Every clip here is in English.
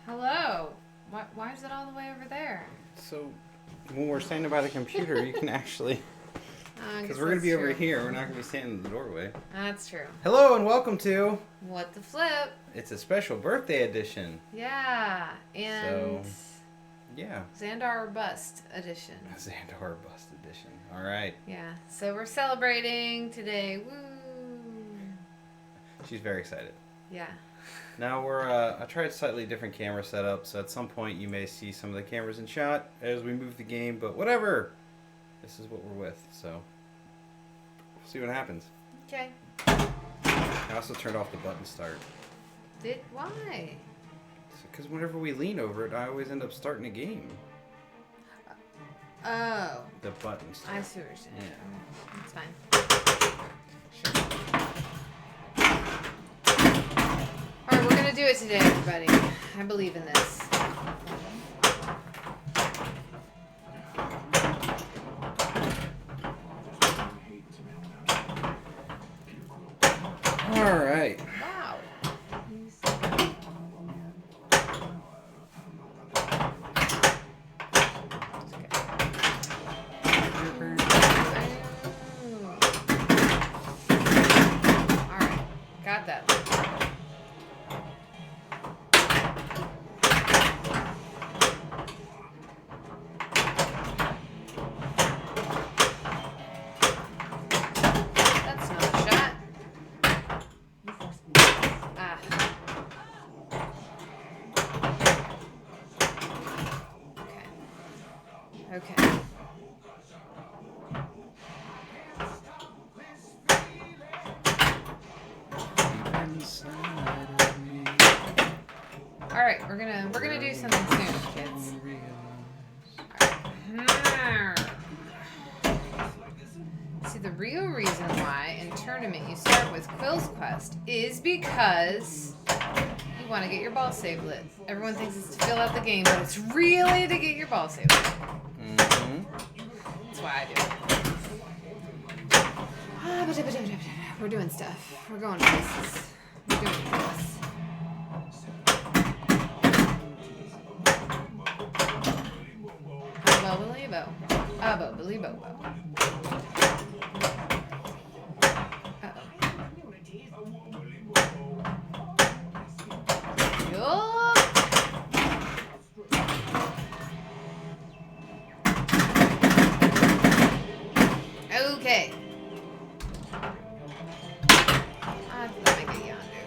Hello. Why is it all the way over there? So, when we're standing by the computer, you can actually... Because we're going to be over here. We're not going to be standing in the doorway. That's true. Hello and welcome to... What the flip? It's a special birthday edition. Yeah. And... Yeah. Xandar Bust edition. Xandar Bust edition. All right. Yeah. So we're celebrating today. Woo! She's very excited. Yeah. Now I tried slightly different camera setup, so at some point you may see some of the cameras in shot as we move the game, but whatever. This is what we're with, so we'll see what happens. Okay. I also turned off the button start. Why? Because whenever we lean over it, I always end up starting a game. Oh. The button start. I see what you're saying. Yeah. That's fine. Alright, we're gonna do it today, everybody. I believe in this. Alright. Wow. Alright, got that. That's not a shot. Ah. Okay. Okay. All right, we're gonna do something soon, kids. See, the real reason why in tournament you start with Quill's Quest is because you want to get your ball save lit. Everyone thinks it's to fill out the game, but it's really to get your ball save lit. Mm-hmm. That's why I do it. We're doing stuff. We're going places. We're doing this. Abo-beliebo. Okay. Let me get yonder.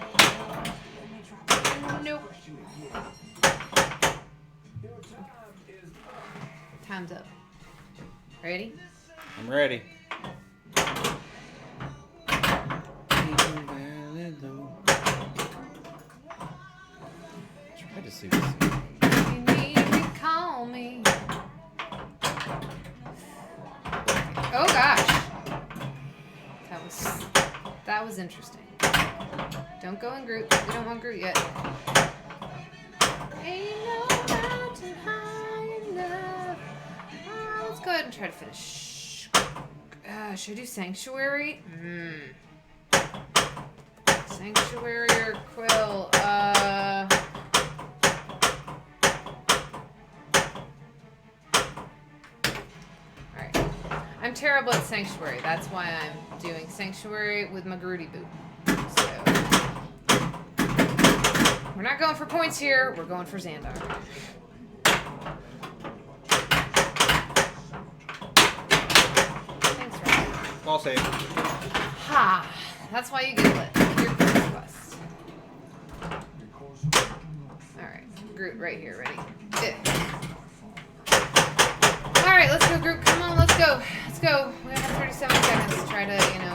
Nope. Time's up. Ready? I'm ready. Try to see this. You need to call me. Oh gosh. That was interesting. Don't go in Groot. We don't want Groot yet. Ain't no mountain high enough. Let's go ahead and try to finish. Should I do Sanctuary? Sanctuary or Quill? Alright. I'm terrible at Sanctuary. That's why I'm doing Sanctuary with my Groody Boot. So, we're not going for points here. We're going for Xandar. Thanks, Ryan. Ball save. Ha! That's why you get lit. Your Quill's Quest. Alright, Groot right here, ready? Good. Alright, let's go, Groot. Come on, let's go. Let's go. We have 37 seconds to try to, you know,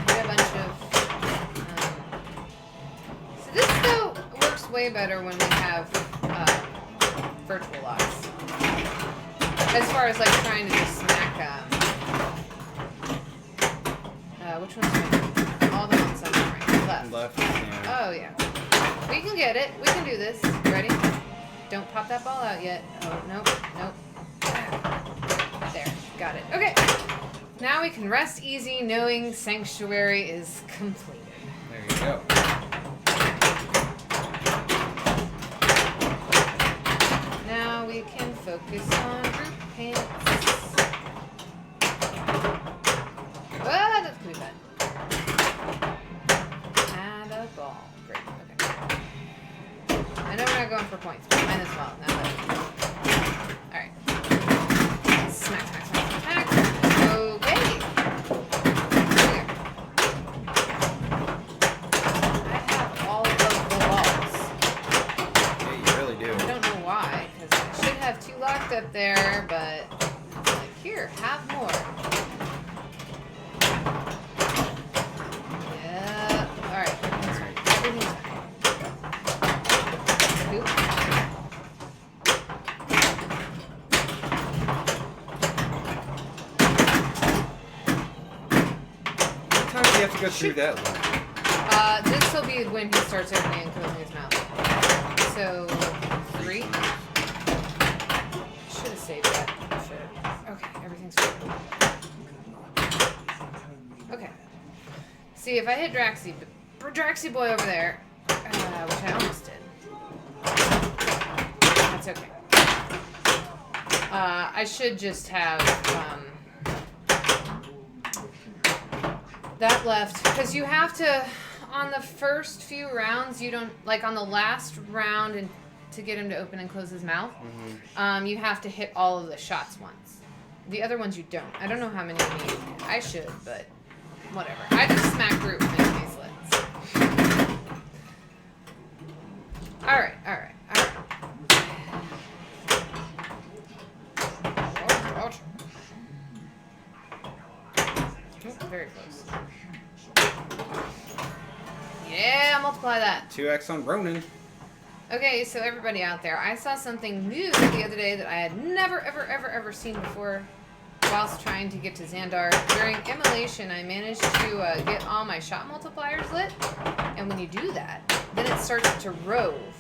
get a bunch of... So this, though, works way better when we have virtual locks. As far as, like, trying to just smack which one's right? All the ones on the right. Left. Left. Yeah. Oh, yeah. We can get it. We can do this. Ready? Don't pop that ball out yet. Oh, nope. Nope. There. Got it. Okay. Now we can rest easy knowing Sanctuary is completed. There you go. Now we can focus on group pants. Ah, that's gonna be bad. Add a ball. Great. Okay. I know we're not going for points, but mine as well. Now that. Alright. Smack, smack, smack, smack. Okay. Here. I have all of the balls. Yeah, you really do. I don't know why, because I should have 2 locked up there, but it's like, here, have more. Yeah. Alright, everything's fine. Everything's fine. Scoop. Sometimes you have to go through that one. This will be when he starts opening and closing his mouth. So, 3. Should have saved that. Should have. Okay, everything's fine. Okay. See, if I hit Draxy Boy over there, which I almost did. That's okay. I should just have that left, because you have to, on the first few rounds, you don't, like on the last round, and to get him to open and close his mouth, you have to hit all of the shots once. The other ones you don't. I don't know how many you need. I should, but whatever. I just smack Groot with these slits. Alright, alright, alright. Ouch, ouch. Oh, very close. Yeah, multiply that. 2x on Ronan. Okay, so everybody out there, I saw something new the other day that I had never, ever seen before whilst trying to get to Xandar. During immolation, I managed to get all my shot multipliers lit, and when you do that, then it starts to rove.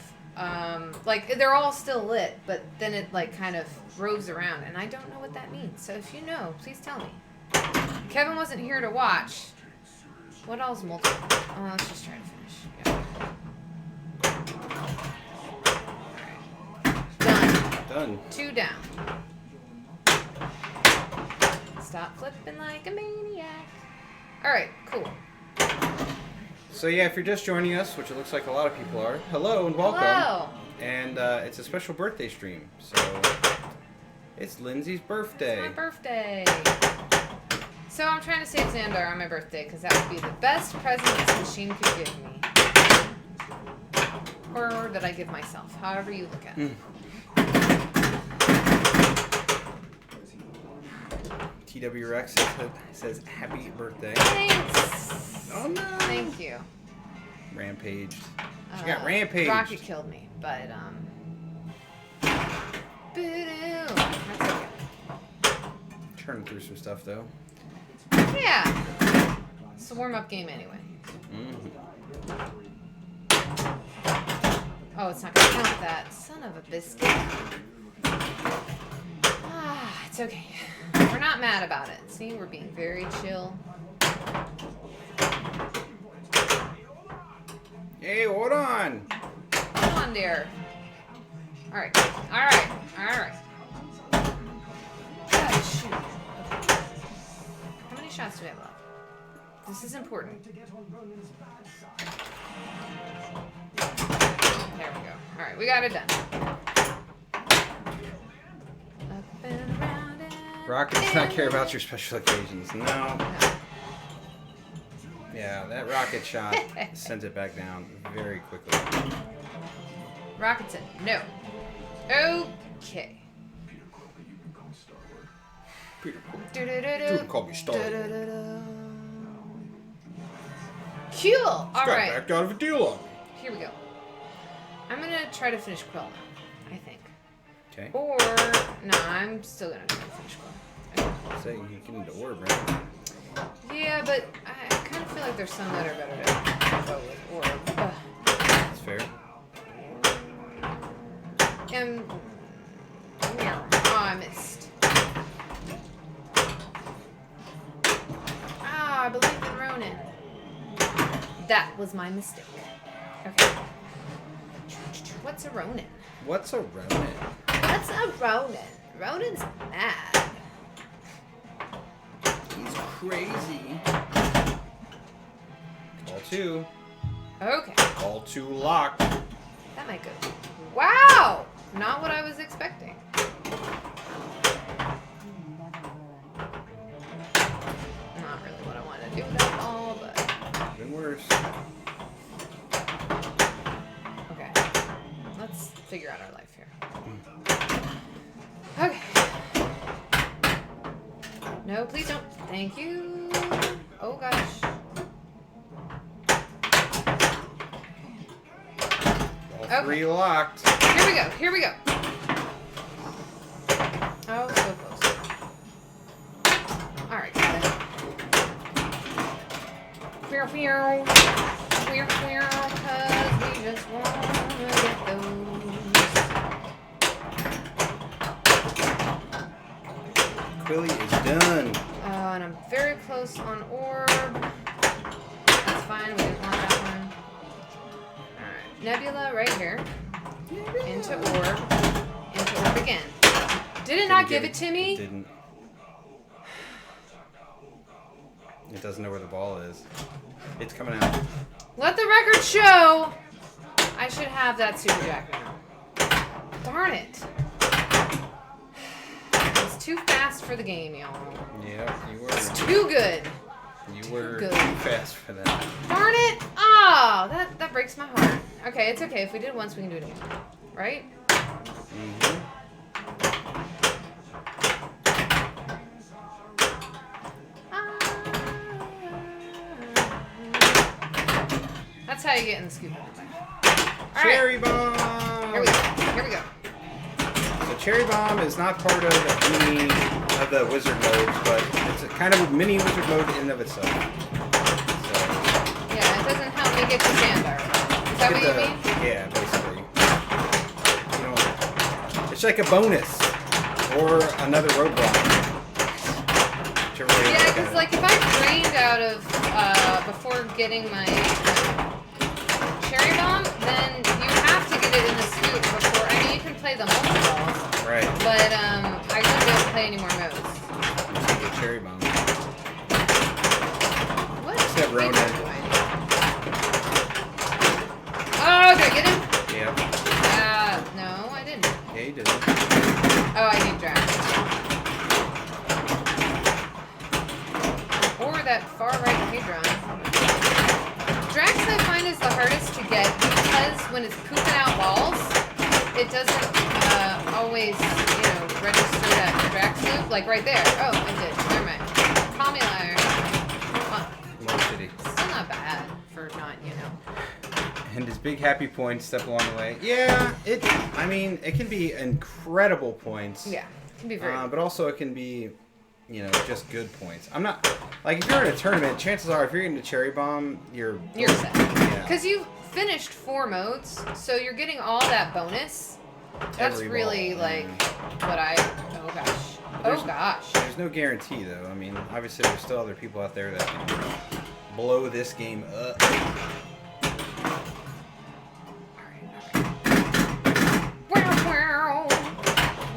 Like, they're all still lit, but then it, like, kind of roves around, and I don't know what that means. So if you know, please tell me. Kevin wasn't here to watch. What else multiply? Oh, let's just try to finish. Yeah. Alright. Done. 2 down. Stop flipping like a maniac. Alright, cool. So yeah, if you're just joining us, which it looks like a lot of people are, hello and welcome. Hello. And it's a special birthday stream. So it's Lindsay's birthday. It's my birthday. So I'm trying to save Xandar on my birthday, because that would be the best present this machine could give me. Or that I give myself, however you look at it. TW Rex says happy birthday. Thanks. Oh no. Thank you. Rampaged. She got rampaged. Rocket killed me, but boo-doo. That's okay. Turning through some stuff though. Yeah. It's a warm-up game anyway. Oh, it's not gonna count that. Son of a biscuit. Ah, it's okay. We're not mad about it. See, we're being very chill. Hey, hold on. Come on, dear. Alright. Alright. Alright. Oh, shoot. Okay. How many shots do we have left? This is important. There we go. Alright, we got it done. Up and around and Rocket does not care about your special occasions. No. Yeah, that rocket shot sent it back down very quickly. Rocketson, no. Okay. Peter, Do-do-do-do. call me Star-Lord. Do-do-do-do. Cool. All Got right. backed out of a deal on me. Here we go. I'm gonna try to finish Quill now, I think. Okay. Or no, I'm still gonna try to finish Quill. So you can get into orb, right? Yeah, but I kind of feel like there's some that are better to go with Orb. Ugh. That's fair. Oh, I missed. Ah, I believe in Ronin. That was my mistake. Okay. What's a Ronin? What's a Ronin? What's a Ronin? Ronin's mad. He's crazy. Call 2. Okay. Call 2 locked. That might go. Wow! Not what I was expecting. Not really what I wanted to do at all, but Been worse. okay. Let's figure out our life here. Okay. No, please don't. Thank you. Oh gosh. All 3 locked. Here we go. Here we go. Oh, so close. All right, got it. Queer, queer, queer, queer, 'cause we just wanna get those. Quilly is done. And I'm very close on orb. That's fine. We didn't want that one. All right, Nebula right here. Into orb. Into orb again. Did it not give it to me? It didn't. It doesn't know where the ball is. It's coming out. Let the record show I should have that Super Jack now. Darn it. It's too fast for the game, y'all. Yeah, you were. It's too good. You were Good. too fast for that. Darn it. Oh, that breaks my heart. Okay, it's okay. If we did it once, we can do it again. Right? Mm-hmm. That's how you get in the scoop. Cherry Bomb! Here we go. Here we go. So Cherry Bomb is not part of any of the wizard modes, but it's a kind of a mini wizard mode in and of itself. So, Yeah, it doesn't help me get to Sandar. Is that what you mean? Yeah, basically. You know, it's like a bonus or another roadblock. Whichever way you Yeah, look at because it. like if I drained out of before getting my Cherry Bomb, then you have to get it in the scoop before. I mean, you can play the multi-balls, Right. but I wouldn't be able to play any more modes. It's the Cherry Bomb. What? Except What are you Ronin. doing? Oh, did I get him? Yep. No, I didn't. Yeah, you did. Oh, I need Drax. Or that far right Hadron. Drax I find is the hardest to get because when it's pooping out balls, it doesn't always, register that Drax loop. Like right there. Oh, it did. Never mind. Call me a liar. Love City. Still not bad for not, And his big happy points step along the way. Yeah, it can be incredible points. Yeah, it can be very But also it can be, just good points. I'm not, like, if you're in a tournament, chances are if you're getting a Cherry Bomb, you're set. Yeah. Because you've finished 4 modes, so you're getting all that bonus. That's Every really ball, like what oh gosh. There's- Oh gosh. There's no guarantee, though. I mean, obviously there's still other people out there that can blow this game up.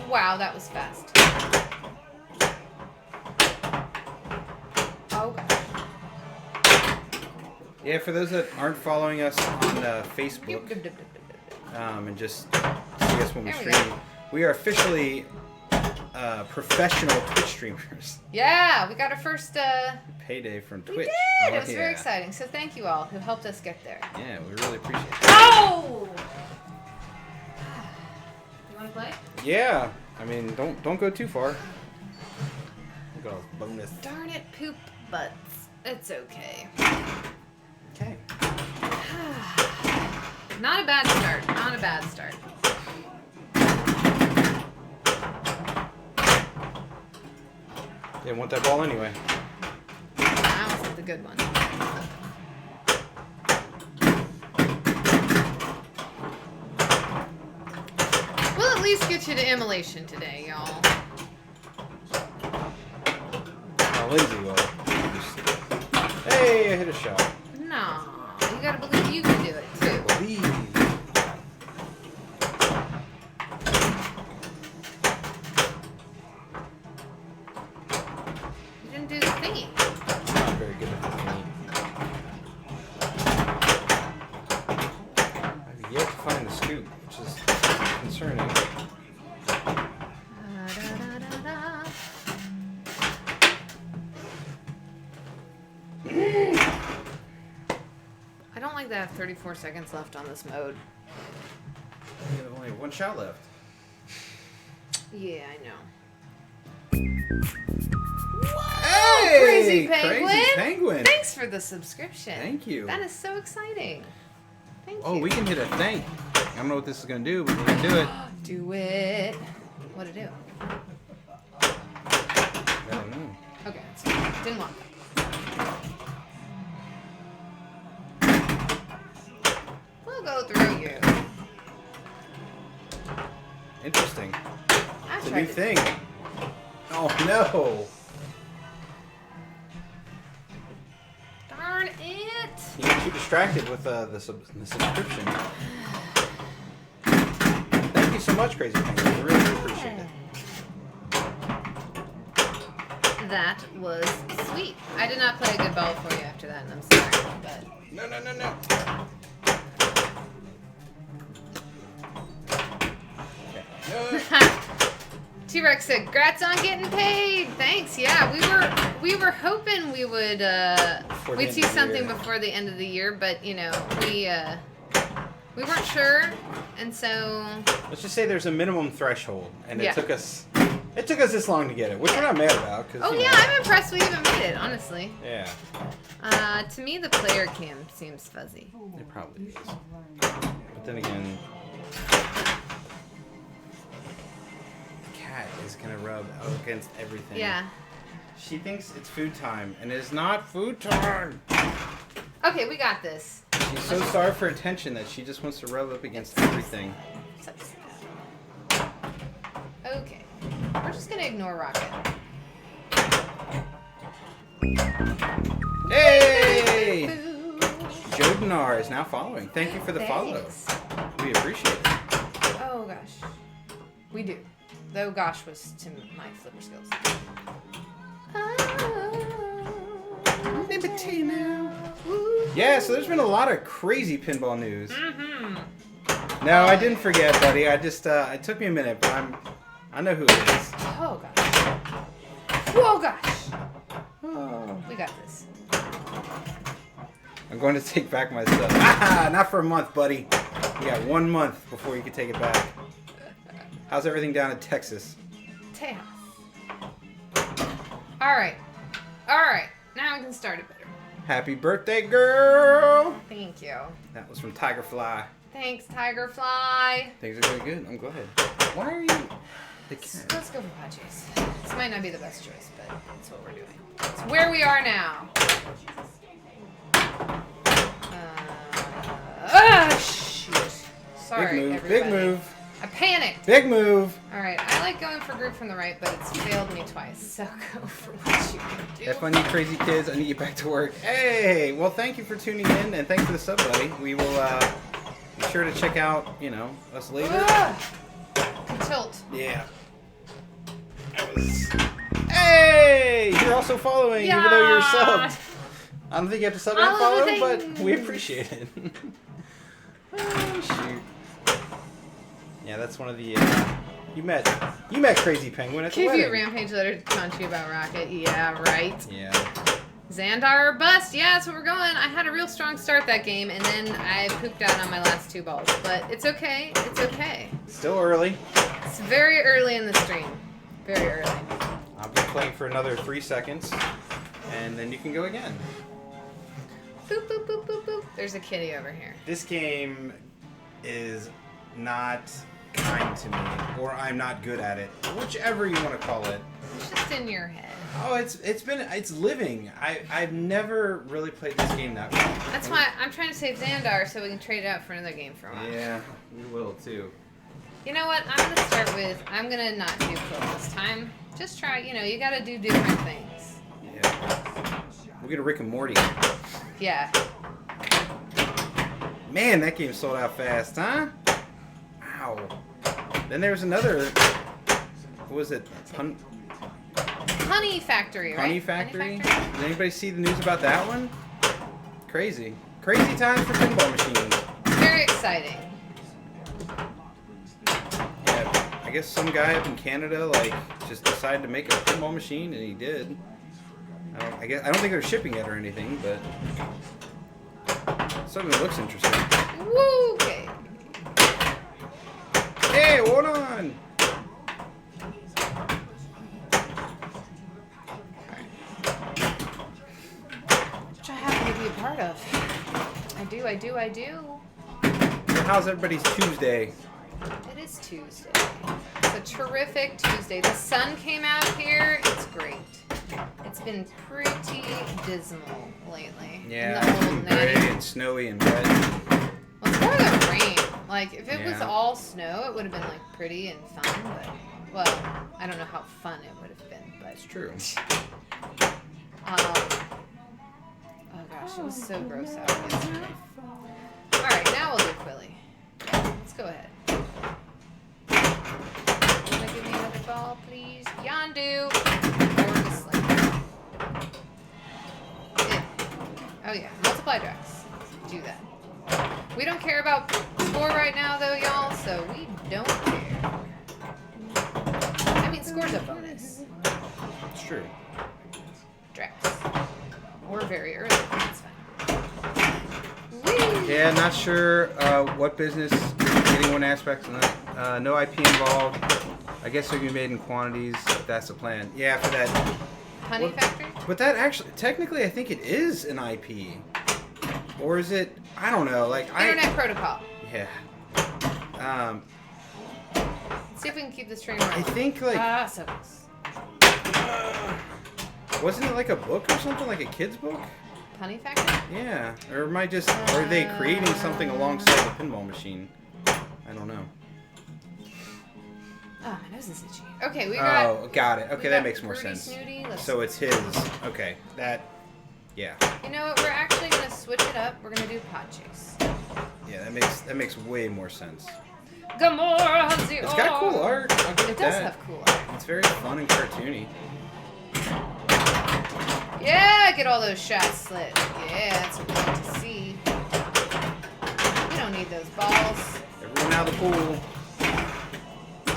Wow, that was fast. Oh gosh. Yeah, for those that aren't following us on Facebook, and just see us when we There we stream, go. we are officially professional Twitch streamers. Yeah, we got our first payday from We Twitch. did! Oh, It was very yeah. exciting. So thank you all who helped us get there. Yeah, we really appreciate it. Oh! You want to play? Yeah, I mean, don't go too far. We'll go bonus. Darn it, poop butts. It's okay. Okay. Not a bad start. Not a bad start. Didn't want that ball anyway. That wasn't the good one. We'll at least get you to immolation today, y'all. How lazy you are. Hey, I hit a shot. No, you gotta believe you can do it too. Believe. You didn't do the thingy. Not very good at this game. I've yet to find the scoop, which is concerning. Da-da-da-da-da. I don't like that I have 34 seconds left on this mode. We have only one shot left. Yeah, I know. Hey! Crazy Penguin! Crazy Penguin! Thanks for the subscription. Thank you. That is so exciting. Thank Oh, you. we can hit a thank. I don't know what this is going to do, but we're going to do it. Do it. What'd it do? I don't know. Okay, it's fine. Didn't want that. We'll go through you. Interesting. I It's a tried new to- thing. Oh, no. Darn it. You get too distracted with the subscription. Thank you so much, Crazy Penguin. I really do appreciate it. That was sweet. I did not play a good ball for you after that, and I'm sorry, but No, no, no, no. Okay. No. T-Rex said, "Grats on getting paid." Thanks. Yeah, we were hoping we would Before the we'd end see of the something year. before the end of the year, but you know we weren't sure, and so Let's just say there's a minimum threshold, and Yeah. it took us this long to get it, which we're not mad about. Cause, oh you yeah, know, I'm impressed we even made it. Honestly, yeah, to me the player cam seems fuzzy. it probably is. But then again, the cat is gonna rub against everything. Yeah. She thinks it's food time, and it's not food time. Okay, we got this. She's so starved for attention that she just wants to rub up against everything. Sucks. Okay, we're just gonna ignore Rocket. Hey! Boo. Jodinar is now following. Thank you for the follow. Thanks. We appreciate it. Oh gosh, we do. Though gosh was to my flipper skills. Yeah, so there's been a lot of crazy pinball news. Mm-hmm. No, I didn't forget, buddy. I just it took me a minute, but I know who it is. Oh gosh. Whoa gosh. Oh. We got this. I'm going to take back my stuff. Ah, not for a month, buddy. You got 1 month before you can take it back. How's everything down in Texas? Tejas. Alright. Alright. Now we can start it better. Happy birthday, girl! Thank you. That was from Tigerfly. Thanks, Tigerfly. Things are going good. I'm glad. Why are you the cat? Let's go for Padres. This might not be the best choice, but that's what we're doing. It's where we are now. Shoot. Sorry, Big move. everybody. Big move. I panicked. Big move. All right, I like going for group from the right, but it's failed me twice. So go for what you can do. Have fun, you crazy kids. I need to get back to work. Hey, well, thank you for tuning in, and thanks for the sub, buddy. We will be sure to check out, us later. Tilt. Yeah. That was... Hey! You're also following, even though you're subbed. I don't think you have to sub and follow, but we appreciate it. Oh, shoot. Yeah, that's one of the... You met Crazy Penguin at the Give wedding. you a rampage letter to taunt you about Rocket. Yeah, right. Yeah. Xandar or bust. Yeah, that's what we're going. I had a real strong start that game, and then I pooped out on my last 2 balls. But it's okay. It's okay. Still early. It's very early in the stream. Very early. I'll be playing for another 3 seconds, and then you can go again. Boop, boop, boop, boop, boop. There's a kitty over here. This game is not kind to me, or I'm not good at it. Whichever you want to call it. It's just in your head. Oh, it's living. I've never really played this game that well. That's why I'm trying to save Xandar so we can trade it out for another game for a while. Yeah, we will too. You know what? I'm gonna start with. I'm gonna not do quill this time. Just try. You know, you gotta do different things. Yeah. We'll get a Rick and Morty. Yeah. Man, that game sold out fast, huh? Wow. Then there was another. What was it? Honey Factory, right? Honey Factory? Did anybody see the news about that one? Crazy. Crazy times for pinball machines. Very exciting. Yeah, I guess some guy up in Canada like just decided to make a pinball machine, and he did. I don't think they're shipping it or anything, but something that looks interesting. Woo! Okay. Hey, hold on. Which I happen to be a part of. I do. So how's everybody's Tuesday? It is Tuesday. It's a terrific Tuesday. The sun came out here. It's great. It's been pretty dismal lately. Yeah, In the it's old been gray natty. and snowy and wet. Well, it's more the rain. Like, if it was Yeah. all snow, it would have been, like, pretty and fun, but, well, I don't know how fun it would have been, but... It's true. Oh gosh, it was so gross out yesterday. Alright, now we'll do Quilly. Let's go ahead. Wanna give me another ball, please? Yondu! Or just like... Oh yeah, multiply drugs. Do that. We don't care about score right now though, y'all, so we don't care. I mean, score's a bonus. It's true. Drax. Or very early. That's fine. Whee! Yeah, not sure what business is getting one aspect of that. No IP involved. I guess they're gonna be made in quantities. If that's the plan. Yeah, for that. Honey What- Factory? But that actually, technically, I think it is an IP. Or is it? I don't know. Like Internet Protocol. Yeah. Let's see if we can keep this train rolling. I think like So close. wasn't it like a book or something, like a kid's book? Honey Factory? Yeah. Or am I just? Or are they creating something alongside the pinball machine? I don't know. Oh, my nose is itchy. Okay, we got. Oh, got it. we Okay, that got makes more Fruity sense. Snooty. Let's- So it's his. Okay, that. Yeah. You know what? We're actually gonna switch it up. We're gonna do Pod Chase. Yeah, that makes way more sense. Gamora has the It's got cool art. I'll give It it does that. have cool art. It's very fun and cartoony. Yeah, get all those shots slit. Yeah, that's what we like to see. We don't need those balls. Everyone out of the pool.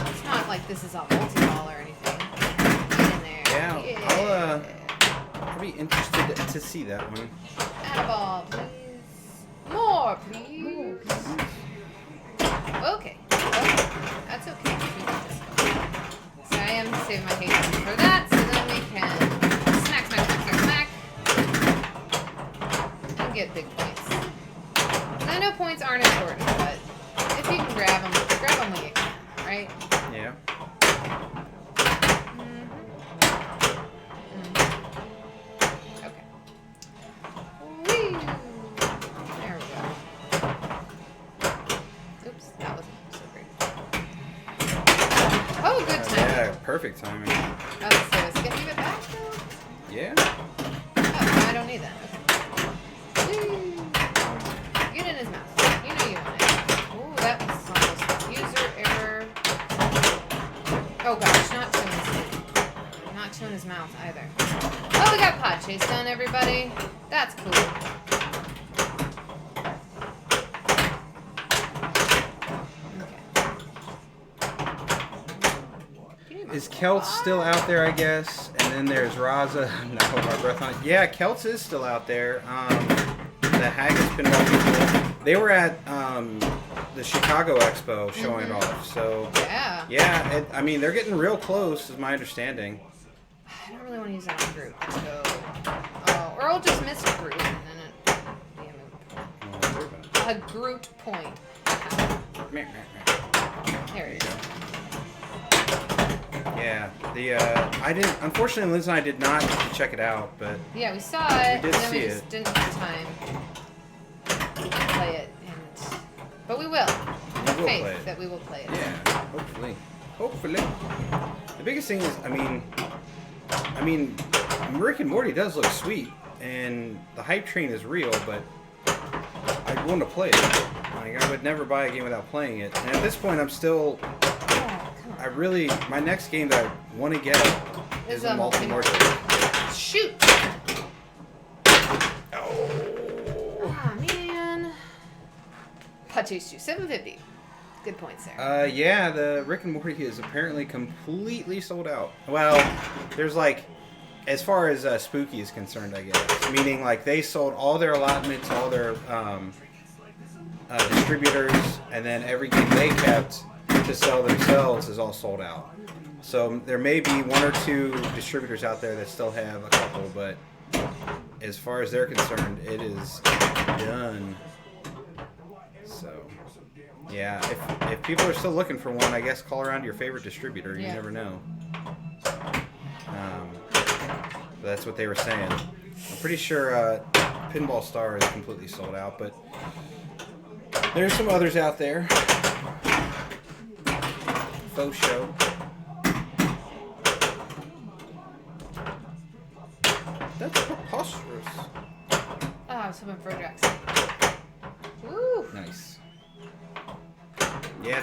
It's not like this is a multi-ball or anything. Get in there. Yeah, I'll be interested to see that one. Add a ball, please. More, please. Okay. That's okay. We got this. So I am saving my hate for that, so then we can smack, smack, smack, smack, smack. And get big points. And I know points aren't important, but if you can grab them when you can, right? Yeah. Okay. Whee! There we go. Oops, that wasn't so great. Oh, good timing. Yeah, perfect timing. Oh, so is it gonna give it back though? Yeah. Oh, no, I don't need that. Okay. Whee! Get in his mouth. You know you want it. Ooh, that was almost user error. Oh gosh, not chewing his Not chewing his mouth either. Oh, we got Pod Chase done, everybody. That's cool. Okay. is Celts still out there, I guess? And then there's Raza. I'm not holding my breath on it. Yeah, Celts is still out there. The Haggis Pinball people, they were at the Chicago Expo showing it off. So yeah, I mean they're getting real close, is my understanding. I don't really want to use that on group, so or I'll just miss a group and then a group point. There it is. Yeah, I didn't. Unfortunately, Liz and I did not get to check it out, but yeah, we saw it. We did and then see we just it. didn't have time to play it, but we will. We will Faith play it. that we will play it. Yeah, hopefully. The biggest thing is, I mean, Rick and Morty does look sweet, and the hype train is real, but I want to play it. Like, I would never buy a game without playing it. And at this point, I'm still. My next game that I want to get is a multi-mortar. Shoot! Oh man. Pachis 750. Good points there. Yeah, the Rick and Morty is apparently completely sold out. Well, there's like, as far as Spooky is concerned, I guess. Meaning, like, they sold all their allotments, all their distributors, and then everything they kept to sell themselves is all sold out. So there may be one or two distributors out there that still have a couple, but as far as they're concerned, it is done. So yeah, if people are still looking for one, I guess call around your favorite distributor. You never know. But that's what they were saying. I'm pretty sure Pinball Star is completely sold out, but there's some others out there. Faux show. That's preposterous. Oh, I was hoping for a Jackson. Woo! Nice. Yeah,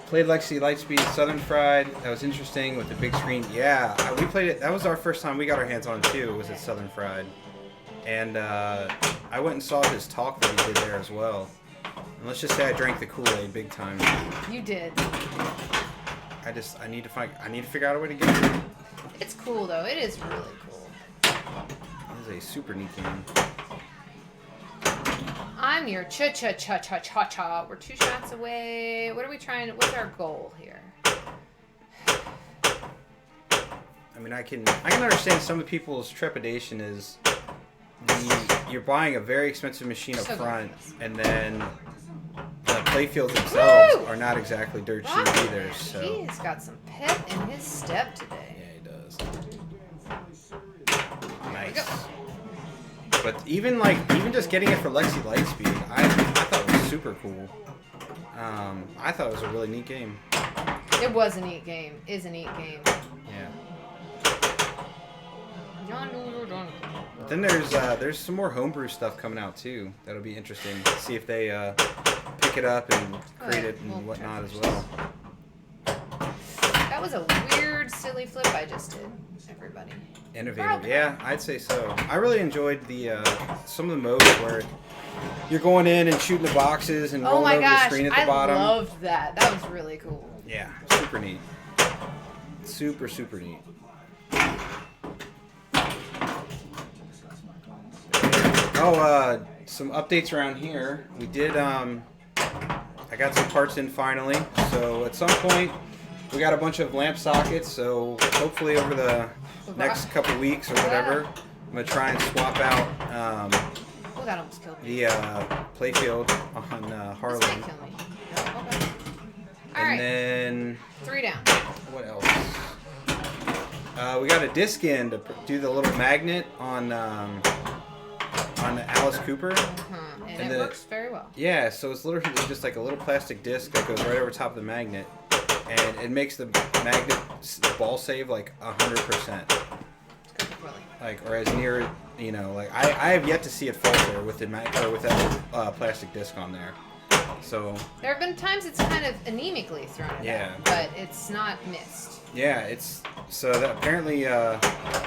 played Lexi Lightspeed Southern Fried. That was interesting with the big screen. Yeah, we played it. That was our first time we got our hands on it too. Was at Southern Fried, and I went and saw his talk that he did there as well. And let's just say I drank the Kool-Aid big time. You did. I need to figure out a way to get it. It's cool though. It is really cool. It is a super neat game. I'm your cha-cha-cha-cha-cha-cha. We're 2 shots away. What are we trying? What's our goal here? I mean, I can understand some of people's trepidation is you're buying a very expensive machine up front, and then the playfields themselves are not exactly dirt cheap either. So he's got some pep in his step today. Yeah, he does. Nice. But even just getting it for Lexi Lightspeed, I thought it was super cool. I thought it was a really neat game. It was a neat game. Is a neat game. Yeah. But then there's some more homebrew stuff coming out too. That'll be interesting to see if they pick it up and create it and whatnot as well. That was a weird, silly flip I just did, everybody. Innovative, yeah, I'd say so. I really enjoyed some of the modes where you're going in and shooting the boxes and rolling over the screen at the bottom. I loved that. That was really cool. Yeah, super neat. Super, super neat. Oh, some updates around here. We did, I got some parts in finally. So at some point, we got a bunch of lamp sockets. So hopefully over the next couple weeks or whatever, I'm going to try and swap out that almost killed me. the playfield on Harlan. This might kill me. No, okay. And then 3 down. What else? We got a disc in to do the little magnet on Alice Cooper. And it works very well. Yeah, so it's literally just like a little plastic disc that goes right over top of the magnet, and it makes the magnet ball save like 100%. Like, or as near, like I have yet to see it falter with the with that plastic disc on there. So there have been times it's kind of anemically thrown it out, but it's not missed. Yeah, it's so that apparently I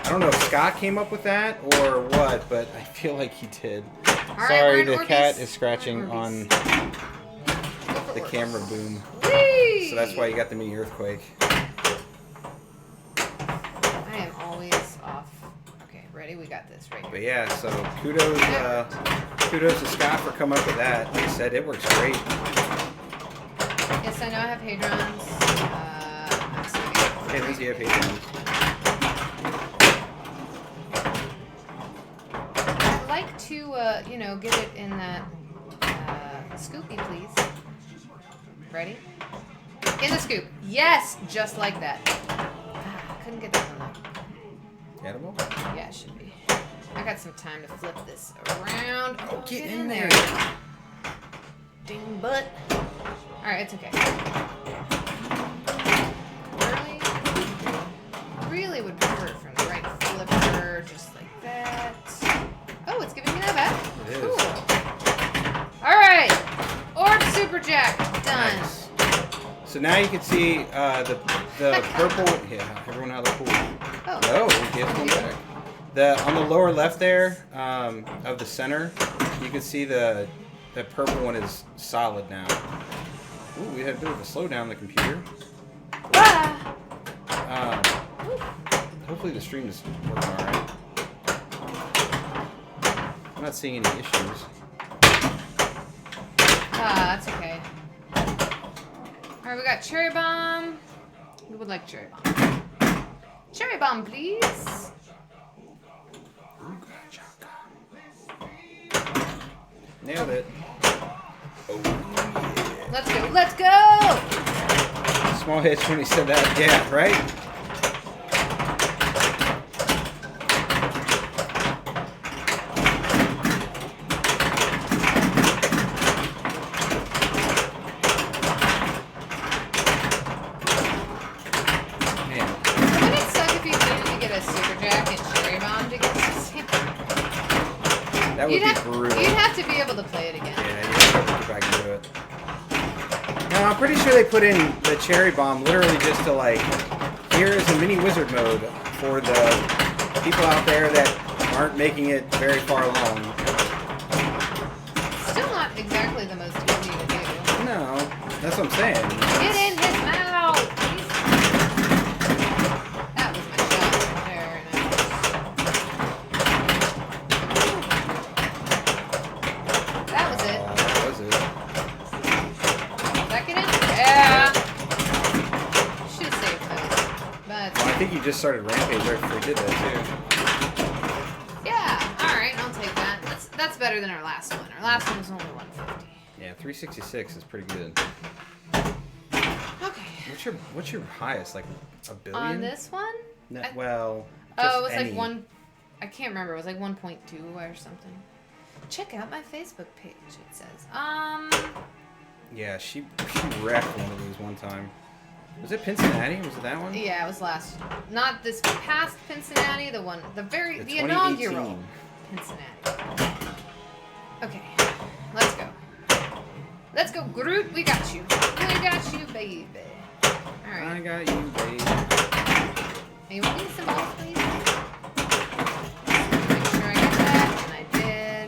don't know if Scott came up with that or what, but I feel like he did. Sorry, the cat is scratching on the camera boom. Whee! So that's why you got the mini earthquake. I am always off. Okay, ready? We got this right But here. yeah, so kudos to Scott for coming up with that. Like I said, it works great. Yes, I know I have hadrons. I'm sorry. Hey, Lindsay, you have hadrons. I'd like to, get it in that scoopy, please. Ready? In the scoop. Yes, just like that. Couldn't get that one though. Edible? Yeah, it should be. I got some time to flip this around. Oh, get in there. Ding butt. Alright, it's okay. Really would prefer it from the right flipper, just like that. Oh, it's giving me that back. It is. Cool. Alright. Orb Super Jack. Done. Nice. So now you can see the purple. Yeah, everyone out of the pool. Oh. No, get one back. On the lower left there of the center, you can see the purple one is solid now. Ooh, we had a bit of a slowdown on the computer. Ah. Hopefully the stream is working all right. I'm not seeing any issues. That's okay. Alright, we got Cherry Bomb. We would like Cherry Bomb. Cherry Bomb, please. Nailed it. Oh, yeah. Let's go. Let's go. Small hits when he said that. Yeah, right? Wouldn't it suck if you needed to get a Super Jack and Cherry Bomb to get this? That would be brutal. You'd have to be able to play it again. Yeah, you have to get back into it. No, I'm pretty sure they put in the Cherry Bomb literally just to like, here is a mini wizard mode for the people out there that aren't making it very far along. Still not exactly the most easy to do. No, that's what I'm saying. Get in his mouth! That was my shot right there. That was it. That was it. Second in? Yeah! Should have saved those. But, Well, I think you just started Rampage right before you did that yeah, alright, I'll take that. That's better than our last one. Our last one was only 150. too. Yeah, 366 is pretty good. Okay. What's your highest? Like a billion? On this one? No, I- well. Oh, just it was any. like one. I can't remember. It was like 1.2 or something. Check out my Facebook page. It says. Yeah, she wrecked one of these one time. Was it Cincinnati? Was it that one? Yeah, it was last. Not this past Cincinnati. The one. The The inaugural 2018. Cincinnati. Okay, let's go. Let's go, Groot. We got you. We got you, baby. All I right. got you, babe. Hey, you want me some balls, please? Make sure I got that, and I did.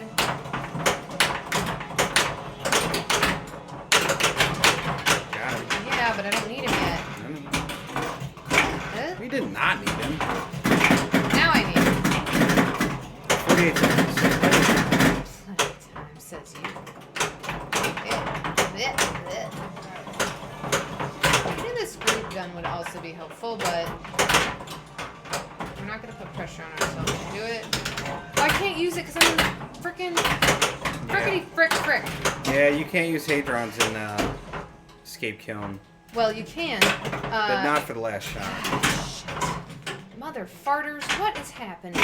Got him. Yeah, but I don't need him yet. We did not need him. Now I need him. 48 seconds. Plenty of time, says you. I think this group gun would also be helpful, but we're not going to put pressure on ourselves to do it. Oh, I can't use it because I'm in the frickin' frickety frick. Yeah, you can't use Hadrons in Escape Kiln, Well, you can. but not for the last shot. Mother farters, what is happening?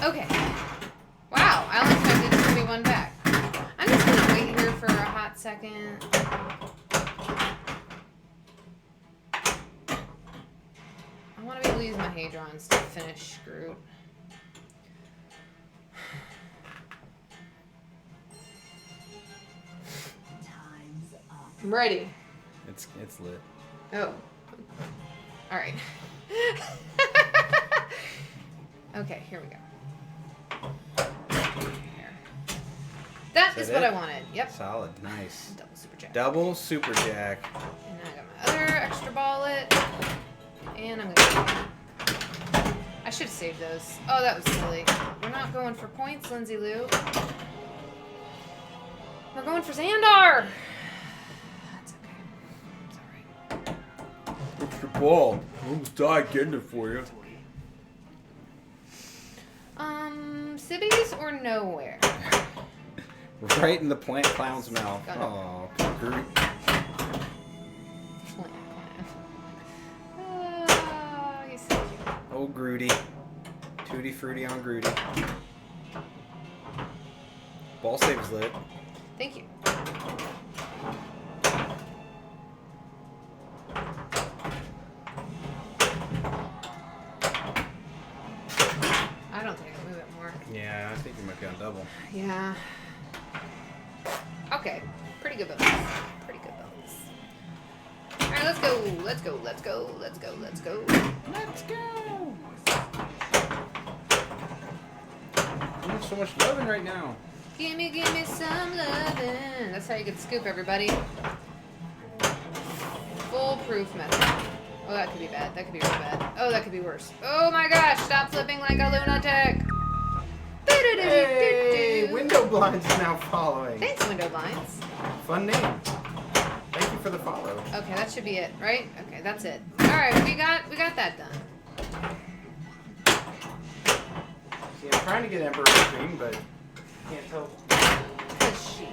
Okay. Wow, I only expected to give me one back. I'm just gonna wait here for a hot second. I want to be able to use my Hadrons to finish Groot. I'm ready. It's lit. Oh. All right. Okay, here we go. Here. That is that what it? I wanted. Yep. Solid, nice. Double super jack. Double Super Jack. And ball lit. And I'm gonna... I should have saved those. Oh, that was silly. We're not going for points, Lindsay Lou. We're going for Xandar! That's okay. It's alright. What's your ball? I almost died getting it for you. Cities or nowhere? Right in the plant clown's mouth. Got it. Oh, Groot. He's so cute. Oh, Groody. Tutti fruity on Groody. Ball save is lit. Thank you. I don't think I can move it more. Yeah, I think you might be on double. Yeah. Okay. Pretty good bonus. Pretty good bonus. Alright, let's go. Let's go. Let's go. Let's go. Let's go. Let's go! There's so much loving right now. Give me some lovin'. That's how you get the scoop, everybody. Foolproof method. Oh, that could be bad. That could be really bad. Oh, that could be worse. Oh my gosh, stop flipping like a lunatic. Hey, Window Blinds is now following. Thanks, Window Blinds. Fun name. Thank you for the follow. Okay, that should be it, right? Okay, that's it. Alright, we got that done. See, I'm trying to get Emperor Stream, but can't tell. Cause she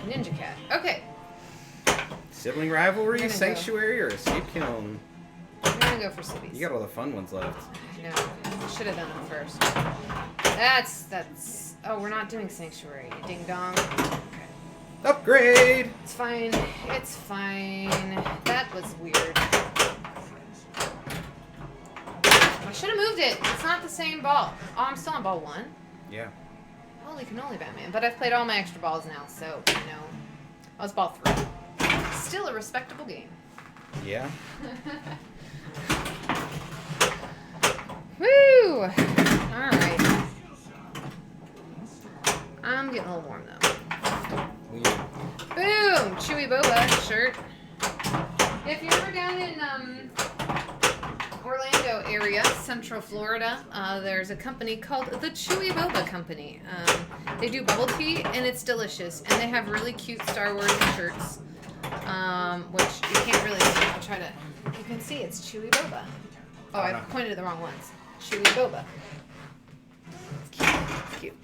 Ninja Cat. Okay. Sibling We're rivalry, gonna go. Sanctuary, or Escape Kiln? I'm gonna go for cities. You got all the fun ones left. I know. I should have done them first. That's oh, we're not doing Sanctuary. Ding dong. Okay. Upgrade! It's fine. It's fine. That was weird. I should have moved it. It's not the same ball. Oh, I'm still on ball 1. Yeah. Holy cannoli, Batman. But I've played all my extra balls now, so, you know. I was ball 3. Still a respectable game. Yeah. Woo! Alright. I'm getting a little warm, though. Weird. Boom! Chewy Boba shirt. If you're ever down in Orlando area, Central Florida, there's a company called the Chewy Boba Company. They do bubble tea, and it's delicious. And they have really cute Star Wars shirts, which you can't really see. I'll try to... You can see it's Chewy Boba. Oh, I pointed at the wrong ones. Chewy Boba. It's cute. It's cute.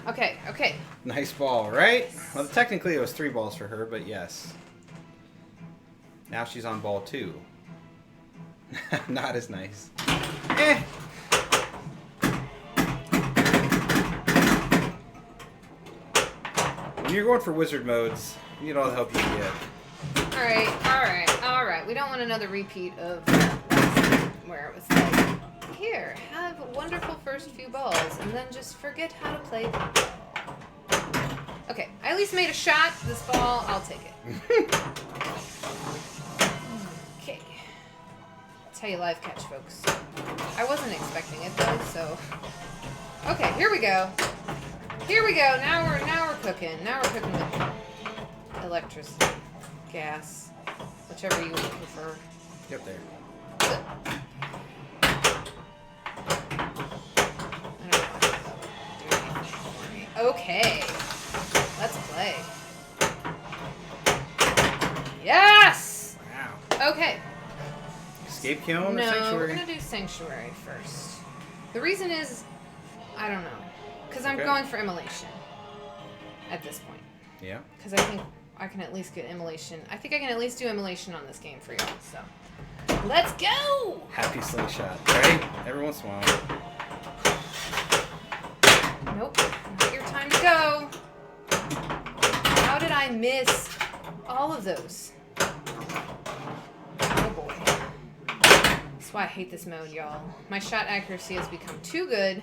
Okay, okay. Nice ball, right? Well, technically it was 3 balls for her, but yes. Now she's on ball 2. Not as nice. Eh. When you're going for wizard modes, you need all the help you can get. Alright, alright, alright. We don't want another repeat of where it was like, here, have a wonderful first few balls, and then just forget how to play the ball. Okay, I at least made a shot. This ball, I'll take it. Okay. That's how you live catch, folks. I wasn't expecting it, though, so... Okay, here we go. Here we go. Now we're cooking. Now we're cooking with electricity, gas, whichever you would prefer. Get there. Okay, let's play. Yes! Wow. Okay. Escape Kiln or No, Sanctuary? we're gonna do Sanctuary first. The reason is, I don't know, because I'm Okay. going for Immolation at this point. Yeah. Because I think I can at least get Immolation. I think I can at least do Immolation on this game for y'all, so. Let's go! Happy slingshot, right? Every once in a while. Nope, not your time to go. How did I miss all of those? Oh boy. That's why I hate this mode, y'all. My shot accuracy has become too good.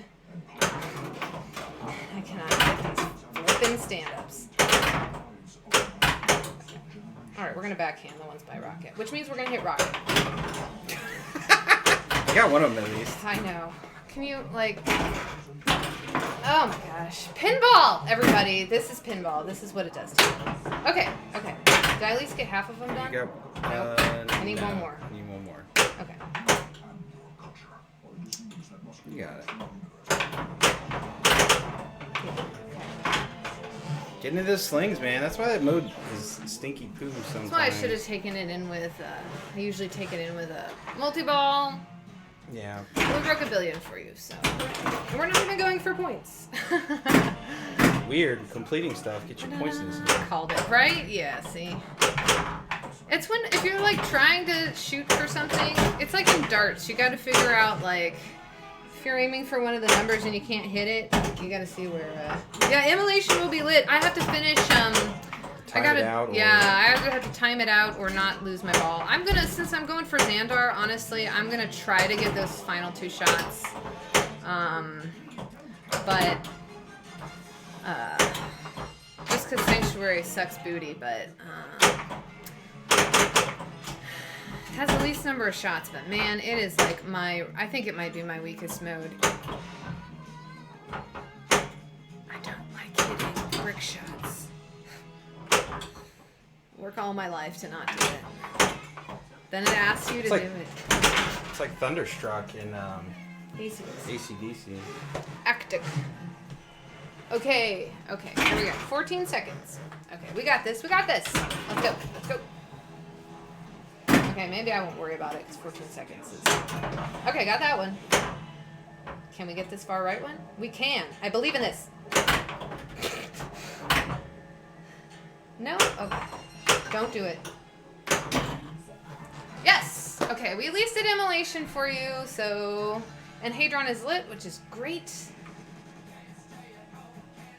I cannot get these flipping stand-ups. Alright, we're gonna backhand the ones by Rocket, which means we're gonna hit Rocket. I got one of them at least. I know. Can you, like... Oh my gosh. Pinball, everybody. This is pinball. This is what it does to you. Okay, okay. Did I at least get half of them done? You got, Nope. I need no. one more. I need one more. Okay. You got it. Getting into the slings, man. That's why that mode is stinky poo sometimes. That's why I should have taken it in with, I usually take it in with a multi-ball. Yeah. We broke $1 billion for you, so. We're not even going for points. Weird. Completing stuff. Get your points in this game. Called it, right? Yeah, see. It's when, if you're like trying to shoot for something, it's like in darts. You gotta figure out, like, if you're aiming for one of the numbers and you can't hit it, you gotta see where, yeah, immolation will be lit. I have to finish, Time it out, yeah, I either have to time it out or not lose my ball. I'm gonna, since I'm going for Xandar, honestly, I'm gonna try to get those final 2 shots. But, just because Sanctuary sucks booty, but, it has the least number of shots, but man, it is like I think it might be my weakest mode. I don't like hitting brick shots. Work all my life to not do it. Then it asks you to do it. It's like Thunderstruck in AC/DC. AC/DC. Actic. Okay, here we go. 14 seconds. Okay, we got this. Let's go. Okay, maybe I won't worry about it because 14 seconds is... Okay, got that one. Can we get this far right one? We can. I believe in this. No? Okay. Don't do it. Yes! Okay, we at least did immolation for you, so... And Hadron is lit, which is great.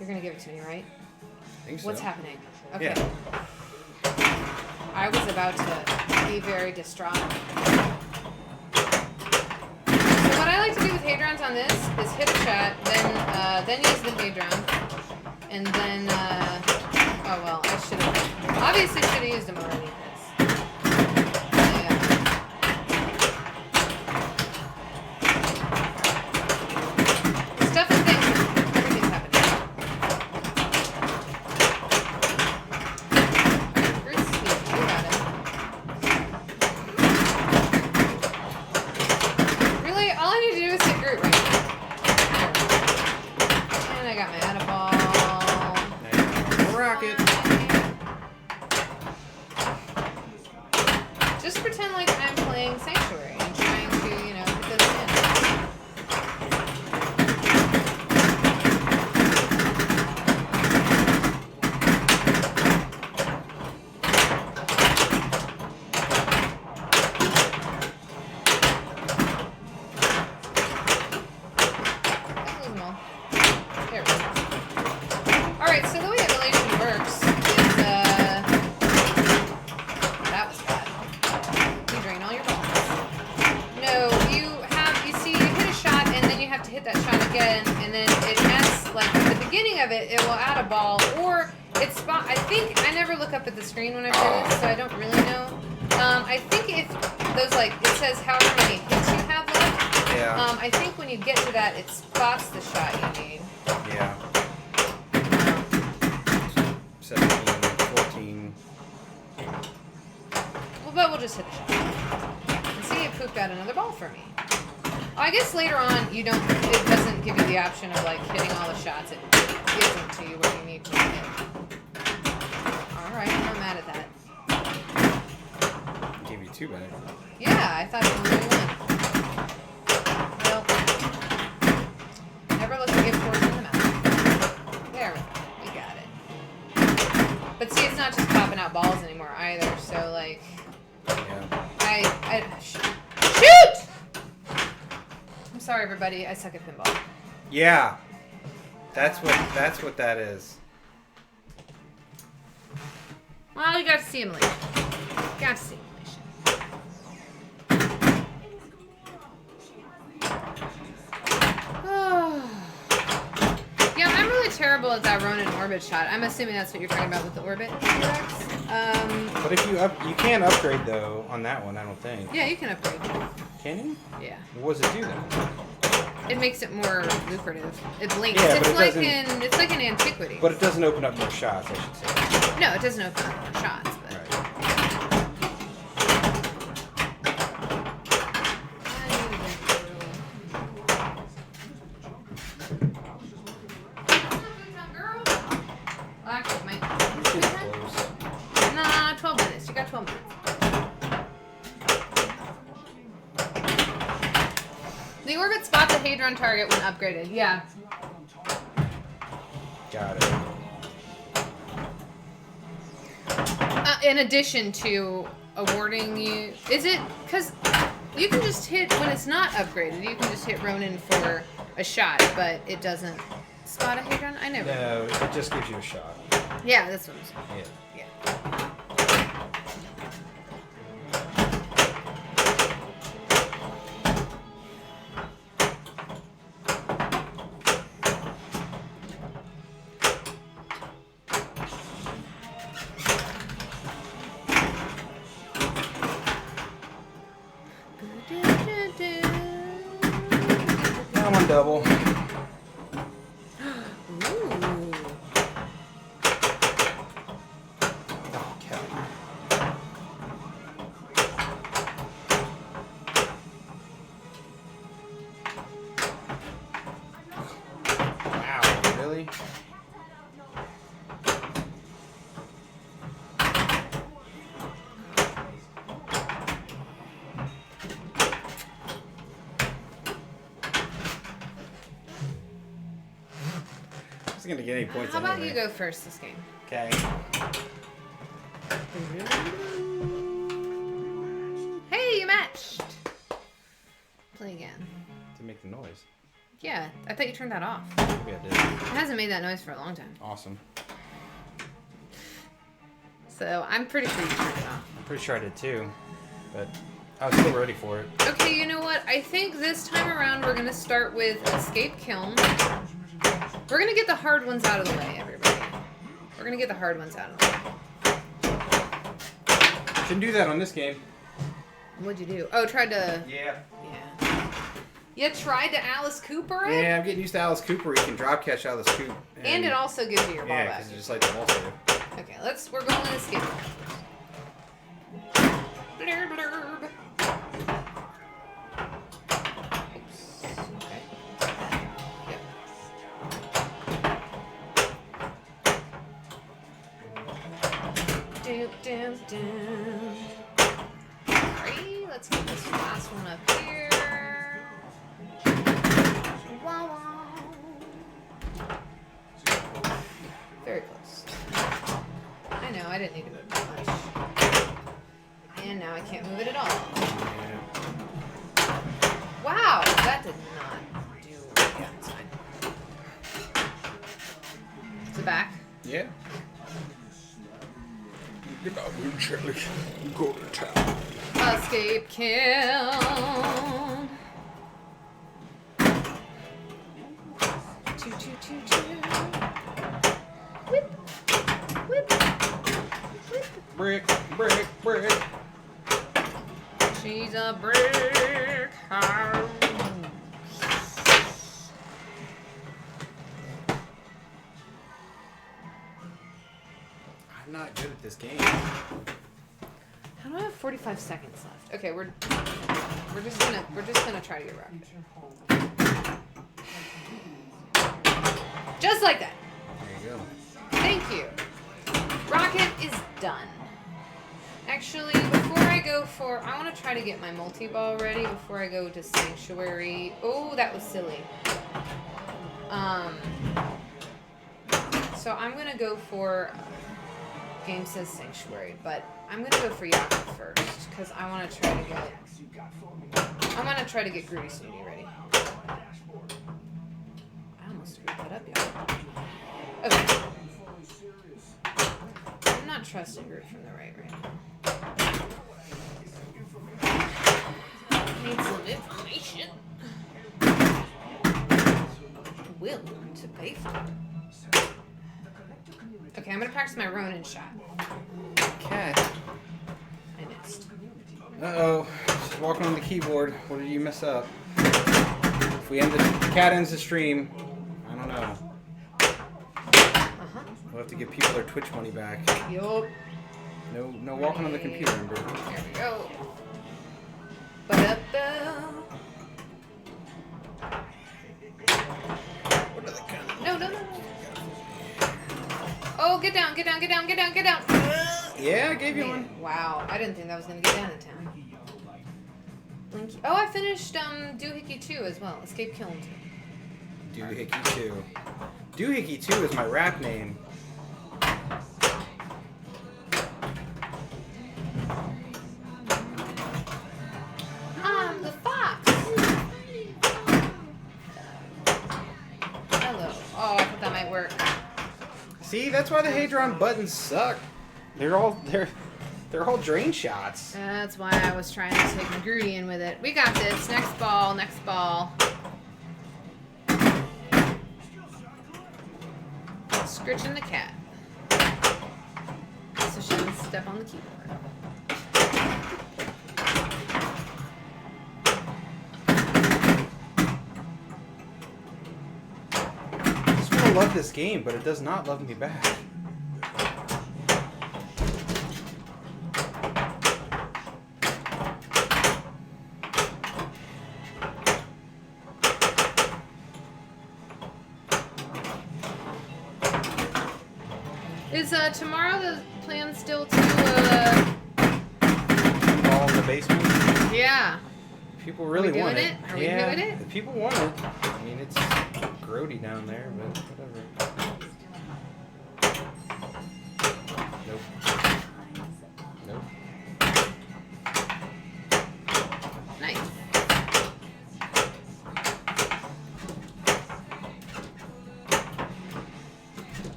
You're gonna give it to me, right? I think so. What's happening? Okay. Yeah. I was about to be very distraught. So what I like to do with Hadrons on this is hit a shot, then use the Hadron, and then, oh well, I should have, obviously should have used them already in this. Yeah. Stuff and things, everything's happening. Great speed, you got it. Really, all I need to do is hit Groot right now. And I got my Ada ball. Rocket. Just pretend like I'm playing Sanctuary and trying to, you know, hit those in. Don't lose them all. There we go. Alright, so the way immolation works is, that was bad. You drain all your balls. No, you see, you hit a shot and then you have to hit that shot again, and then it has, like, at the beginning of it, it will add a ball, or it's spot, I think, I never look up at the screen when I play this, so I don't really know. I think if those, like, it says however many hits you have left, Yeah. I think when you get to that, it spots the shot you need. Yeah. 17, 14. Well, but we'll just hit the shot. And see, it pooped out another ball for me. Oh, I guess later on, it doesn't give you the option of, like, hitting all the shots. It gives them to you where you need to hit. Alright, I'm not mad at that. Gave you 2 back. Yeah, I thought it was only one. Well, never let the gift horse in the mouth. There we go. We got it. But see, it's not just popping out balls anymore either, so, like... Yeah. Shoot! I'm sorry, everybody. I suck at pinball. Yeah. That's what that is. Well, you got to see immolation. Got to see immolation. Yeah, I'm really terrible at that Ronin orbit shot. I'm assuming that's what you're talking about with the orbit. But if you can upgrade though on that one, I don't think. Yeah, you can upgrade. Can you? Yeah. What does it do then? It makes it more lucrative. It blinks. Yeah, but It's like an antiquity. But it doesn't open up more shots, I should say. No, it doesn't open up more shots, but Right. Hadron target when upgraded. Yeah. Got it. In addition to awarding you, is it because you can just hit when it's not upgraded? You can just hit Ronin for a shot, but it doesn't spot a Hadron. I never. No, it just gives you a shot. Yeah, that's what I'm saying. Yeah. Yeah. Now one double. Ooh. Oh, Kelly. Wow, really? I wasn't gonna get any points How about anyway. you go first this game? Okay. Hey, you matched. Play again. To make the noise. Yeah, I thought you turned that off. Maybe I did. It hasn't made that noise for a long time. Awesome. So I'm pretty sure you turned it off. I'm pretty sure I did too, but I was still ready for it. Okay, you know what? I think this time around we're going to start with Escape Kiln. We're going to get the hard ones out of the way, everybody. We're going to get the hard ones out of the way. Can do that on this game. What'd you do? Oh, tried to... Yeah. Yeah. You tried to Alice Cooper it? Yeah, I'm getting used to Alice Cooper. You can drop catch Alice Cooper. And it also gives you your ball Yeah, back. because it's just like the ball save. Okay, we're going with Escape Kiln. Blurb, blurb. Oops. Okay. Yep. Doop, doop, doop. Alright, let's get this last one up here. Wow, wow. Very close. I know, I didn't need to move that much. And now I can't move it at all. Yeah. Wow, that did not do. Yeah, it's fine. Is it back? Yeah. Get out here, Charlie. Go to town. Escape kill. Choo choo choo choo. Whip. Whip. Whip. Brick, brick, brick. She's a brick house. I'm not good at this game. How do I have 45 seconds left? Okay, we're just gonna try to get rocket. Just like that. There you go. Thank you. Rocket is done. Actually, before I go for, I want to try to get my multi-ball ready before I go to Sanctuary. Oh, that was silly. So I'm gonna go for. Game says Sanctuary, but I'm gonna go for Yaku first because I want to try to get. I want to try to get Groovy Snooty ready. I almost screwed that up, y'all. Okay. I'm not trusting Groot from the right now. Need some information. Willing to pay for it. Okay, I'm gonna practice my Ronin shot. Okay. I missed. Uh-oh. Just walking on the keyboard. What did you mess up? If we end the cat ends the stream, I don't know. Uh-huh. We'll have to give people their Twitch money back. Yup. No walking on the computer, Ember. There we go. Ba-da-ba. What are they kind of... No. Oh, get down. Yeah, I gave you Man, one. wow, I didn't think that was gonna get down in time. Linky. Oh, I finished Doohickey 2 as well. Escape Kiln 2. Doohickey 2. Doohickey 2 is my rap name. I'm the fox. Hello. Oh, I thought that might work. See, that's why the Hadron buttons suck. They're all drain shots. That's why I was trying to take McGrudy in with it. We got this. Next ball. Next ball. Scritching the cat. So she doesn't step on the keyboard. I just want to love this game, but it does not love me back. Is tomorrow the plan still to All in the basement. yeah. People really doing want it? Are we doing it? The people want it. I mean, it's grody down there, but whatever. Nope. Nope. Nice.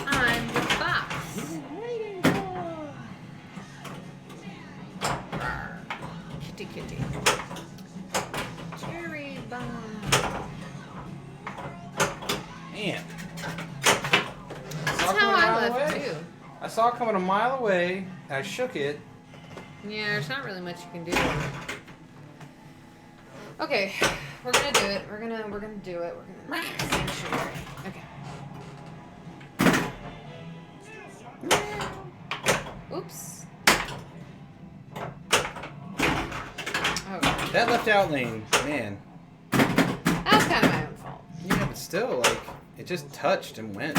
I'm the fox. Rawr. Kitty kitty. Cherry bomb. Man. That's how I left too. I saw it coming a mile away. I shook it. Yeah, there's not really much you can do. Okay, we're gonna do it. We're gonna do it. We're gonna sanctuary. Okay. Oops. Oh, That left out lane, man. that was kind of my own fault. Yeah, but still, like, it just touched and went.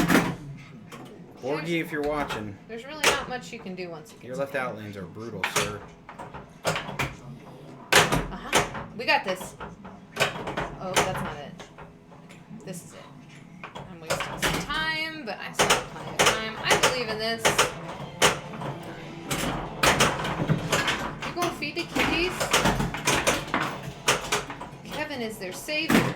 Borgie, if you're watching, There's really not much you can do once it your gets. left out lanes are brutal, sir. We got this. Oh, that's not it. This is it. I'm wasting some time, but I still have plenty of time. I believe in this. You gonna feed the kitties? Kevin is their savior.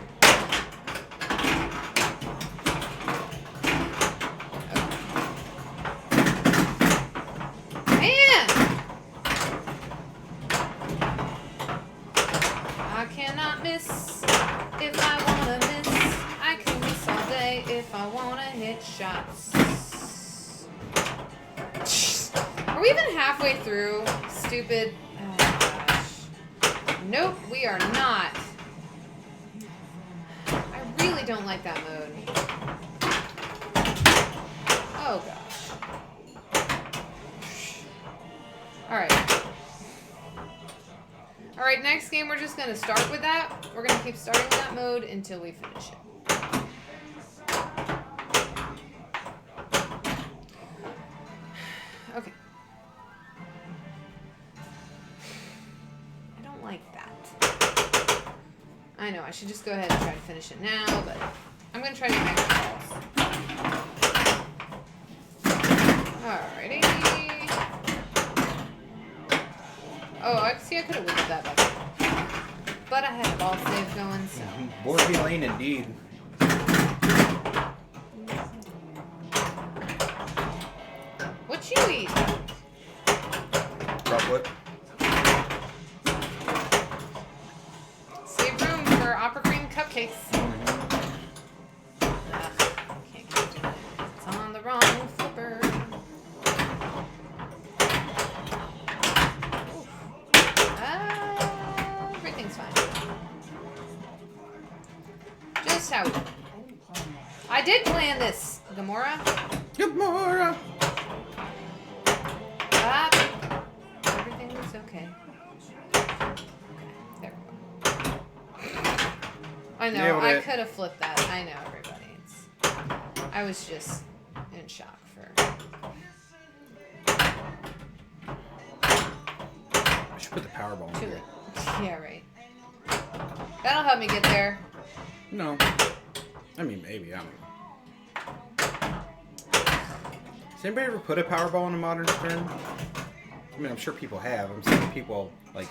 Man! I cannot miss if I wanna miss. I can miss all day if I wanna hit shots. Are we even halfway through? Stupid. Oh gosh. Nope, we are not. I really don't like that mode. Oh gosh. Alright. Alright, next game we're just going to start with that. We're going to keep starting with that mode until we finish it. Okay. I don't like that. I know, I should just go ahead and try to finish it now, but I'm going to try to get my balls. Alrighty. Oh, I see I could have whipped that back. But I had a ball save going, so. Borgie lane indeed. What you eat? Drop whip. Save room for opera cream cupcakes. Ugh, can't keep doing it. It's on the wrong flipper. Everything's fine. Just how I did plan this, Gamora. Gamora. Everything looks okay. Okay, there we go. I know, Nailed I it. could have flipped that. I know, everybody. I was just in shock for. should put the Powerball in Too here. late. Yeah, right. That'll help me get there. No. I mean, maybe. I don't know. Has anybody ever put a Powerball in a Modern Stern? I mean, I'm sure people have. I'm saying people, like,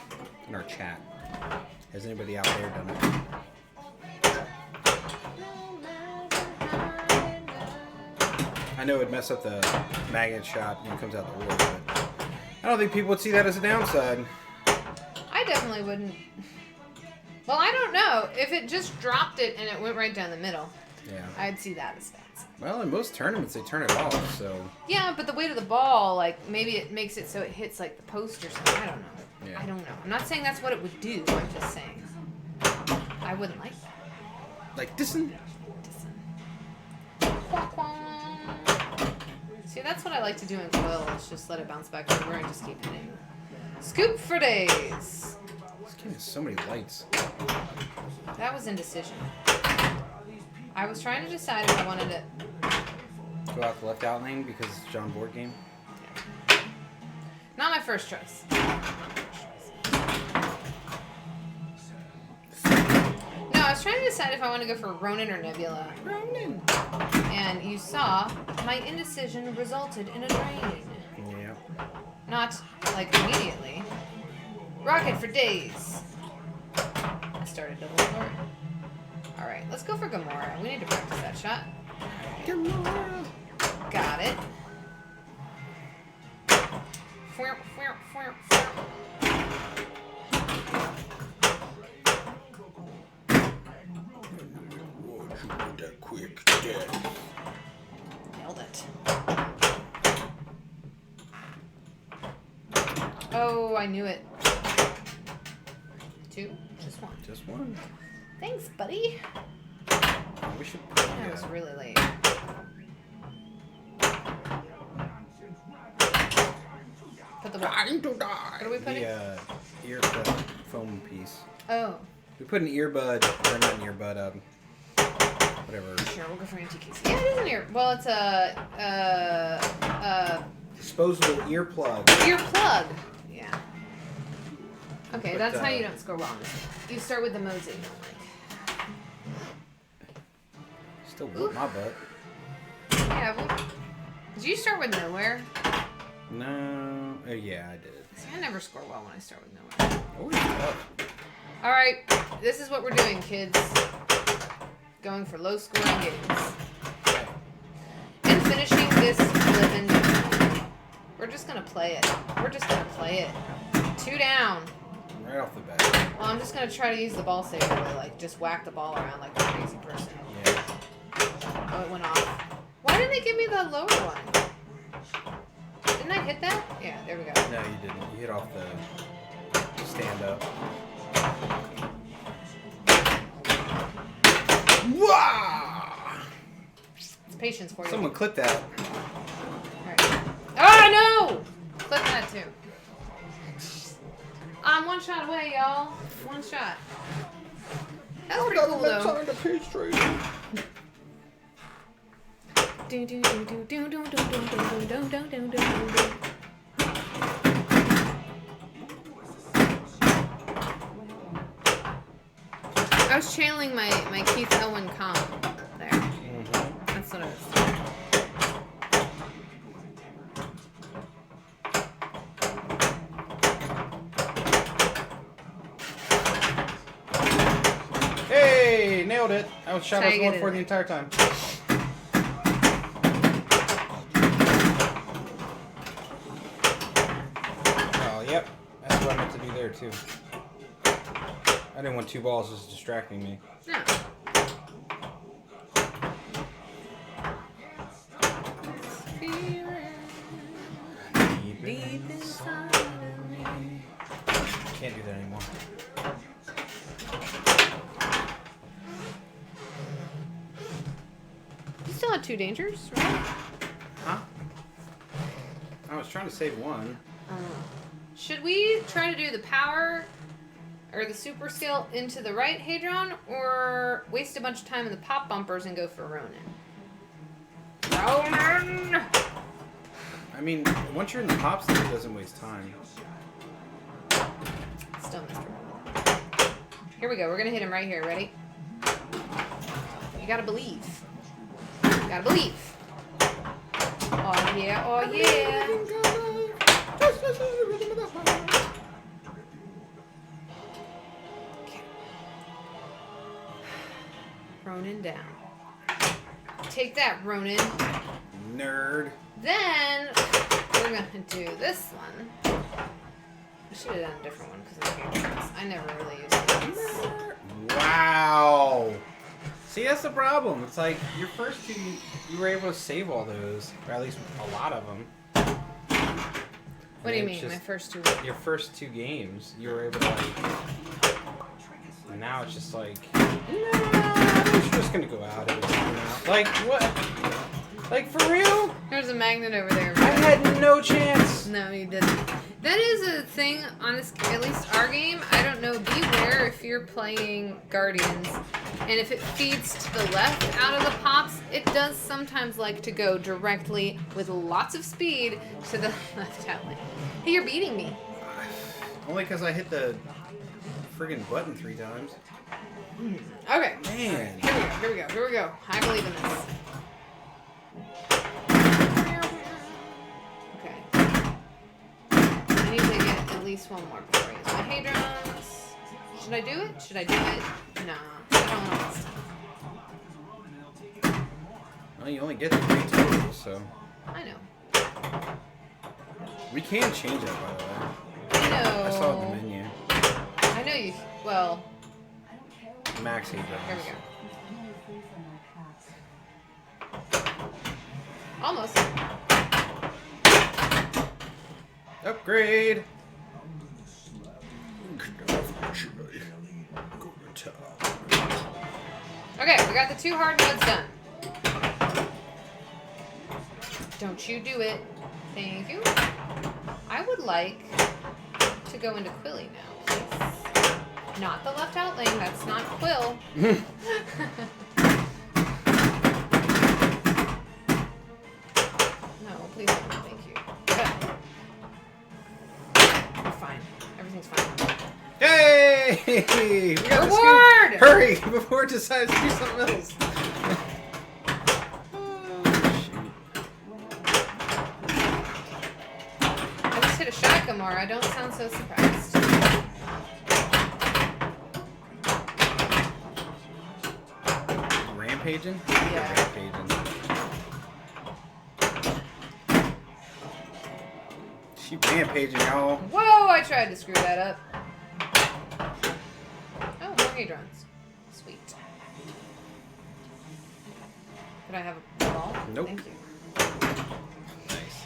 in our chat. Has anybody out there done it? I know it'd mess up the magnet shot when it comes out the wood, but I don't think people would see that as a downside. I definitely wouldn't. Well, I don't know. If it just dropped it and it went right down the middle, Yeah. I'd see that as fancy. Well, in most tournaments, they turn it off, so... Yeah, but the weight of the ball, like, maybe it makes it so it hits, like, the post or something. I don't know. Yeah. I don't know. I'm not saying that's what it would do. I'm just saying. I wouldn't like that. Like, this one? See, that's what I like to do in coil, is just let it bounce back over and just keep hitting. Scoop for days. This game has so many lights. That was indecision. I was trying to decide if I wanted to... Go out the left out lane because it's John board game. Not my first choice. No, I was trying to decide if I want to go for Ronin or Nebula. Ronin. And you saw my indecision resulted in a drain. Yeah. Not, like, immediately. Rocket for days. I started double story. Alright, let's go for Gamora. We need to practice that shot. Gamora. Got it. Why'd you get that quick, Dad? Nailed it. Oh, I knew it. 2? Just 1. Just one. Thanks, buddy. We should put That was really late. Put the what? Time to What die. are we putting? the earbud foam piece. Oh, We put an earbud, or not an earbud, whatever. sure. We'll go for anti-case. Yeah, it is an ear. Well, it's a Disposable earplug. earplug. Yeah. Okay, But, that's how you don't score well on this. You start with the mosey. Still whoop my butt. Yeah. Well, did you start with nowhere? No. Oh, yeah, I did. See, I never score well when I start with nowhere. Oh, yeah. All right, this is what we're doing, kids. Going for low scoring games. And finishing this living. We're just gonna play it. We're just gonna play it. 2 down. Right off the bat. Well, I'm just gonna try to use the ball saver to, like, just whack the ball around like a crazy person. Yeah. Oh, it went off. Why didn't they give me the lower one? Didn't I hit that? Yeah, there we go. No, you didn't. You hit off the stand up. Wow! It's patience for you. Someone clip that. Alright. Oh, no! Clip that, too. I'm 1 shot away, y'all. 1 shot. That's pretty cool, though. on the pitch tree. Do do do do do do do do do do do do do. I was channeling my Keith Elwin comp there. That's what I was doing. Hey, nailed it. I was shot Try I was to going get for it. the entire time. Oh, yep. That's what I meant to do there, too. I didn't want 2 balls just distracting me. No. Deep inside of me. Can't do that anymore. You still have 2 dangers, right? Huh? I was trying to save one. Should we try to do the power or the super skill into the right Hadron, or waste a bunch of time in the pop bumpers and go for Ronin? Ronin! I mean, once you're in the pop state, it doesn't waste time. Still missed Ronan. Here we go. We're gonna hit him right here. Ready? You gotta believe. You gotta believe. Oh yeah, oh yeah. Okay. Ronan down. Take that, Ronan. Nerd. Then we're gonna do this one. I should have done a different one because I'm here. I never really use these. Wow. See, that's the problem. It's like your first two, you were able to save all those, or at least a lot of them. What do you mean, my first two? Your first two games, you were able to like. And now it's just like, nah, I'm just gonna go out every time now. Like what? Like for real? There's a magnet over there. I had no chance. No, you didn't. That is a thing on this, at least our game. I don't know. Beware if you're playing Guardians, and if it feeds to the left out of the pops, it does sometimes like to go directly with lots of speed to the left outlet. Hey, you're beating me. Only because I hit the friggin' button 3 times. Okay. Man. Here we go. I believe in this. Okay. I need to get at least one more before I use my Hadrons. Should I do it? No. I don't want this time. Well, you only get 3 total, so. I know. We can change that, by the way. I know. I saw it in the menu. I know you. Well, Max Hadrons. here we go. Almost. Upgrade! Okay, we got the 2 hard modes done. Don't you do it. Thank you. I would like to go into Quilly now, please. Not the left out lane, that's not Quill. No, please don't. Thank you. Good. We're fine. Everything's fine. Yay! We got the Reward! scoop. Hurry before it decides to do something else. I just hit a shot, Gamora. Don't sound so surprised. Rampaging? Yeah. Rampaging. She rampaging, y'all. Whoa, I tried to screw that up. Oh, more Hadrons. Sweet. Could I have a ball? Nope. Thank you. Nice.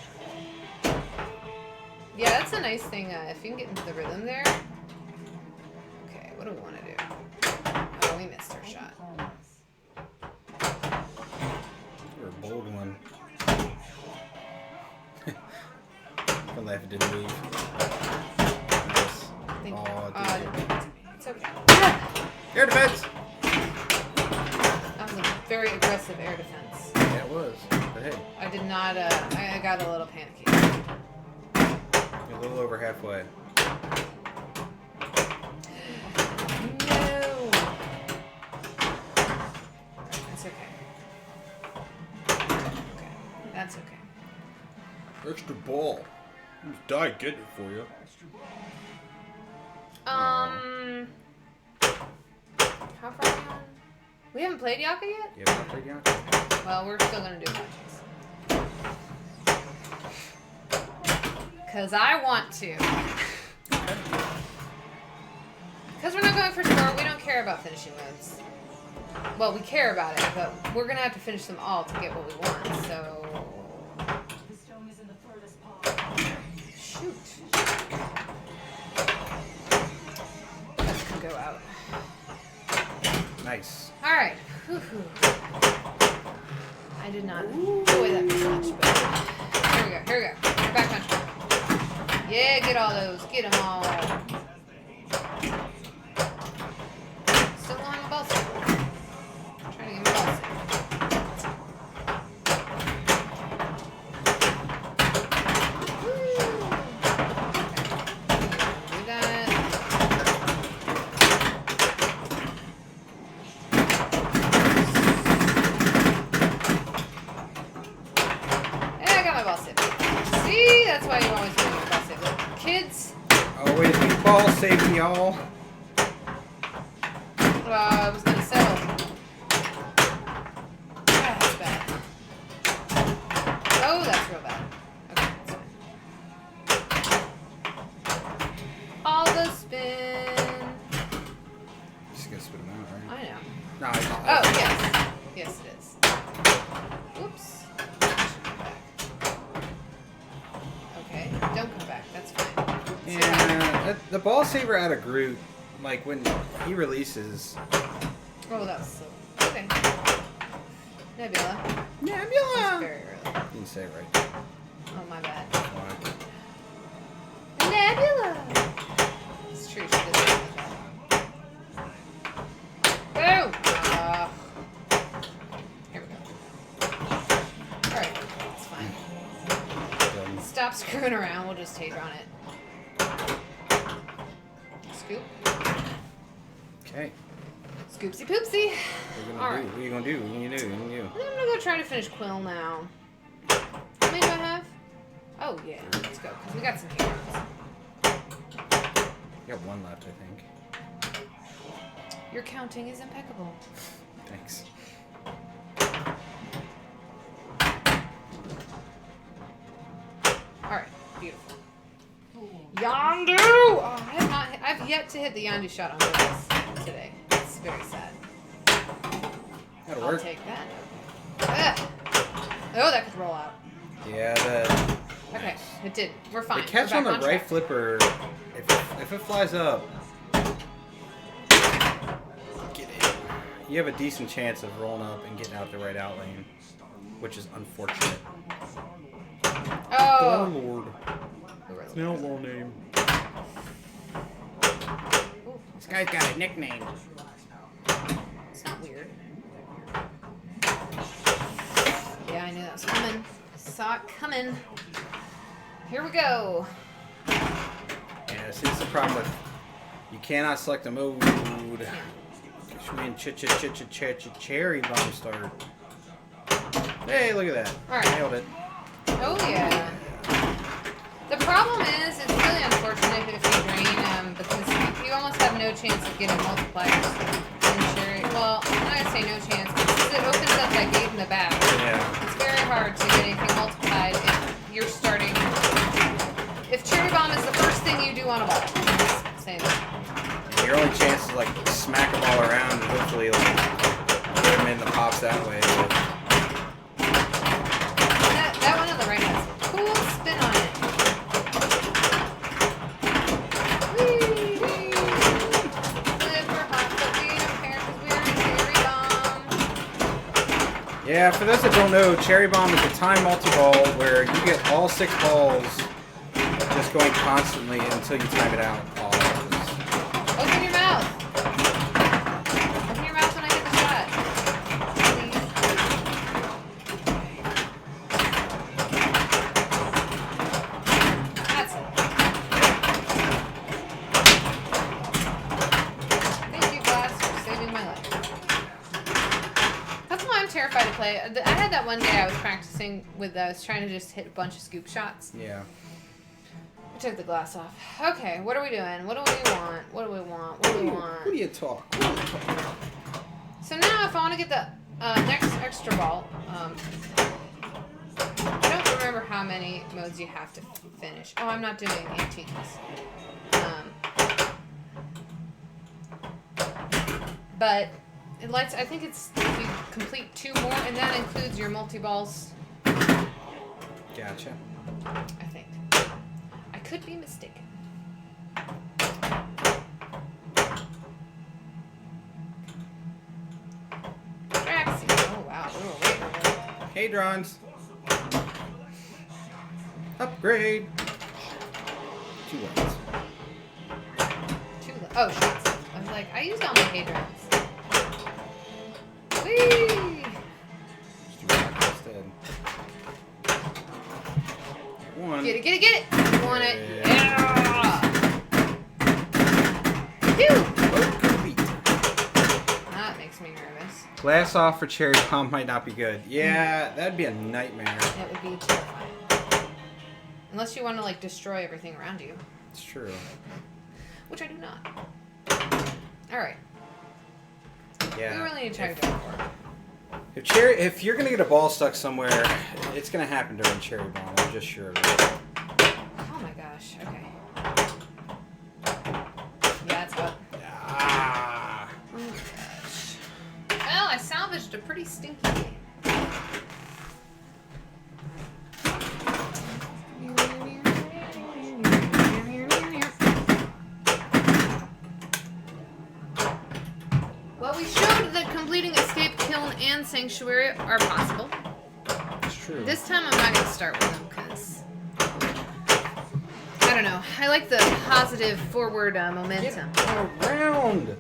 Yeah, that's a nice thing. If you can get into the rhythm there. Okay, what do we want to do? Oh, we missed our shot. You're a bold one. The left didn't move. Nice. Thank Oh, you. It's okay. air defense! That was a very aggressive air defense. Yeah, it was. But hey, I did not, I got a little panicky. you're a little over halfway. No! That's okay. Okay, that's okay. Extra ball. Who's died getting it for you? How far are we on? We haven't played Yaka yet? You haven't played Yaka? Well, we're still gonna do matches. Cause I want to. Because we're not going for score, we don't care about finishing modes. Well, we care about it, but we're gonna have to finish them all to get what we want, so... Shoot. That can go out. Nice. Alright. I did not enjoy that very much, but... Here we go. We're back on track. Yeah, get all those. Get them all. Still on the ball stick. Trying to get my ball stick. Woo! Okay. Do that. y'all. I was gonna settle. Ah, that's bad. Oh, that's real bad. Okay, that's fine. All the spin. Just gonna spit them out, right? I know. No, it's not. Oh, yes. Yes, it is. Whoops. Okay, don't come back. That's fine. Yeah, the ball saver out of Groot, like when he releases. Oh, that was so. Okay. Nebula. That's Nebula! very early. You didn't say it right. Oh, my bad. Why? Nebula! It's true, she doesn't like that. Boom! Here we go. Alright, it's fine. Stop screwing around, we'll just Hadron it. Scoop. Okay. Scoopsy poopsie. What are you gonna Alright. do? What are you gonna do? What are you gonna do? What are you gonna do? I think I'm gonna go try to finish Quill now. How many do I have? Oh, yeah, let's go, because we got some heroes. You got one left, I think. Your counting is impeccable. Thanks. Alright, beautiful. Yondu! Oh, I've yet to hit the Yondu shot on purpose today. It's very sad. That'll I'll work. take that. Ugh. Oh, that could roll out. Yeah, the Okay, it did. We're fine. the catch We're on back the right track. flipper, if it flies up, get it. You have a decent chance of rolling up and getting out the right out lane, which is unfortunate. Oh! Lord. Who were It's the- an outlaw name. Ooh, This guy's got a nickname. it's not weird. Yeah, I knew that was coming. Saw it coming. Here we go. Yeah, see, this is the problem with you cannot select a mode. Should be in cherry bomb start. Hey, look at that. Alright. Nailed it. Oh, yeah. The problem is, it's really unfortunate if you drain, because you almost have no chance of getting multipliers in Cherry. Well, I'm not going to say no chance, because it opens up that gate in the back. Yeah. It's very hard to get anything multiplied if you're starting. If Cherry Bomb is the first thing you do on a ball. I'm just saying that. Your only chance is like smack them all around and hopefully like get them in the pops that way. But That one on the right has a cool spin on it. Whee! Live for hot, but we don't care because we're in Cherry Bomb. yeah, for those that don't know, Cherry Bomb is a time multi-ball where you get all 6 balls just going constantly until you time it out. All hours. Open your mouth. Open your mouth when I hit the shot. Please. That's it. Thank you, Glass, for saving my life. That's why I'm terrified to play. I had that one day I was practicing with, I was trying to just hit a bunch of scoop shots. Yeah. I took the glass off. Okay, what are we doing? What do we want? What do we want? What do we want? What do you talk? So now, if I want to get the next extra ball, I don't remember how many modes you have to finish. Oh, I'm not doing antiques. But it lets. I think it's if you complete 2 more, and that includes your multi-balls. Gotcha. I think. I could be mistaken. Draxi. Oh wow, we were way early. Hadrons. Upgrade. 2 left. Oh, shots. I was like, I used all my Hadrons. Whee! Just do rock instead. 1. Get it, get it, get it! You want it? Yeah. Phew! Oh, complete. That makes me nervous. Glass off for Cherry Bomb might not be good. Yeah, that'd be a nightmare. That would be terrifying. Unless you want to, like, destroy everything around you. It's true. which I do not. All right. Yeah. We really need to try to go for it. If you're gonna get a ball stuck somewhere, it's gonna happen during cherry bomb. I'm just sure of it. Oh my gosh. Okay. Yeah, it's up. Ah. Oh my gosh. Well, I salvaged a pretty stinky game. Well, we showed that completing Escape, Kiln, and Sanctuary are possible. It's true. This time I'm not going to start with them because, I don't know. I like the positive forward momentum. Get around.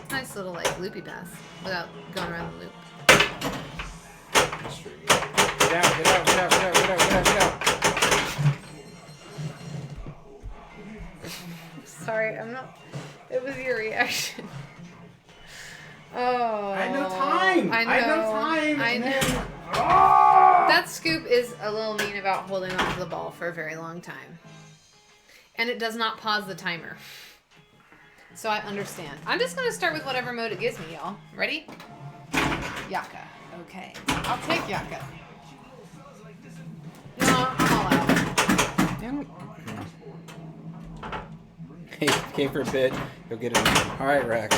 Nice little like loopy pass without going around the loop. That's true. Get out, get out, get out, get out, get out, get out, get out. Sorry, I'm not. It was your reaction. Oh. I had no time. I know. I had no time. I and know. then- Ah! That scoop is a little mean about holding onto the ball for a very long time. And it does not pause the timer. So I understand. I'm just going to start with whatever mode it gives me, y'all. Ready? Yaka. Okay. I'll take Yaka. No, I'm all out. Hey, came for a bit. Go get it. All right, Rex.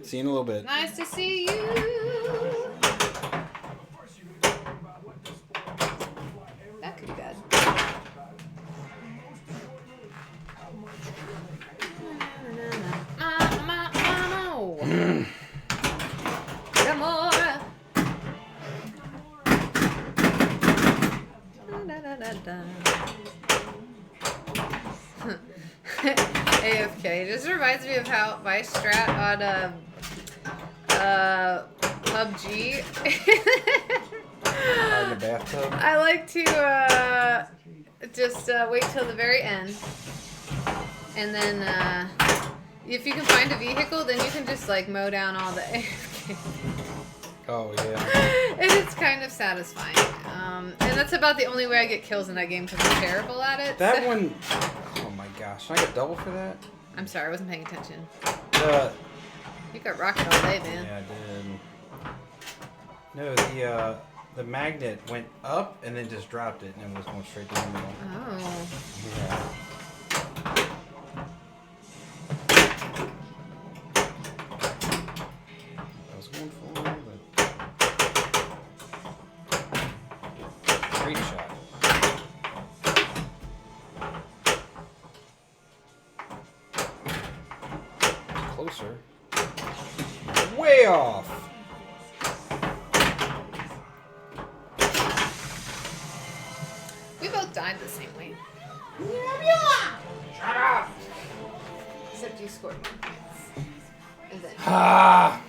See you in a little bit. Nice to see you. That could be bad. Amore. AFK just reminds me of how my strat on PUBG. In the bathtub. I like to just wait till the very end, and then if you can find a vehicle, then you can just like mow down all the AFK. Oh yeah. And it's kind of satisfying. And that's about the only way I get kills in that game because I'm terrible at it. That so- one. Oh my gosh! Should I get double for that? I'm sorry, I wasn't paying attention. You got rocket all day, man. Yeah, I did. No, the magnet went up and then just dropped it and was going straight down the middle. Oh. Yeah. I was going for it, but great shot. Closer. Way off. We both died the same way. Shut up. Except you scored more points. And then Ah.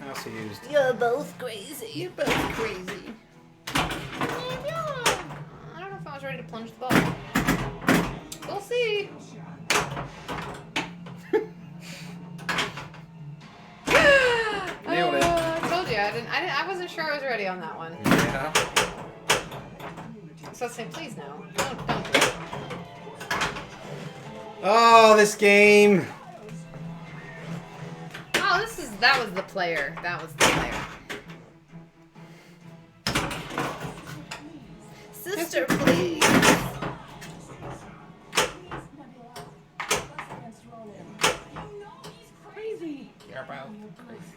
I also used. you're both crazy. You're both crazy. I don't know if I was ready to plunge the ball. We'll see. Nailed it. I told you I wasn't sure I was ready on that one. Yeah. So I say, please no. Don't do it. Oh, this game. Oh, that was the player. That was the player. Sister, please. Crazy. You're about crazy.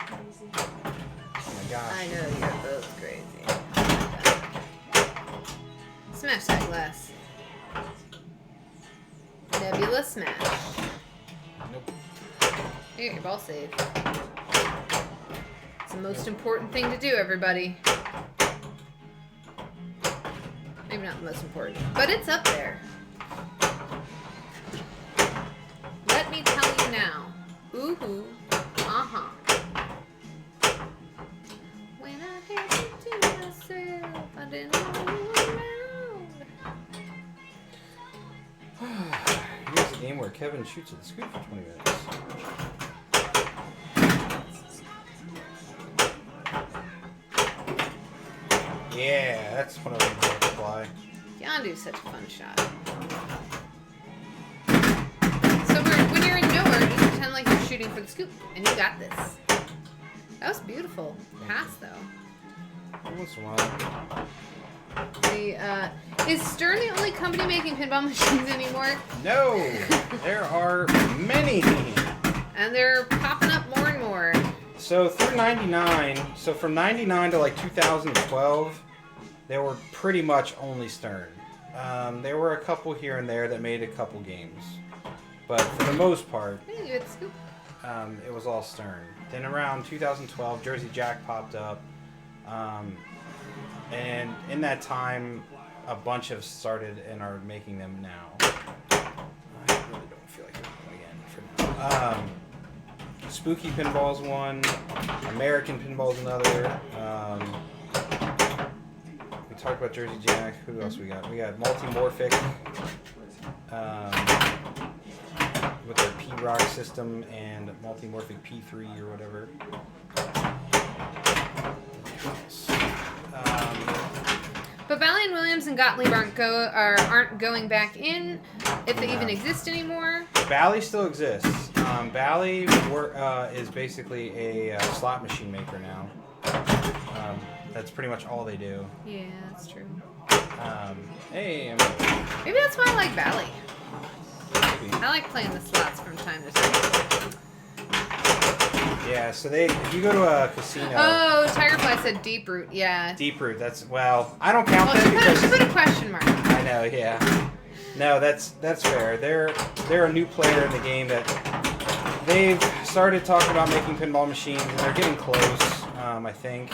Oh my gosh. I know you're both crazy. Smash that glass. Nebula smash. Nope. You get your ball saved. It's the most important thing to do, everybody. Maybe not the most important, but it's up there. Let me tell you now. Ooh-hoo. Uh-huh. When I had you to myself, I didn't know you were around. Here's a game where Kevin shoots at the scoop for 20 minutes. Yeah, that's one of them to fly. Yondu's such a fun shot. like you're shooting for the scoop, and you got this. That was beautiful. Pass though. Every once in a while. Is Stern the only company making pinball machines anymore? No, there are many. And they're popping up more and more. So through 99, so from 99 to like 2012, they were pretty much only Stern. There were a couple here and there that made a couple games. But for the most part, Hey, you had the scoop. it was all Stern. Then around 2012, Jersey Jack popped up. And in that time, a bunch have started and are making them now. I really don't feel like doing it again for now. Spooky Pinball's one. American Pinball's another. We talked about Jersey Jack. Who else we got? We got Multimorphic with their P-Rock system and Multimorphic P3 or whatever. But Bally and Williams and Gottlieb aren't going back in, if they even exist anymore. Bally still exists. Bally is basically a slot machine maker now. That's pretty much all they do. Yeah, that's true. Hey, Maybe that's why I like Bally. I like playing the slots from time to time. yeah. So if you go to a casino, Oh, Tigerfly said Deep Root. Yeah. Deep Root. I don't count Well, that she because put a question mark. I know. Yeah. No, that's fair. They're a new player in the game that they've started talking about making pinball machines, and they're getting close. I think.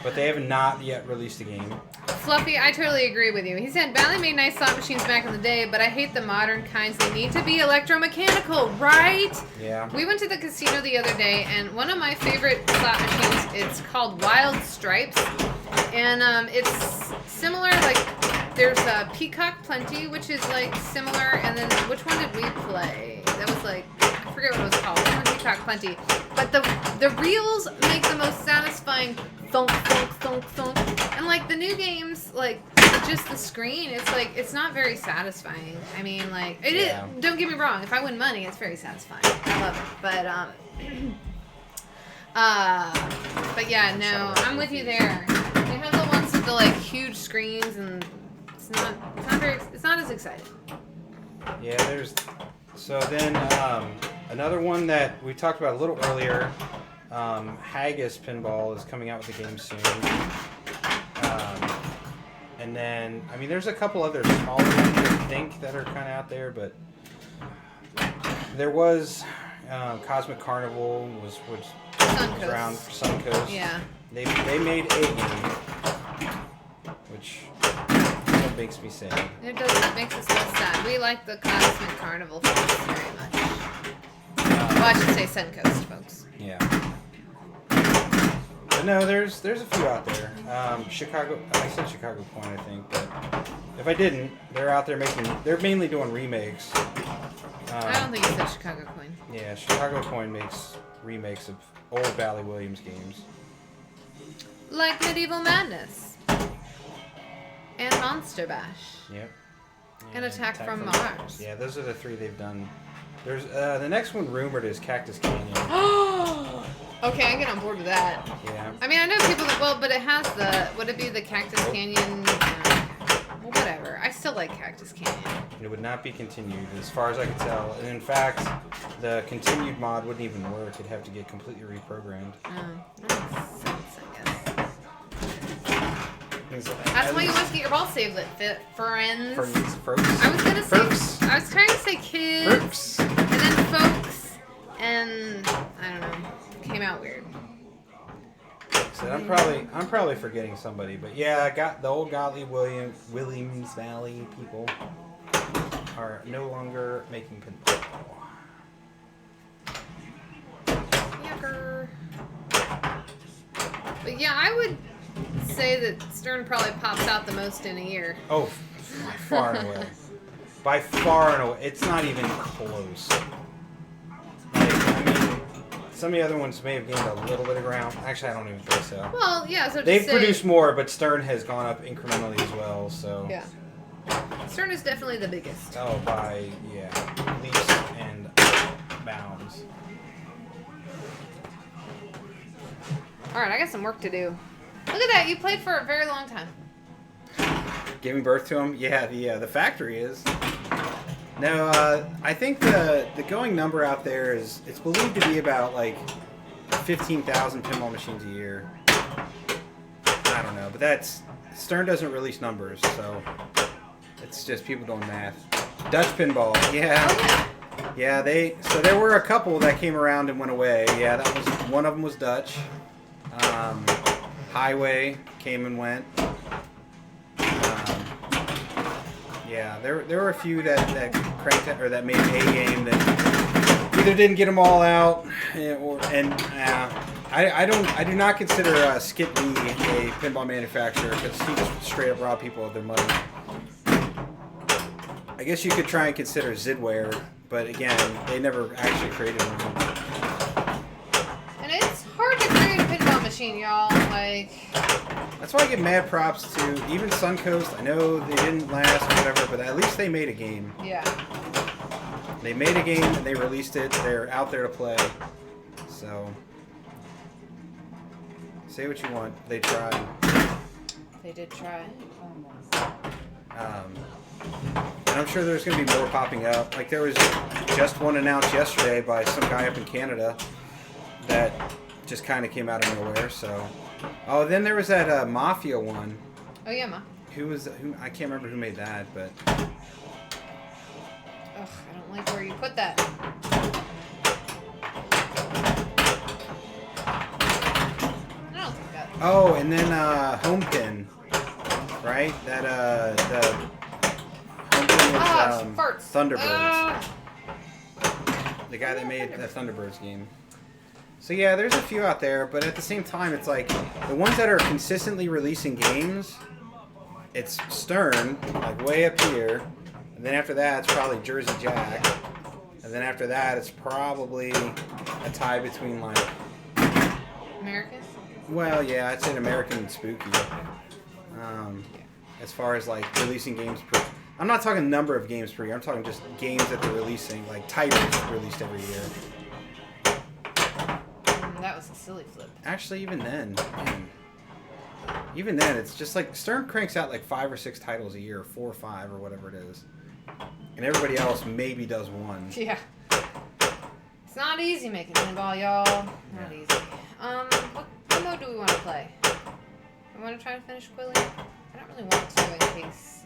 But they have not yet released a game. Fluffy, I totally agree with you. He said, Bally made nice slot machines back in the day, but I hate the modern kinds. They need to be electromechanical, right? Yeah. We went to the casino the other day, and one of my favorite slot machines, it's called Wild Stripes. And it's similar, like, there's a Peacock Plenty, which is, like, similar. And then, which one did we play? That was, like, I forget what it was called. Peacock Plenty. But the reels make the most satisfying thunk, thunk, thunk, thunk. And, like, the new games, like, just the screen, it's, like, it's not very satisfying. I mean, like, it is. Don't get me wrong. If I win money, it's very satisfying. I love it. But yeah, no, I'm with you there. They have the ones with the, like, huge screens, and it's not as exciting. Yeah, so then another one that we talked about a little earlier, Haggis Pinball is coming out with a game soon. And then, I mean, there's a couple other smaller ones I think that are kind of out there, but there was Cosmic Carnival was around for Suncoast. Yeah. They made a game, which makes me sad. It does. It makes us less sad. We like the Cosmic Carnival folks very much. Well, I should say Suncoast folks. Yeah. But no, there's a few out there. Chicago. I said Chicago Point, I think, but if I didn't, they're out there they're mainly doing remakes. I don't think you said Chicago Coin. Yeah, Chicago Coin makes remakes of old Bally Williams games. Like Medieval Madness. And Monster Bash. Yep. And Attack from Mars. Yeah, those are the three they've done. There's the next one rumored is Cactus Canyon. Okay, I get on board with that. Yeah. I mean, I know people that, but it has would it be the Cactus Canyon? Well, whatever. I still like Cactus Canyon. It would not be continued, as far as I could tell. And in fact, the continued mod wouldn't even work. It'd have to get completely reprogrammed. Oh, that makes sense, I guess. That's That's why you always get your ball saved lit, friends. I was gonna say, I was trying to say kids, and then folks, and I don't know, came out weird. So I'm probably forgetting somebody, but yeah, I got the old Gottlieb Williams Valley people are no longer making pinball. Yucker. But yeah, I would say that Stern probably pops out the most in a year. Oh, by far and away. By far and away. It's not even close. Like, I mean, some of the other ones may have gained a little bit of ground. Actually, I don't even think so. Well, yeah, so They've produced more, but Stern has gone up incrementally as well, so... Yeah. Stern is definitely the biggest. Oh, by, yeah, leaps and bounds. All right, I got some work to do. Look at that. You played for a very long time. Giving birth to him? Yeah, the factory is. No, I think the going number out there is, it's believed to be about like 15,000 pinball machines a year. I don't know, but that's, Stern doesn't release numbers, so it's just people doing math. Dutch pinball, yeah. Yeah, so there were a couple that came around and went away. Yeah, that was, one of them was Dutch. Highway came and went. Yeah, there were a few that cranked it, or that made a game that either didn't get them all out, I do not consider Skip Lee a pinball manufacturer, because he just straight up robbed people of their money. I guess you could try and consider Zidware, but again, they never actually created one. And it's hard to create a pinball machine, y'all. Like, that's why I give mad props to even Suncoast. I know they didn't last or whatever, but at least they made a game. yeah. They made a game and they released it. They're out there to play. So, say what you want. They tried. They did try. And I'm sure there's going to be more popping up. Like, there was just one announced yesterday by some guy up in Canada that just kind of came out of nowhere. So, oh, then there was that Mafia one. Oh, yeah, Ma. Who I can't remember who made that, but Ugh, I don't like where you put that. I don't think that. oh, and then Home Pin, right? That the Home Pin was farts. Thunderbirds. The guy that made the Thunderbirds game. So yeah, there's a few out there, but at the same time, it's like the ones that are consistently releasing games, it's Stern, like way up here, and then after that, it's probably Jersey Jack, and then after that, it's probably a tie between like, American? well, yeah, I'd say an American and Spooky. As far as like releasing games per, I'm not talking number of games per year. I'm talking just games that they're releasing, like titles released every year. That was a silly flip. Actually, even then, man, even then, it's just like Stern cranks out like 5 or 6 titles a year, 4 or 5 or whatever it is, and everybody else maybe does one. Yeah. It's not easy making pinball, y'all. Not easy. What mode do we want to play? I want to try and finish Quilly. I don't really want to in case.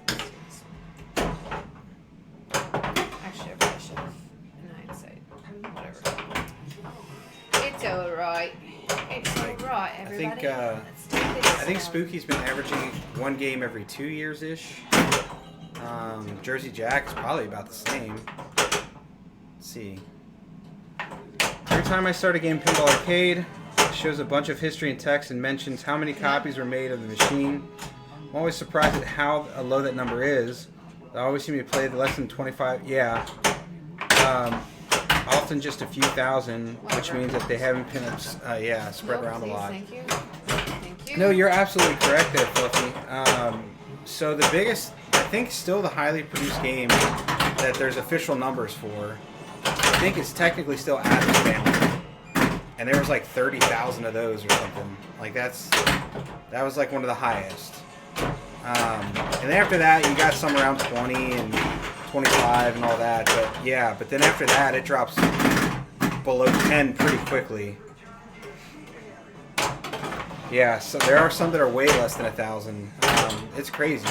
Actually, I probably should have. In hindsight. Whatever. It's alright. It's alright, everybody. Let's do this. I think Spooky's been averaging 1 game every 2 years-ish. Jersey Jack's probably about the same. Let's see. Every time I start a game Pinball Arcade, it shows a bunch of history and text and mentions how many copies were made of the machine. I'm always surprised at how low that number is. They always seem to play less than 25. Yeah. Often just a few thousand, which means that they haven't pinups, spread around a lot. Thank you. Thank you. No, you're absolutely correct there, Fluffy. So the biggest, I think, still the highly produced game that there's official numbers for, I think it's technically still Addams Family, and there was like 30,000 of those or something. Like that was like one of the highest. And then after that, you got some around 20 and 25 and all that. But yeah, but then after that, it drops below 10 pretty quickly. Yeah, so there are some that are way less than 1,000. It's crazy.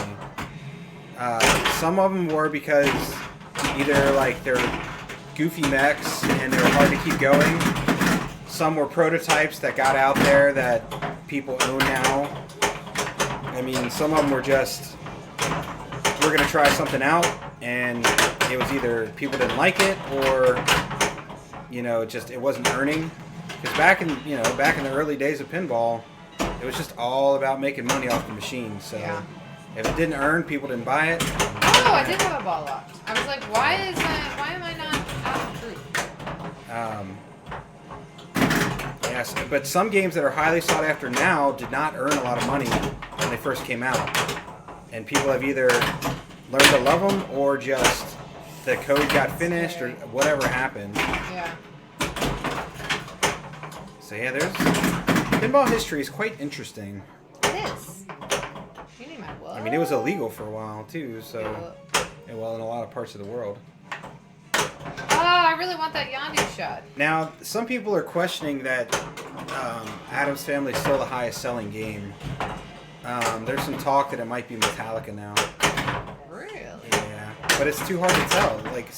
Some of them were because either like they're goofy mechs and they were hard to keep going. Some were prototypes that got out there that people own now. I mean, some of them were just, we're going to try something out, and it was either people didn't like it or, just it wasn't earning. Because back in the early days of pinball, it was just all about making money off the machine. So if it didn't earn, people didn't buy it. Oh, I did have a ball locked. I was like, why am I not out of truth? Yes, but some games that are highly sought after now did not earn a lot of money when they first came out. And people have either learned to love them or just the code got finished or whatever happened. Yeah. So yeah, there's pinball history is quite interesting. It is. You need my what? I mean, it was illegal for a while too. So, and well, in a lot of parts of the world. Oh, I really want that Yondu shot. Now, some people are questioning that Adam's Family is still the highest selling game. There's some talk that it might be Metallica now. Really? Yeah, but it's too hard to tell. Like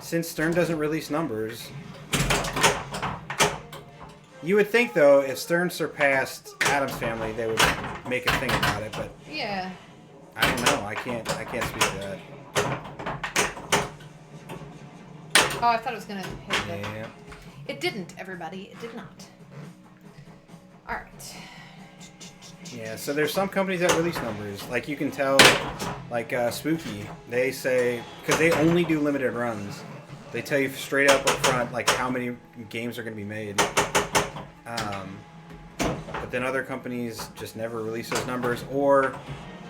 since Stern doesn't release numbers, you would think though if Stern surpassed Adam's Family, they would make a thing about it. But Yeah. I don't know. I can't speak to that. Oh, I thought it was gonna hit the... Yeah. It didn't, everybody. It did not. Alright. Yeah, so there's some companies that release numbers. Like you can tell, like Spooky, they say, because they only do limited runs, they tell you straight up front, like how many games are going to be made. But then other companies just never release those numbers, or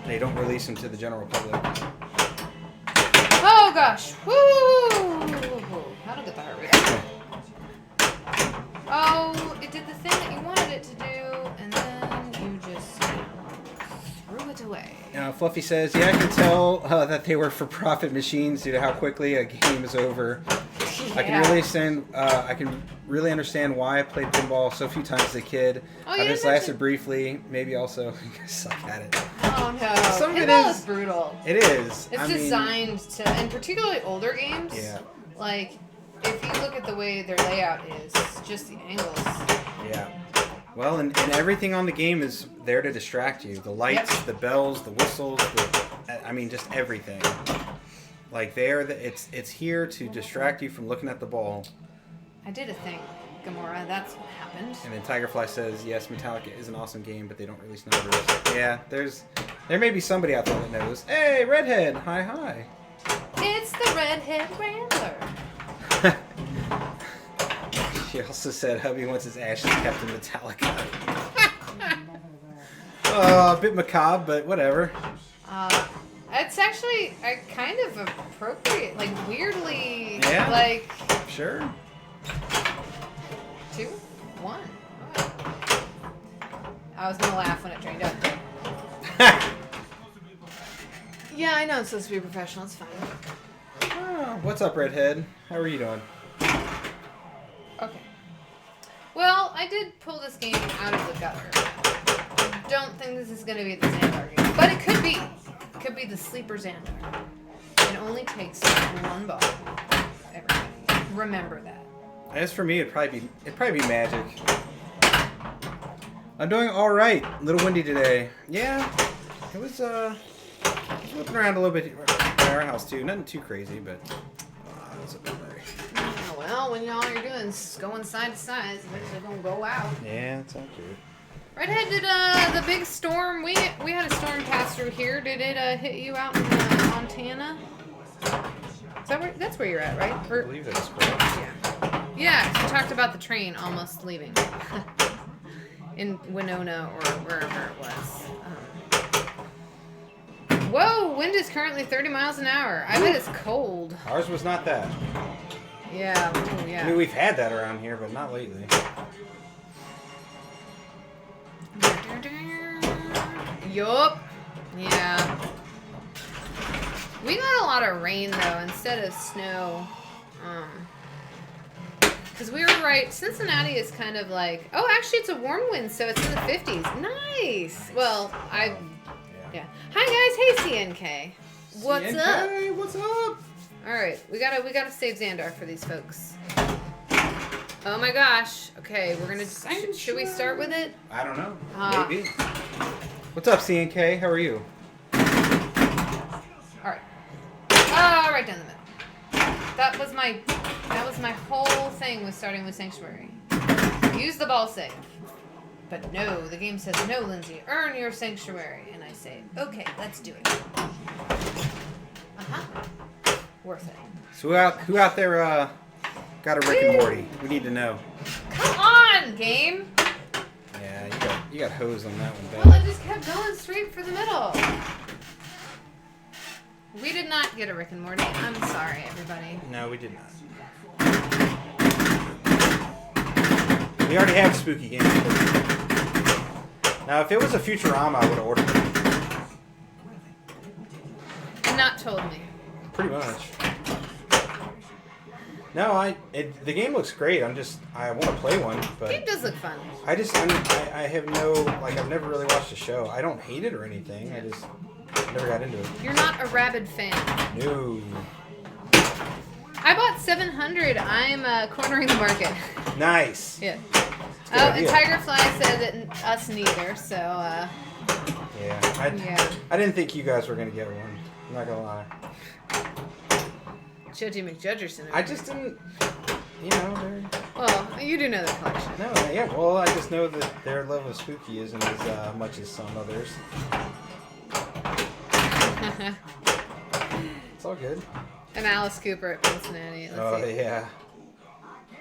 they don't release them to the general public. Oh gosh! Woo! That'll get the heart rate up. Oh, it did the thing that you wanted it to do, and then you just threw it away. Fluffy says, yeah, I can tell that they were for-profit machines due to how quickly a game is over. Yeah. I can really understand why I played pinball so few times as a kid. Oh, I you just didn't lasted mention- briefly. Maybe also suck at it. Oh no! Some of it Pinball is- is brutal. It is. It's I mean, designed to, and particularly older games. Yeah. Like, if you look at the way their layout is, just the angles. Yeah. Well, and everything on the game is there to distract you. The lights, Yep. the bells, the whistles, just everything. Like it's here to distract you from looking at the ball. I did a thing, Gamora. That's what happened. And then Tigerfly says, yes, Metallica is an awesome game, but they don't release numbers. Yeah, there may be somebody out there that knows. Hey, Redhead, hi. It's the Redhead Rambler. She also said hubby wants his ashes kept in Metallica. A bit macabre, but whatever. It's actually kind of appropriate, like weirdly, Yeah. like Sure. 2, 1. I was gonna laugh when it drained up. Yeah, I know it's supposed to be professional. It's fine. Oh, what's up, Redhead? How are you doing? Okay. Well, I did pull this game out of the gutter. Don't think this is gonna be the Xandar game, but it could be. It could be the sleeper Xandar. It only takes one ball. Everybody, remember that. As for me, it'd probably be Magic. I'm doing all right. A little windy today. Yeah, it was whipping around a little bit at our house too. Nothing too crazy, but it was a bit merry. Yeah, well, when all you're doing is going side to side, it's eventually gonna go out. Yeah, it's all good. Redhead, did the big storm? We had a storm pass through here. Did it hit you out in Montana? Is that that's where you're at, right? I believe that's correct. Yeah. Yeah, 'cause you talked about the train almost leaving in Winona or wherever it was. Whoa, wind is currently 30 miles an hour. I bet it's cold. Ours was not that. Yeah, ooh, I yeah. mean, we've had that around here, but not lately. Yup. Yeah. We got a lot of rain though instead of snow. Because we were right. Cincinnati is kind of like, oh, actually, it's a warm wind, so it's in the 50s. Nice. Well, yeah. Hi guys. Hey CNK. What's up? Hey, what's up? All right, we gotta save Xandar for these folks. Oh my gosh. Okay, we're gonna. Should we start with it? I don't know. Ah. Maybe. What's up, CNK? How are you? All right. Oh, right down the middle. That was my whole thing with starting with Sanctuary. Use the ball save. But no, the game says no, Lindsay. Earn your Sanctuary, and I say, okay, let's do it. Worth it. So who out there got a Rick and Morty? We need to know. Come on, game. Yeah, you got hosed on that one, Well, Ben. I just kept going straight for the middle. We did not get a Rick and Morty. I'm sorry, everybody. No, we did not. We already have spooky games. Now, if it was a Futurama, I would have ordered it. And not told me. Pretty much. No, the game looks great. I want to play one, but Game does look fun. I have no, like, I've never really watched the show. I don't hate it or anything. I just never got into it. You're not a rabid fan. No. I bought 700. I'm cornering the market. Nice. Yeah. Good Oh, idea. and Tigerfly said that us neither, so, Yeah. yeah. I didn't think you guys were going to get one. I'm not going to lie. Judgy McJudgerson. I just didn't, they're... Well, you do know the collection. No, yeah, well, I just know that their love of spooky isn't as much as some others. It's all good. And Alice Cooper at Cincinnati. Let's see. Yeah.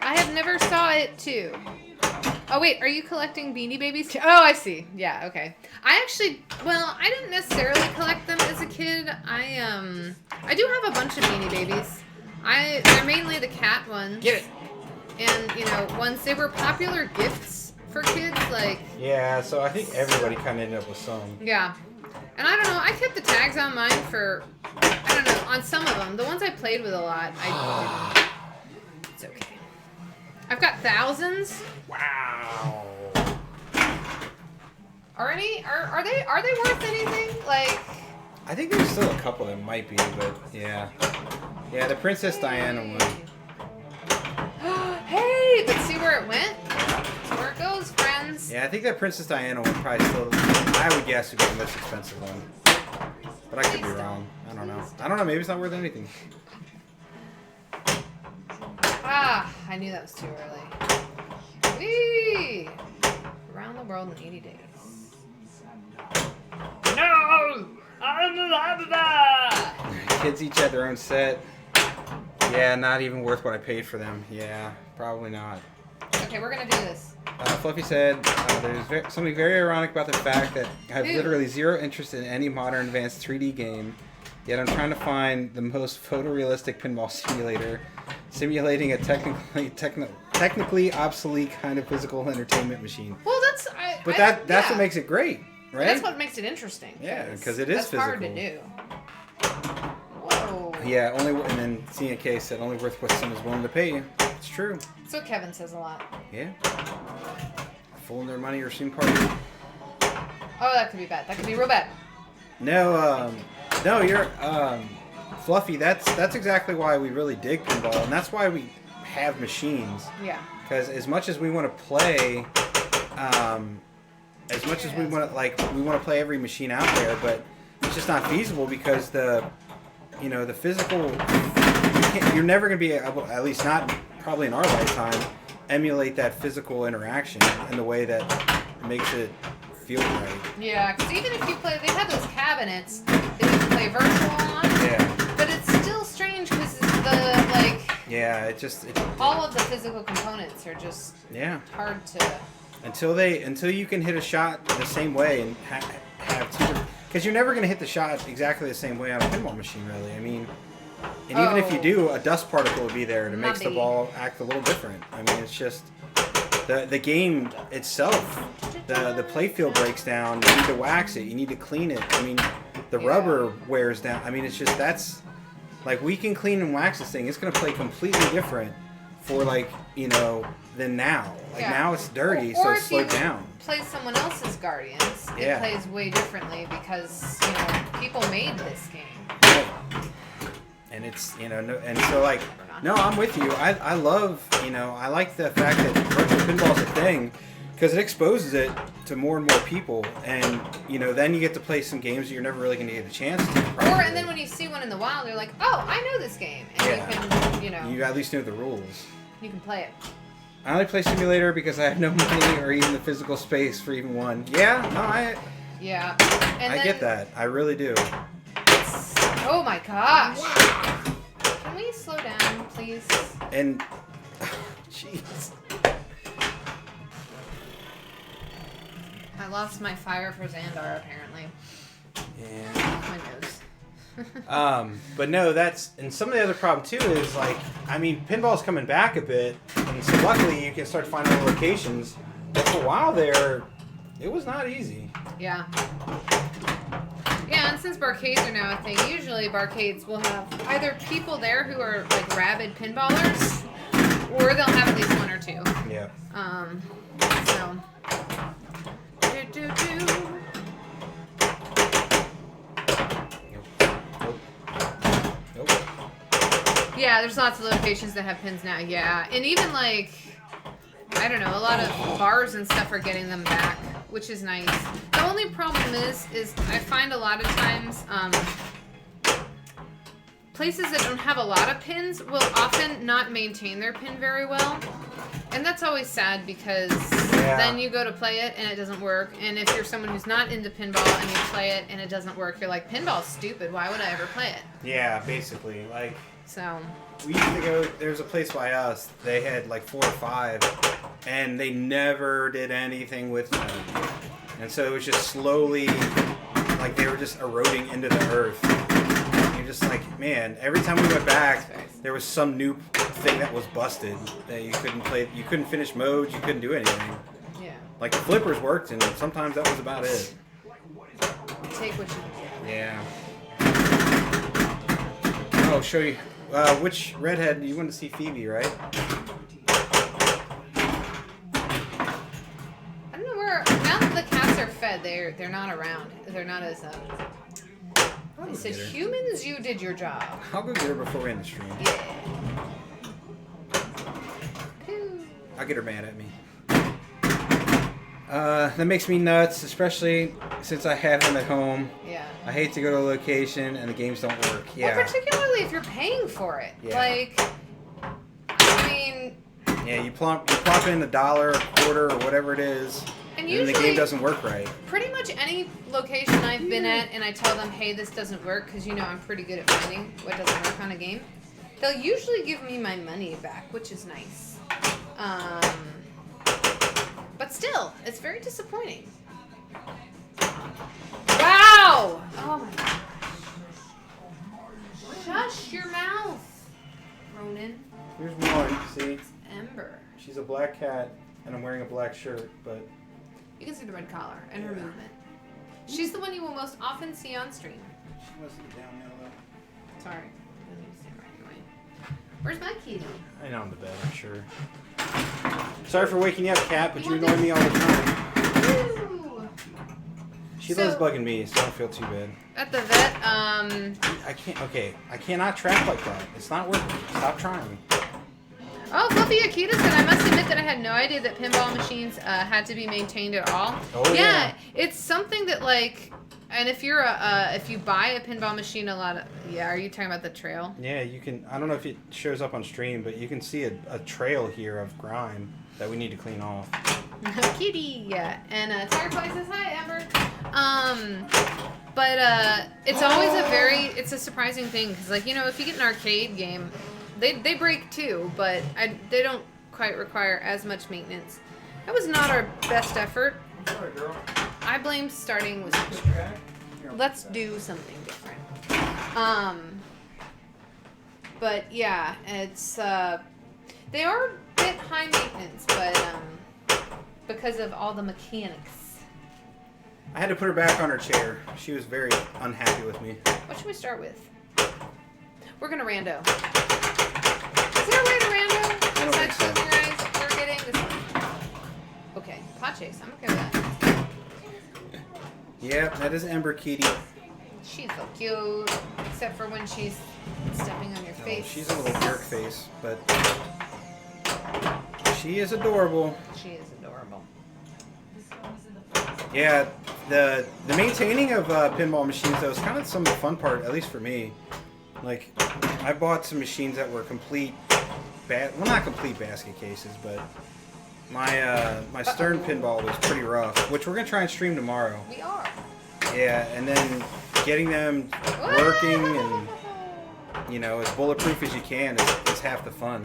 I have never saw it too. Oh wait, are you collecting Beanie Babies? Oh, I see. Yeah, okay. I didn't necessarily collect them as a kid. I do have a bunch of Beanie Babies. They're mainly the cat ones. Get it! And, once they were popular gifts for kids, like... Yeah, so I think everybody kind of ended up with some. Yeah. And I don't know, I kept the tags on mine for, I don't know, on some of them. The ones I played with a lot, I didn't. It's okay. I've got thousands. Wow. Are they worth anything? Like... I think there's still a couple that might be, but yeah. Yeah, the Princess Diana one. Hey, but see where it went? That's where it goes, friends. Yeah, I think that Princess Diana one probably still, I would guess, would be the most expensive one. But I could be wrong. I don't know. Maybe it's not worth anything. Ah, I knew that was too early. Whee! Around the world in 80 days. No! Kids each had their own set. Yeah, not even worth what I paid for them. Yeah, probably not. Okay, we're gonna do this. Fluffy said, there's something very ironic about the fact that I have literally zero interest in any modern advanced 3D game, yet I'm trying to find the most photorealistic pinball simulator, simulating a technically obsolete kind of physical entertainment machine. Well, that's what makes it great, right? That's what makes it interesting. Yeah, because it is that's physical. hard to do. Whoa. Yeah, and then seeing a case that only worth what someone's willing to pay you. It's true. That's what Kevin says a lot. Yeah. Fooling their money or seem party. Oh, that could be bad. That could be real bad. No, you're Fluffy. That's exactly why we really dig pinball, and that's why we have machines. Yeah. Because as much as we want to play, we want to play every machine out there, but it's just not feasible because the physical. You're never going to be able, at least not probably in our lifetime, emulate that physical interaction in the way that makes it feel right. Yeah, because even if you play, they have those cabinets that you can play virtual on. Yeah. But it's still strange because Yeah, all of the physical components are just hard to. Until you can hit a shot the same way and have two, because you're never going to hit the shot exactly the same way on a pinball machine, really. I mean, and even if you do, a dust particle would be there and it makes the ball act a little different. I mean, it's just the game itself. The playfield breaks down. You need to wax it. You need to clean it. I mean, the rubber wears down. I mean, it's just we can clean and wax this thing. It's going to play completely different for than now. Now it's dirty, so it's slowed down. Play someone else's Guardians. It plays way differently because people made this game. Right. And it's no, I'm with you. I love I like the fact that virtual pinball is a thing because it exposes it to more and more people, and then you get to play some games that you're never really going to get a chance to. And then when you see one in the wild, you're like, oh, I know this game, and you can you at least know the rules. You can play it. I only play simulator because I have no money or even the physical space for even one. Yeah, no, I get that. I really do. Oh my gosh. Wow. Can we slow down, please? And jeez. I lost my fire for Xandar apparently. Yeah. My nose. But no, and some of the other problem too is like, I mean, pinball's coming back a bit, and so luckily you can start finding other locations. But for a while there, it was not easy. Yeah. Yeah, and since barcades are now a thing, usually barcades will have either people there who are like rabid pinballers, or they'll have at least one or two. Yeah. So. Nope. Yeah, there's lots of locations that have pins now. Yeah, and even like, I don't know, a lot of bars and stuff are getting them back, which is nice. The only problem is I find a lot of times places that don't have a lot of pins will often not maintain their pin very well. And that's always sad because then you go to play it and it doesn't work. And if you're someone who's not into pinball and you play it and it doesn't work, you're like, pinball's stupid. Why would I ever play it? Yeah, basically. Like, So. we used to go, there's a place by us, they had like 4 or 5, and they never did anything with them. And so it was just slowly, like they were just eroding into the earth. And you're just like, man, every time we went back, there was some new thing that was busted. That you couldn't play, you couldn't finish modes, you couldn't do anything. Yeah. Like the flippers worked, and sometimes that was about it. Take what you can get. Yeah. Oh, show you. Which redhead? You want to see Phoebe, right? I don't know where. Now that the cats are fed, they're not around. They're not as. It said, humans, you did your job. I'll go get her before we end the stream. Yeah. Phew. I'll get her mad at me. That makes me nuts, especially since I have him at home. Yeah. I hate to go to a location and the games don't work. Yeah. Well, particularly if you're paying for it. Yeah. Like, I mean. Yeah, you plop in $1, a quarter, or whatever it is, And the usually, game doesn't work right. pretty much any location I've been at and I tell them, hey, this doesn't work, because you know I'm pretty good at finding what doesn't work on a game, they'll usually give me my money back, which is nice. But still, it's very disappointing. Wow! Oh my god. Shush your mouth, Ronan. Here's one, see? Ember. She's a black cat, and I'm wearing a black shirt, but... You can see the red collar and her movement. She's the one you will most often see on stream. She must be down now, though. Sorry. I didn't see her right away. Where's my kitty? I know I'm the bed, I'm sure. Sorry for waking you up, cat, but you annoy me all the time. Ooh. She So- loves bugging me, so I don't feel too bad. At the vet, I can't, okay, I cannot trap like that. It's not working. Stop trying. Oh, Fluffy Akita said, I must admit that I had no idea that pinball machines had to be maintained at all. Oh, yeah. It's something that, like, and if you're if you buy a pinball machine, are you talking about the trail? Yeah, you can, I don't know if it shows up on stream, but you can see a trail here of grime that we need to clean off. Kitty, yeah. And Firefly says, hi, Amber. But it's always it's a surprising thing, because, like, you know, if you get an arcade game, they break too, but they don't quite require as much maintenance. That was not our best effort. Sorry, girl. I blame starting with let's do something different. But yeah, it's they are a bit high maintenance, but because of all the mechanics. I had to put her back on her chair. She was very unhappy with me. What should we start with? We're gonna rando. Is there a way to rando? I don't think so. Close your eyes. We're getting this one. Okay, pot chase. I'm okay with that. Yep, that is Ember Kitty. She's so cute, except for when she's stepping on your Oh, face. she's a little jerk face, but she is adorable. She is adorable. Yeah, the maintaining of pinball machines, though, is kind of some of the fun part, at least for me. Like, I bought some machines that were complete, well, not complete basket cases, but my Stern pinball was pretty rough, which we're gonna try and stream tomorrow. We are. Yeah, and then getting them working and, you know, as bulletproof as you can is half the fun.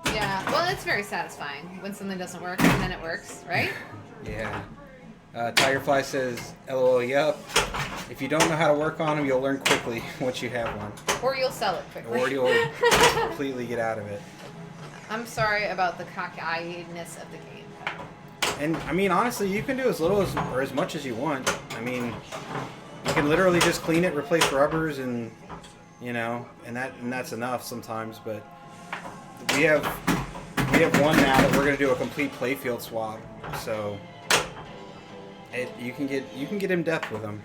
Yeah, well, it's very satisfying when something doesn't work and then it works, right? Yeah. Tigerfly says, LOL, yup. If you don't know how to work on them, you'll learn quickly once you have one. Or you'll sell it quickly. Or you'll completely get out of it. I'm sorry about the cockeyedness of the game. And, I mean, honestly, you can do as little as, or as much as you want. I mean, you can literally just clean it, replace rubbers, and, you know, and that's enough sometimes. But we have one now that we're going to do a complete playfield swap. So... you can get in depth with them.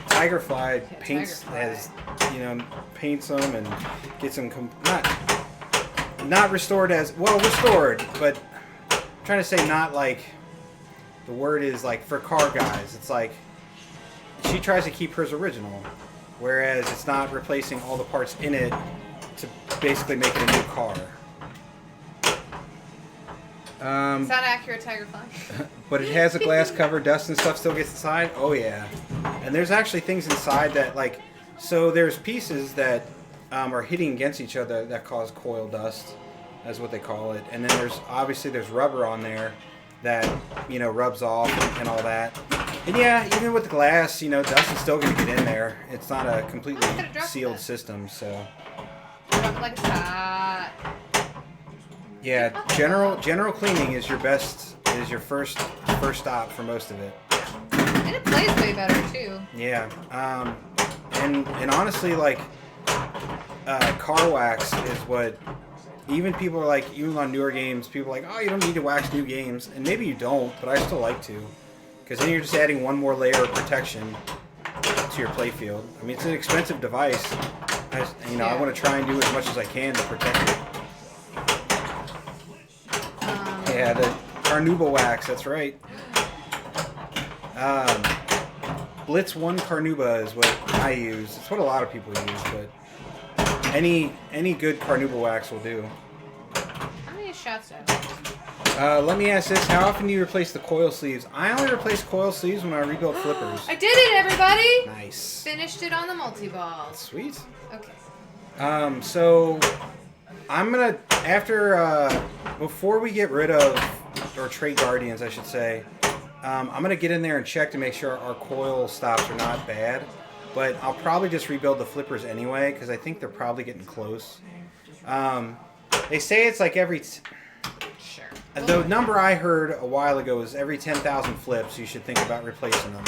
Tigerfly paints paints them and gets them not restored as well restored, but I'm trying to say not like the word is like for car guys. It's like she tries to keep hers original, whereas it's not replacing all the parts in it to basically make it a new car. Is that accurate, Tigerfly? But it has a glass cover, dust and stuff still gets inside. Oh yeah, and there's actually things inside that like, so there's pieces that are hitting against each other that cause coil dust, that's what they call it. And then there's rubber on there that rubs off and all that. And yeah, even with the glass, dust is still going to get in there. It's not a completely sealed system, so. Drop like a hot. Yeah, general cleaning is your first stop for most of it. And it plays way better too. Yeah, and honestly, like car wax is what even people are like. Even on newer games, people are like, oh, you don't need to wax new games, and maybe you don't, but I still like to, because then you're just adding one more layer of protection to your playfield. I mean, it's an expensive device. I want to try and do as much as I can to protect it. Yeah, the Carnauba wax, that's right. Blitz 1 Carnauba is what I use. It's what a lot of people use, but any good Carnauba wax will do. How many shots do I have? Let me ask this. How often do you replace the coil sleeves? I only replace coil sleeves when I rebuild flippers. I did it, everybody! Nice. Finished it on the multi-ball. Sweet. Okay. So I'm gonna before we get rid of or trade Guardians, I should say. I'm gonna get in there and check to make sure our coil stops are not bad. But I'll probably just rebuild the flippers anyway because I think they're probably getting close. They say it's like every. Sure. The number I heard a while ago is every 10,000 flips you should think about replacing them.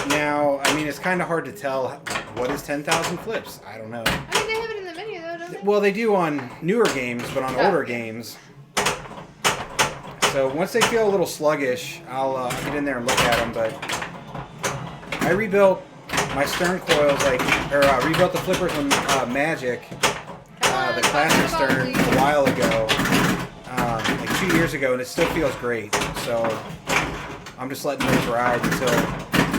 Now, I mean, it's kind of hard to tell what is 10,000 flips. I don't know. I mean, they have it in the menu, though, don't they? Well, they do on newer games, but on older games. So once they feel a little sluggish, I'll get in there and look at them. But I rebuilt my stern coils, rebuilt the flippers on Magic, the classic stern, a while ago, like 2 years ago, and it still feels great. So I'm just letting those ride until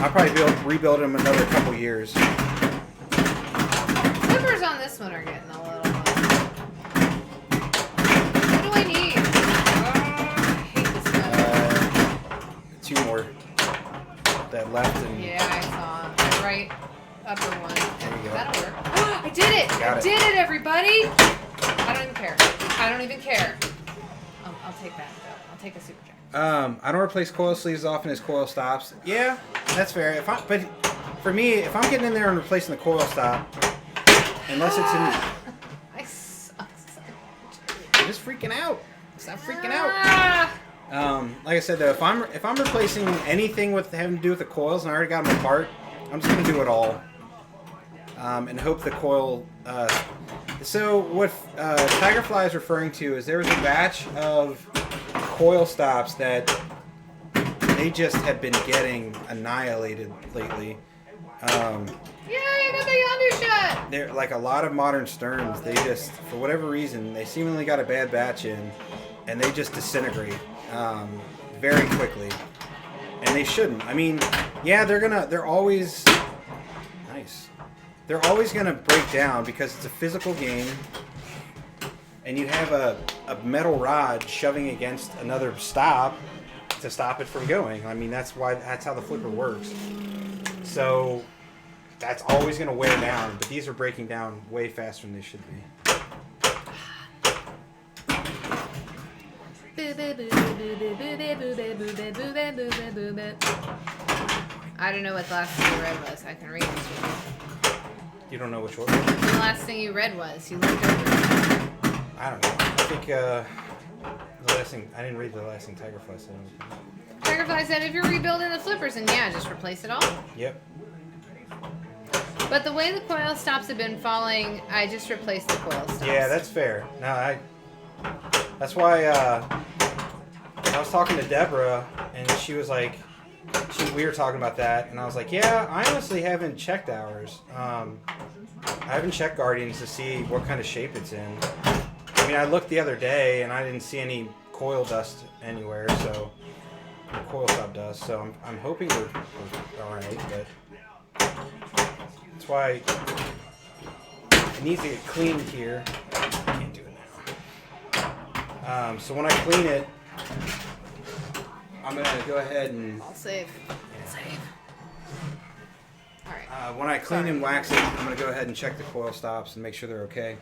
I'll probably rebuild them another couple years. Flippers on this one are getting a little. What do I need? I hate this one. 2 more. That left and. Yeah, I saw the right upper one. There you go. That'll work. I did it! Got I it. did it, everybody! I don't even care. I don't even care. I'll take that, though. I'll take a super check. I don't replace coil sleeves as often as coil stops. Yeah, that's fair. But for me, if I'm getting in there and replacing the coil stop, unless it's in, I suck so much. I'm just freaking out. Stop freaking out. Like I said though, if I'm replacing anything with having to do with the coils and I already got them apart, I'm just gonna do it all, and hope the coil. So what Tigerfly is referring to is there was a batch of coil stops that they just have been getting annihilated lately. Yay, I got the undershot! They're like a lot of modern sterns. They just, for whatever reason, they seemingly got a bad batch in, and they just disintegrate very quickly. And they shouldn't. I mean, yeah, they're always nice. They're always gonna break down because it's a physical game. And you have a metal rod shoving against another stop to stop it from going. I mean, that's how the flipper works. So that's always going to wear down, but these are breaking down way faster than they should be. I don't know what the last thing you read was. I can read it to you. You don't know which one? The last thing you read was. You looked over it. I don't know. I think the last thing I didn't read the last thing Tigerfly said. Tigerfly said if you're rebuilding the flippers, and yeah, just replace it all. Yep. But the way the coil stops have been falling, I just replaced the coil stops. Yeah, that's fair. No, that's why I was talking to Deborah, and she was like, we were talking about that, and I was like, yeah, I honestly haven't checked ours. I haven't checked Guardians to see what kind of shape it's in. I mean, I looked the other day, and I didn't see any coil dust anywhere, so coil stop dust. So I'm hoping we're all right, but that's why it needs to get cleaned here. I can't do it now. So when I clean it, I'm gonna go ahead and I'll save. Save. All right. when I clean and wax it, I'm gonna go ahead and check the coil stops and make sure they're okay.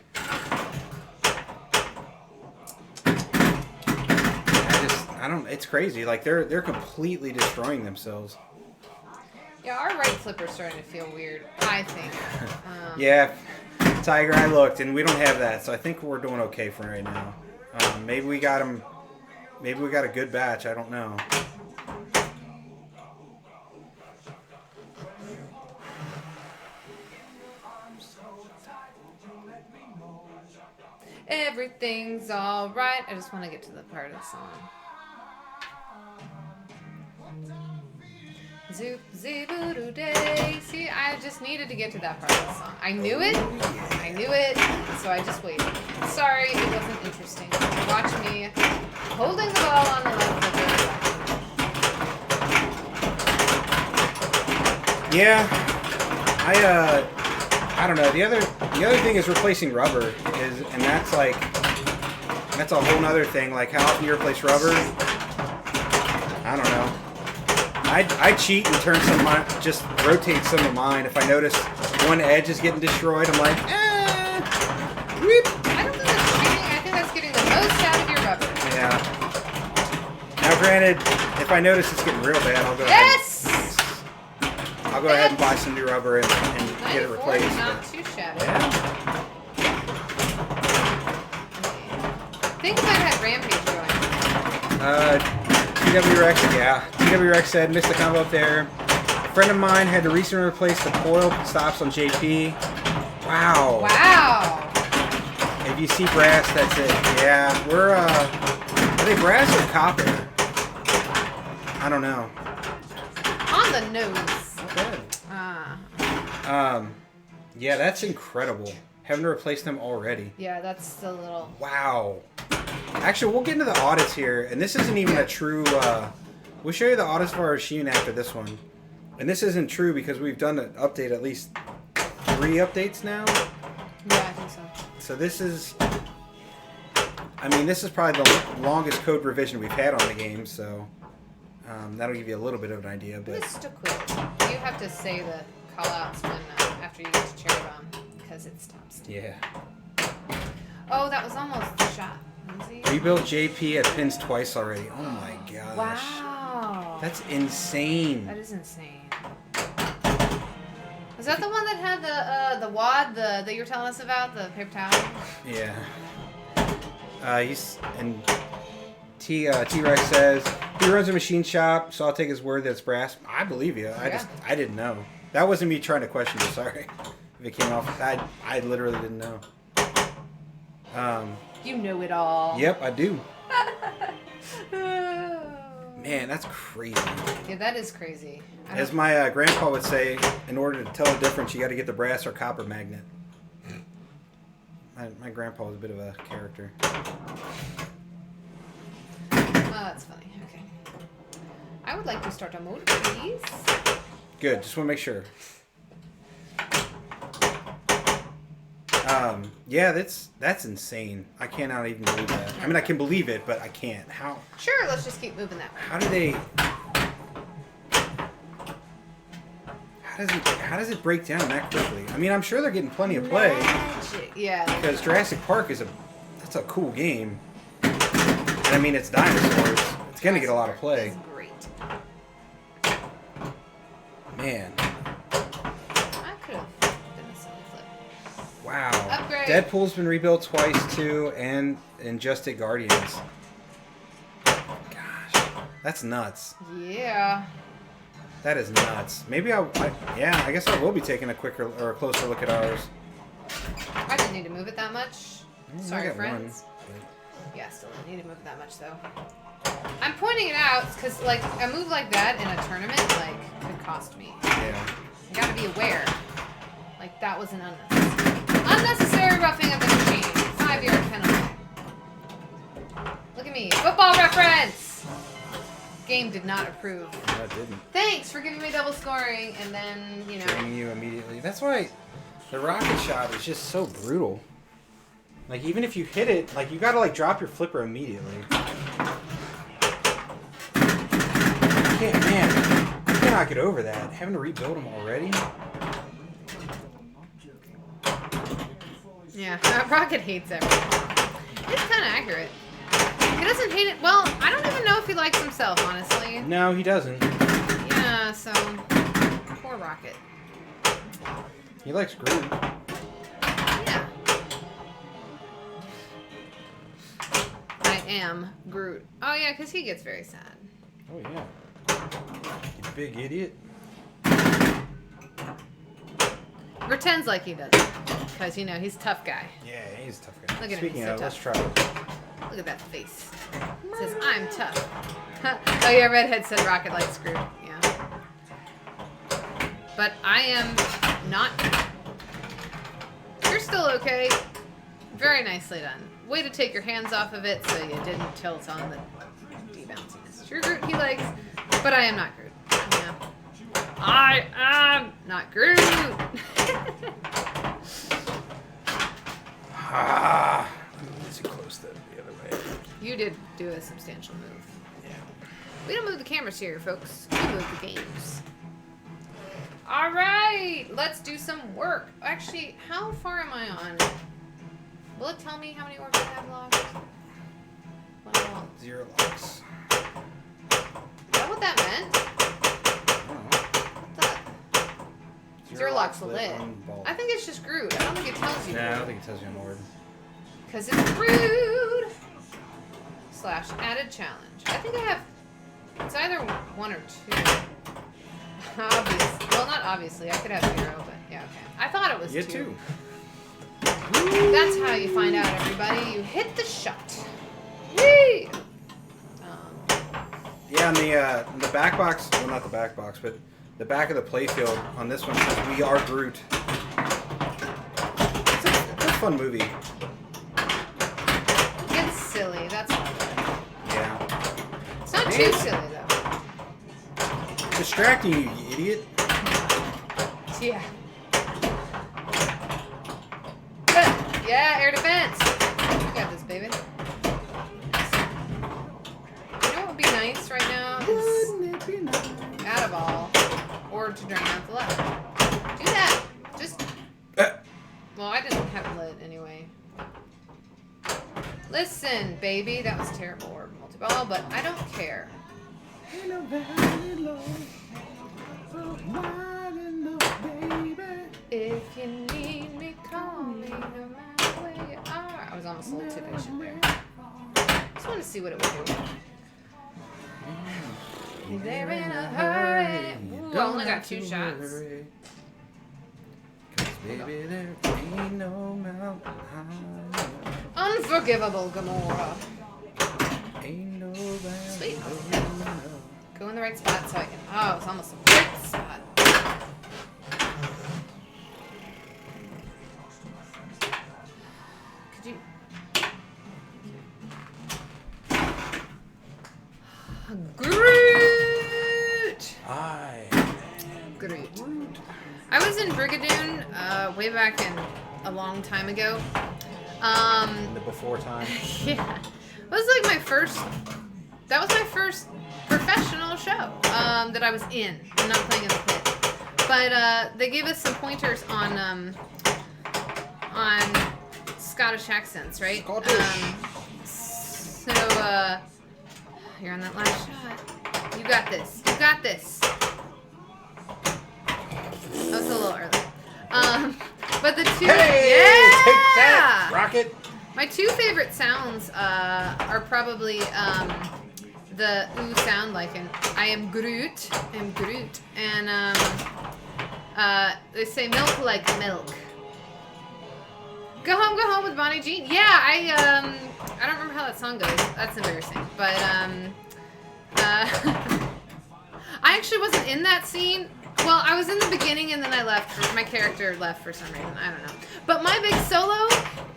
I don't. It's crazy. Like they're completely destroying themselves. Yeah, our right flipper's starting to feel weird, I think. Yeah, Tiger, I looked, and we don't have that, so I think we're doing okay for right now. Maybe we got them. Maybe we got a good batch. I don't know. Everything's all right. I just want to get to the part of the song. Zoop zee-boo-doo day. See, I just needed to get to that part of the song. I knew it. I knew it. So I just waited. Sorry, it wasn't interesting. Watch me holding the ball on the left flipper. Yeah, I don't know. The other thing is replacing rubber and that's a whole nother thing. Like how often you replace rubber? I don't know. I cheat and turn some of mine, just rotate some of mine. If I notice one edge is getting destroyed, I'm like, whoop. I don't think that's cheating. I think that's getting the most out of your rubber. Yeah. Now, granted, if I notice it's getting real bad, I'll go Yes! I'll go ahead and buy some new rubber and get it 94 replaced. is not but- too shabby. Yeah. Think if I had Rampage going. TWRX, yeah. TWRX said, missed the combo up there. A friend of mine had to recently replace the coil stops on JP. Wow. Wow. If you see brass, that's it. Yeah, we're, are they brass or copper? I don't know. On the nose. Okay. Yeah, that's incredible. Having to replace them already. Yeah, that's the little... Wow. Actually, we'll get into the audits here, and this isn't even a true, we'll show you the audits for our Sheen after this one. And this isn't true because we've done an update, at least 3 updates now. Yeah, I think so. So this is, I mean, this is probably the longest code revision we've had on the game, so that'll give you a little bit of an idea. But Just a quick. You have to say the call-outs when after you get to Cherry Bomb, because it stops. yeah. Oh, that was almost the shot. Lindsay. Rebuilt JP at pins twice already. Oh my gosh. Wow. That's insane. That is insane. Was that the one that had the wad that you were telling us about, the paper towel? Yeah. T-Rex says he runs a machine shop, so I'll take his word that it's brass. I believe you. I didn't know. That wasn't me trying to question you. Sorry if it came off. I literally didn't know. You know it all. Yep, I do. Man, that's crazy. Yeah, that is crazy. As my grandpa would say, in order to tell the difference, you got to get the brass or copper magnet. My grandpa was a bit of a character. Oh, that's funny. Okay. I would like to start a mode, please. Good. Just want to make sure. Yeah, that's insane. I cannot even believe that. I mean, I can believe it, but I can't. How? Sure, let's just keep moving that way. How do they? How does it break down that quickly? I mean, I'm sure they're getting plenty of play Magic. Yeah. because Jurassic Park that's a cool game. And I mean, it's dinosaurs. It's going to get a lot of play. Is great. Man. I could have been a silly flip. Wow. Upgrade. Deadpool's been rebuilt twice, too, and Injustice Guardians. Gosh. That's nuts. Yeah. That is nuts. Maybe yeah, I guess I will be taking a quicker or a closer look at ours. I didn't need to move it that much. I Sorry, got friends. one. Yeah, still didn't need to move it that much though. I'm pointing it out because like a move like that in a tournament like could cost me. Yeah. You gotta be aware. Like that was an unnecessary roughing of the machine. 5-yard penalty. Look at me. Football reference! Game did not approve. No, it didn't. Thanks for giving me double scoring and then, you know. Training you immediately. That's why the rocket shot is just so brutal. Like, even if you hit it, like, you gotta, like, drop your flipper immediately. You can't, man, you cannot get over that. Having to rebuild them already? Yeah, Rocket hates everything. It's kind of accurate. He doesn't hate it. Well, I don't even know if he likes himself, honestly. No, he doesn't. Yeah, so poor Rocket. He likes Groot. Yeah. I am Groot. Oh yeah, because he gets very sad. Oh, yeah. You big idiot. Pretends like he doesn't, because you know he's a tough guy. Yeah, he's a tough guy. Look at him, Speaking he's so of, let's tough. try it. Look at that face. It says I'm tough. Oh yeah, Redhead said Rocket likes Groot. Yeah. But I am not. You're still okay. Very nicely done. Way to take your hands off of it so you didn't tilt on the de-bounciness. Sure, Groot he likes, but I am not Groot. Yeah. I am not Groot. Ah, I'm too close the other way. You did do a substantial move. Yeah. We don't move the cameras here, folks. We move the games. All right, let's do some work. Actually, how far am I on? Will it tell me how many orbs I have logged? What do I want? 0 locks. Is that what that meant? I don't know. That 0 locks lit lit. on ball. I think it's just Groot. I don't think it tells you. Nah, I don't think it tells you an orb. Because it's rude. / added challenge. I think I have. It's either 1 or 2. Obviously. Well, not obviously. I could have 0, but yeah, okay. I thought it was You 2. too. That's how you find out, everybody. You hit the shot. Whee! Yeah, on the back box, well, not the back box, but the back of the playfield on this one says "We Are Groot." It's a fun movie. It's silly. That's all. Yeah. It's not too silly though. Distracting you, you idiot. Yeah. Yeah, air defense. You got this, baby. You know what would be nice right now is add a ball or to drain out the left. Do that. Just. Well, I didn't have it lit anyway. Listen, baby, that was terrible orb multi-ball, but I don't care. If you need me, call me no matter where you are. I was almost a little too patient there. Just want to see what it would do. They're in a hurry. Ooh, I only got 2 shots. Baby, there ain't no mountain high. Unforgivable, Gamora. Ain't no valley Sweet. low. Go in the right spot so I can. Oh, it's almost a right spot. Could you. Groot! Groot. I was in Brigadoon way back in a long time ago. In the before time. Yeah. It was like my first. That was my first professional show that I was in. I'm not playing in the pit. But they gave us some pointers on Scottish accents, right? Scottish. So, you're on that last shot. You got this. You got this. That was a little early. But the two... Hey! Yeah! Take that, Rocket! My two favorite sounds are probably the ooh sound like an I am Groot. And they say milk like milk. Go home with Bonnie Jean. Yeah, I don't remember how that song goes. That's embarrassing. But I actually wasn't in that scene. Well, I was in the beginning and then I left. My character left for some reason. I don't know. But my big solo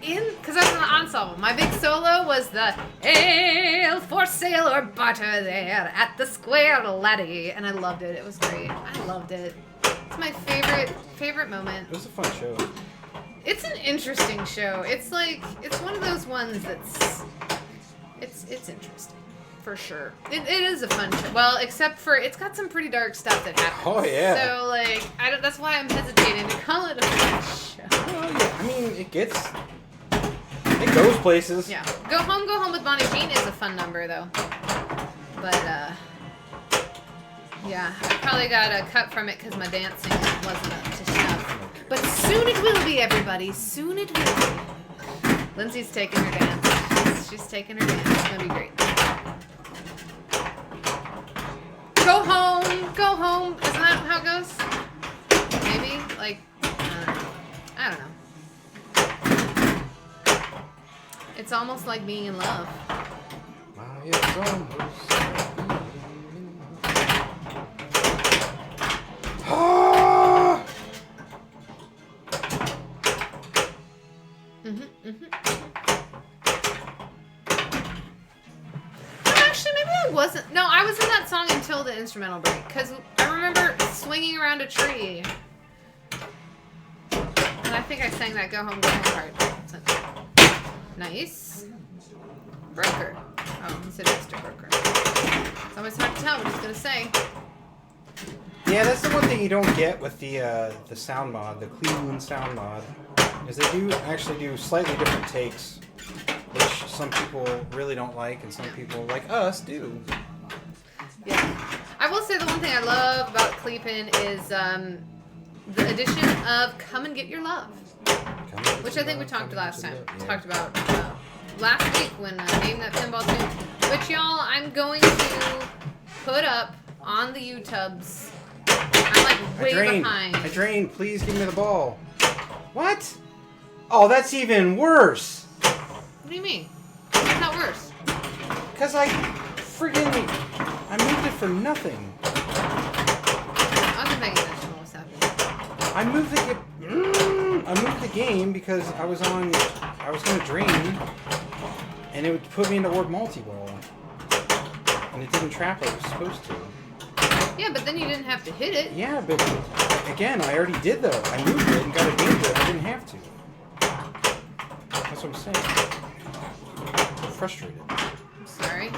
because I was in the ensemble. My big solo was the ale for sale or butter there at the Square Laddie, and I loved it. It was great. I loved it. It's my favorite moment. It was a fun show. It's an interesting show. It's like it's one of those ones that's it's interesting. For sure. It is a fun show. Well, except for it's got some pretty dark stuff that happens. Oh, yeah. So like that's why I'm hesitating to call it a fun show. Well, yeah, I mean, it goes places. Yeah. Go home with Bonnie Jean is a fun number though. But yeah, I probably got a cut from it because my dancing wasn't up to snuff. But soon it will be, everybody. Soon it will be. Lindsay's taking her dance. She's taking her dance. It's gonna be great. Go home. Isn't that how it goes? Maybe? Like, I don't know. It's almost like being in love. It's almost. Wasn't. No, I was in that song until the instrumental break because I remember swinging around a tree, and I think I sang that "Go Home" part. So, nice. Broker. Oh, he said Mr. Broker. It's always hard to tell what he's gonna say. Yeah, that's the one thing you don't get with the sound mod, the Cleveland sound mod, is they do actually do slightly different takes, which some people really don't like, and some people like us do. Yeah. I will say the one thing I love about Cleveland is the addition of "Come and Get Your Love," which I think we talked last time. Yeah. Talked about last week when I named that pinball tune. But y'all, I'm going to put up on the YouTubes. I'm like way behind. I drained. Please give me the ball. What? Oh, that's even worse. What do you mean? It's not worse. Because I moved it for nothing. I wasn't paying attention to what was happening. I moved the game because I was going to drain, and it would put me into orb multi-ball. And it didn't trap like it was supposed to. Yeah, but then you didn't have to hit it. Yeah, but again, I already did though. I moved it and got a danger. I didn't have to. That's what I'm saying. I'm frustrated. I'm sorry.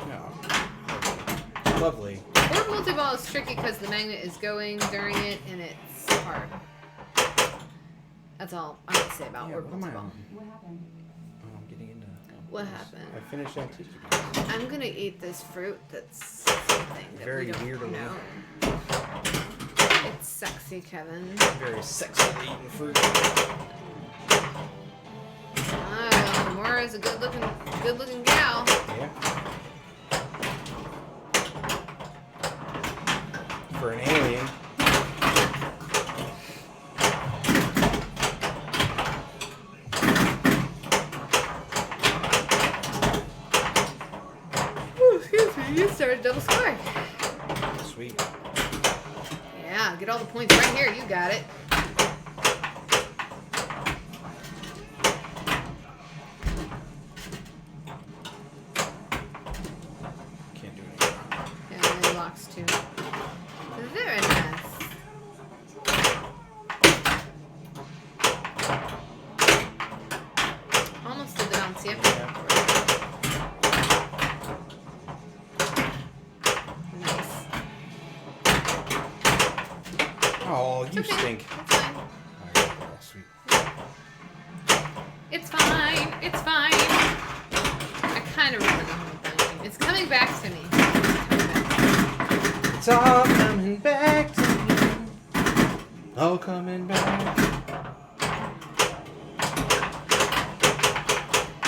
No. Lovely. Orb multi-ball is tricky because the magnet is going during it, and it's hard. That's all I have to say about orb What am I multi-ball. on? Oh, I'm getting into. What happened? I finished that too. I'm gonna eat this fruit that's something that Very we don't weird of me. know. It's sexy, Kevin. Very sexy eating fruit. Oh, Demora's a good-looking gal. Yeah. For an alien. Ooh, excuse me, you started double scoring. Sweet. Yeah, get all the points right here. You got it. Can't do anything. Yeah, and it locks too. Very nice. Almost did the bouncy up. Nice. Oh, you Okay, stink. that's fine. Oh, sweet. It's fine. It's fine. I kind of remember the whole thing. It's coming back to me. It's all coming back to me. All coming back.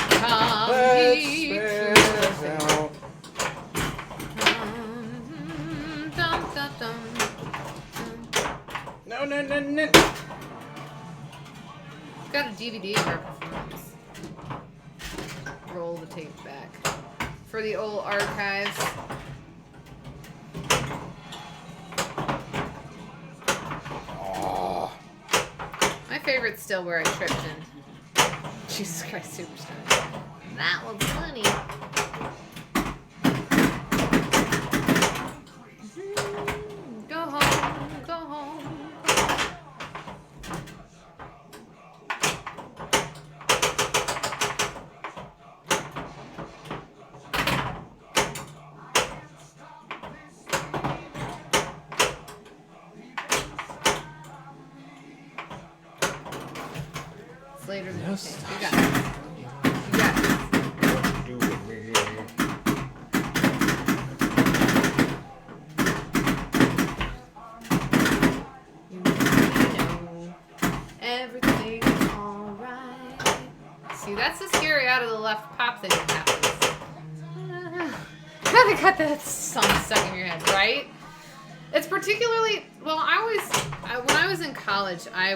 Come Let's ye spread true. out. Dum, dum, dum. No, no, no, no. Got a DVD of our performance. Roll the tape back for the old archives. Oh. My favorite's still where I tripped in. Jesus Christ Superstar. That was funny. Go home, go home. It's later than you think. You got it. You got it. Do it. You know everything's alright. See, that's the scary out of the left pop thing that happens. How they got that song stuck in your head, right? It's particularly well. When I was in college, I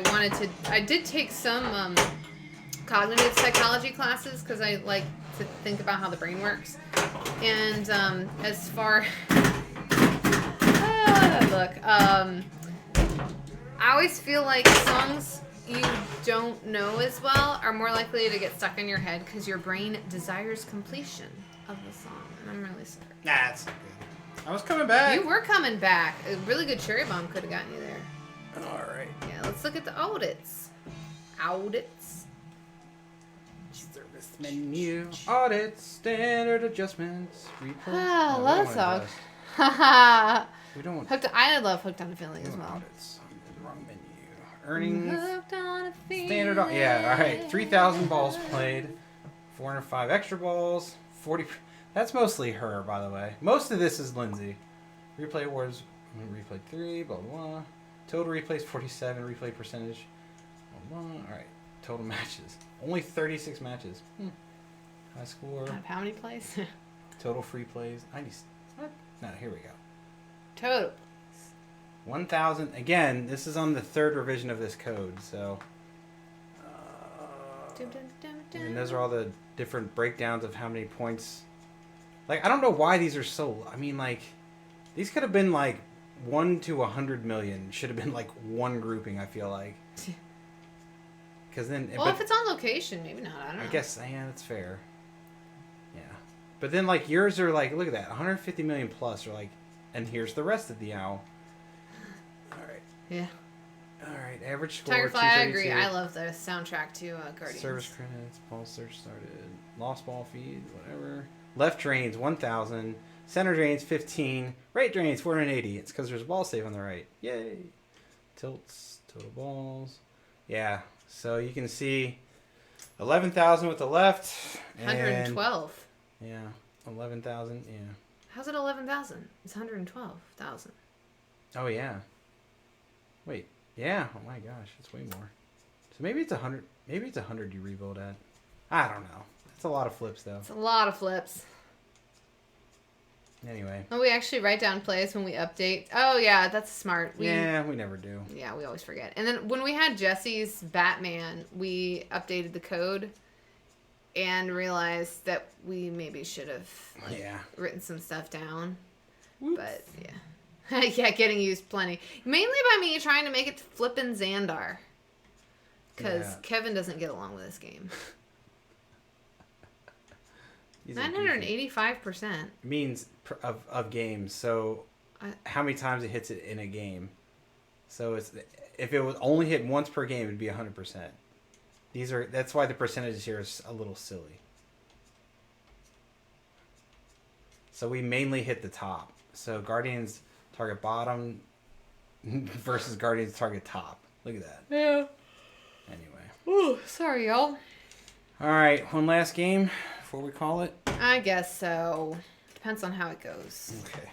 did take some cognitive psychology classes because I like to think about how the brain works. And as far I always feel like songs you don't know as well are more likely to get stuck in your head because your brain desires completion of the song. And I'm really sorry. Nah, it's not good. I was coming back. You were coming back. A really good cherry bomb could have gotten you there. All right. Yeah, let's look at the audits. Audits. Service menu. Audits. Standard adjustments. Replay. Ah, No, we love don't song. wanna do this. Haha. We don't want I love Hooked on a Feeling we as want well. audits. Wrong menu. Earnings. Hooked on a feeling. Standard. Yeah. All right. 3,000 balls played. 405 extra balls. 40. That's mostly her, by the way. Most of this is Lindsay. Replay awards. Replay 3. Blah blah blah. Total replays 47. Replay percentage. Blah blah. All right. Total matches. Only 36 matches. High score. Out of how many plays? Total free plays. 90. What? No. Here we go. Total. 1,000. Again, this is on the third revision of this code. So. Dun, dun, dun, dun. And those are all the different breakdowns of how many points. Like, I don't know why these are so. I mean, like, these could have been like 1 to 100 million. Should have been like one grouping. I feel like. Because then, Well, but if it's on location, maybe not. I don't know. I guess yeah, that's fair. Yeah, but then like yours are like, look at that, 150 million plus. Or like, and here's the rest of the owl. All right. Yeah. All right. Average score. Tigerfly, I agree. 232. I love the soundtrack to Guardians. Service credits, ball search started, lost ball feed, whatever. Left drains 1,000, center drains 15, right drains 480. It's because there's a ball save on the right. Yay! Tilts, total balls. Yeah, so you can see 11,000 with the left. And, 112. yeah, 11,000. Yeah. How's it 11,000? It's 112,000. Oh yeah. Wait. Yeah. Oh my gosh, it's way more. So maybe it's 100. Maybe it's 100 you rebuild at. I don't know. It's a lot of flips though. It's a lot of flips. Anyway. Oh, we actually write down plays when we update. Oh yeah, that's smart. Yeah, we never do. Yeah, we always forget. And then when we had Jesse's Batman, we updated the code and realized that we maybe should have Yeah. written some stuff down. Whoops. But yeah. Yeah, getting used plenty. Mainly by me trying to make it flippin' Xandar. Because Yeah. Kevin doesn't get along with this game. He's a goofy. 985%. Means of games. So how many times it hits it in a game. So it's if it was only hit once per game, it'd be 100%. That's why the percentages here is a little silly. So we mainly hit the top. So Guardians target bottom versus Guardians target top. Look at that. Yeah. Anyway. Ooh, sorry, y'all. All right, one last game before we call it. I guess so. Depends on how it goes. Okay.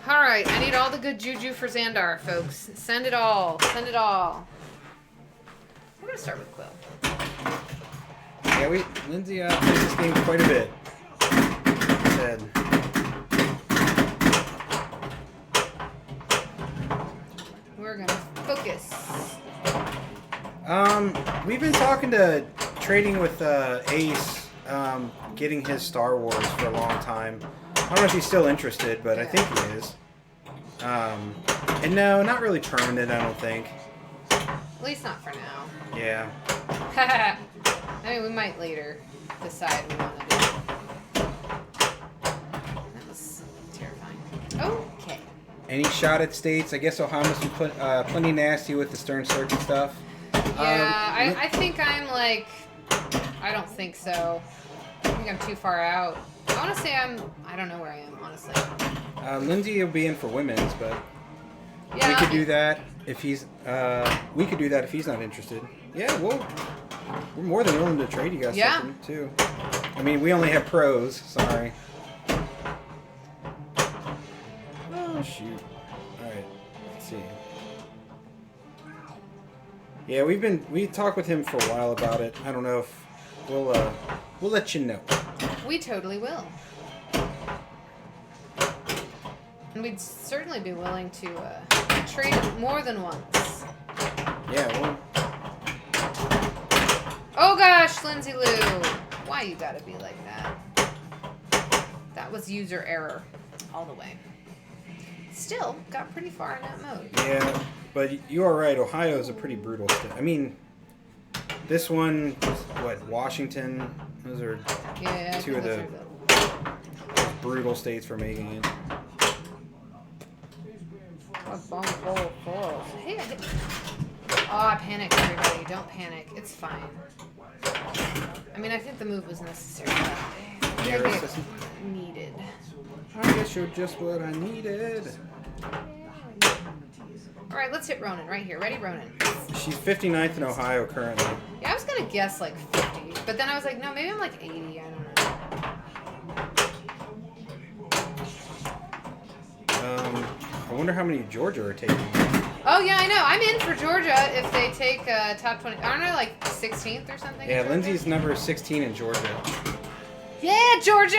All right, I need all the good juju for Xandar, folks. Send it all. Send it all. We're gonna start with Quill. Yeah, Lindsay plays this game quite a bit. Said. We're gonna focus. We've been talking to trading with Ace, getting his Star Wars for a long time. I don't know if he's still interested, but I think he is. And no, not really permanent, I don't think. At least not for now. Yeah. I mean, we might later decide we want to do it. That was terrifying. Okay. Any shot at states? I guess Ohio must be plenty nasty with the Stern Circuit stuff. Yeah, I think I'm like, I don't think so. I think I'm too far out. I want to say I don't know where I am, honestly. Lindsay will be in for women's, but Yeah. we could do that if he's. We could do that if he's not interested. Yeah, we're more than willing to trade you guys something too. I mean, we only have pros. Sorry. Oh shoot! All right, let's see. Yeah, we talked with him for a while about it. I don't know if we'll let you know. We totally will. And we'd certainly be willing to trade more than once. Yeah, well. Oh gosh, Lindsay Lou. Why you gotta be like that? That was user error all the way. Still, got pretty far in that mode. Yeah, but you are right. Ohio is a pretty brutal state. I mean, this one, Washington, those are Yeah, two of the brutal states for making it. Hey, I panicked, everybody. Don't panic. It's fine. I mean, I think the move was necessary. Yeah, Maybe it's- needed. I guess you're just what I needed. All right, let's hit Ronan right here. Ready, Ronan? She's 59th in Ohio currently. Yeah, I was gonna guess like 50, but then I was like, no, maybe I'm like 80. I don't know. I wonder how many Georgia are taking. Oh yeah, I know. I'm in for Georgia if they take top 20. Aren't I like 16th or something? in Yeah, Georgia? Lindsay's number 16 in Georgia. Yeah, Georgia.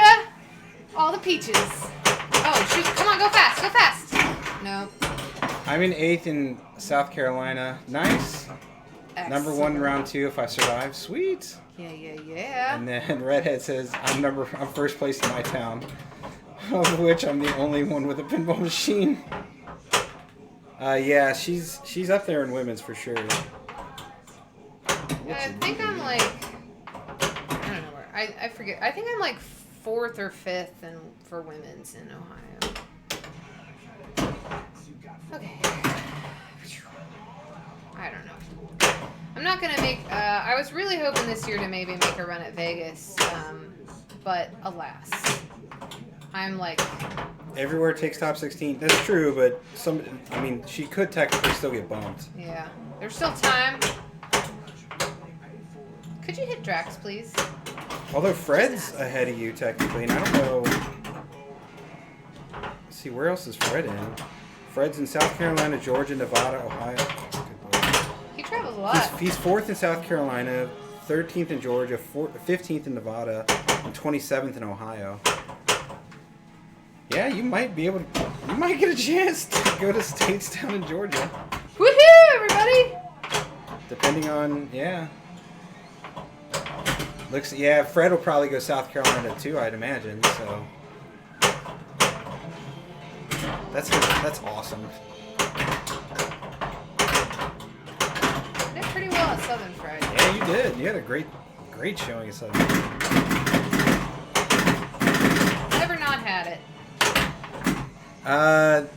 All the peaches. Oh shoot! Come on, go fast, go fast. No. I'm in 8th in South Carolina. Nice. Number 1 in round 2 if I survive. Sweet. Yeah. And then Redhead says I'm first place in my town, of which I'm the only one with a pinball machine. Yeah, she's up there in women's for sure. I think I'm like, I don't know where. I forget. I think I'm like 4th or 5th for women's in Ohio. Okay. I don't know. I'm not gonna make. I was really hoping this year to maybe make a run at Vegas, but alas, I'm like. Everywhere takes top 16. That's true, but she could technically still get bumped. Yeah, there's still time. Could you hit Drax, please? Although Fred's ahead of you technically, and I don't know. Let's see, where else is Fred in? Fred's in South Carolina, Georgia, Nevada, Ohio. He travels a lot. He's 4th in South Carolina, 13th in Georgia, 15th in Nevada, and 27th in Ohio. Yeah, you might get a chance to go to states down in Georgia. Woohoo, everybody! Depending on, yeah. Fred will probably go South Carolina too, I'd imagine, so. That's awesome. I did pretty well at Southern Friday. Yeah, you did. You had a great showing at Southern. Never not had it.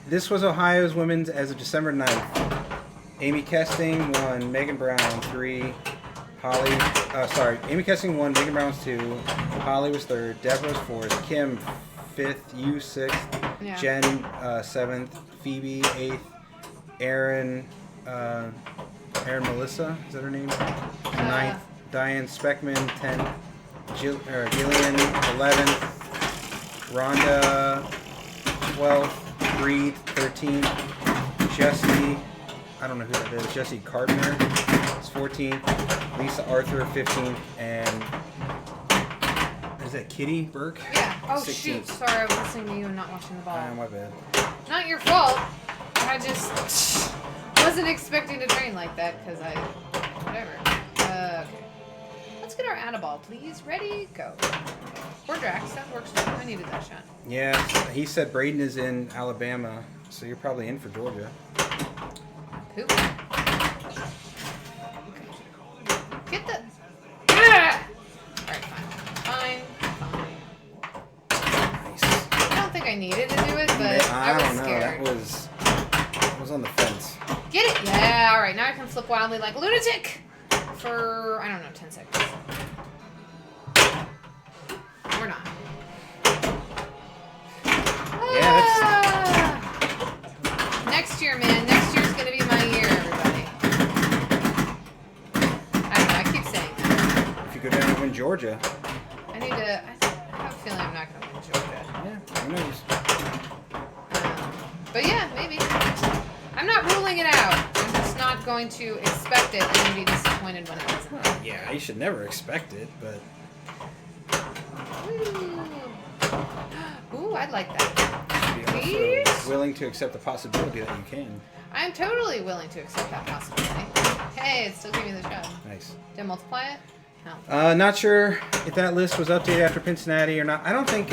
This was Ohio's women's as of December 9th. Amy Kesting won, Megan Brown 3, Amy Kesting won, Megan Brown was 2, Holly was 3rd, Deborah was 4th, Kim 5th, you 6th, Yeah. Jen 7th, Phoebe 8th, Aaron Melissa, is that her name? 9th, Diane Speckman, 10th. Gillian, 11th. Rhonda, 12th. Breed, 13th. Jesse, I don't know who that is. Jesse Carpenter is 14th. Lisa Arthur, 15th. And is that Kitty Burke? Yeah. Oh 16th. shoot! Sorry, I was listening to you and not watching the ball. My bad. Not your fault. I just wasn't expecting to train like that because I, whatever. Okay. Let's get our Annabelle, please. Ready, go. Or Drax, that works too. I needed that shot. Yeah, he said Braden is in Alabama, so you're probably in for Georgia. Poop. Okay. Get the. Ah! Alright, fine. Nice. I don't think I needed to do it, but I was don't know. scared. That was on the fence. Get it? Yeah, alright. Now I can flip wildly like a lunatic for, I don't know, 10 seconds. Or not. Yeah, Next year, man. Next year's gonna be my year, everybody. I don't know, I keep saying that. If you go down and win Georgia. I need to, I have a feeling I'm not gonna win Georgia. Yeah, who knows? But yeah, maybe. I'm not ruling it out. I'm just not going to expect it and then be disappointed when it doesn't. Yeah, you should never expect it, but Ooh, I'd like that. be Please? also willing to accept the possibility that you can. I'm totally willing to accept that possibility. Hey, it's still giving me the shot. Nice. Did I multiply it? No. Not sure if that list was updated after Cincinnati or not. I don't think.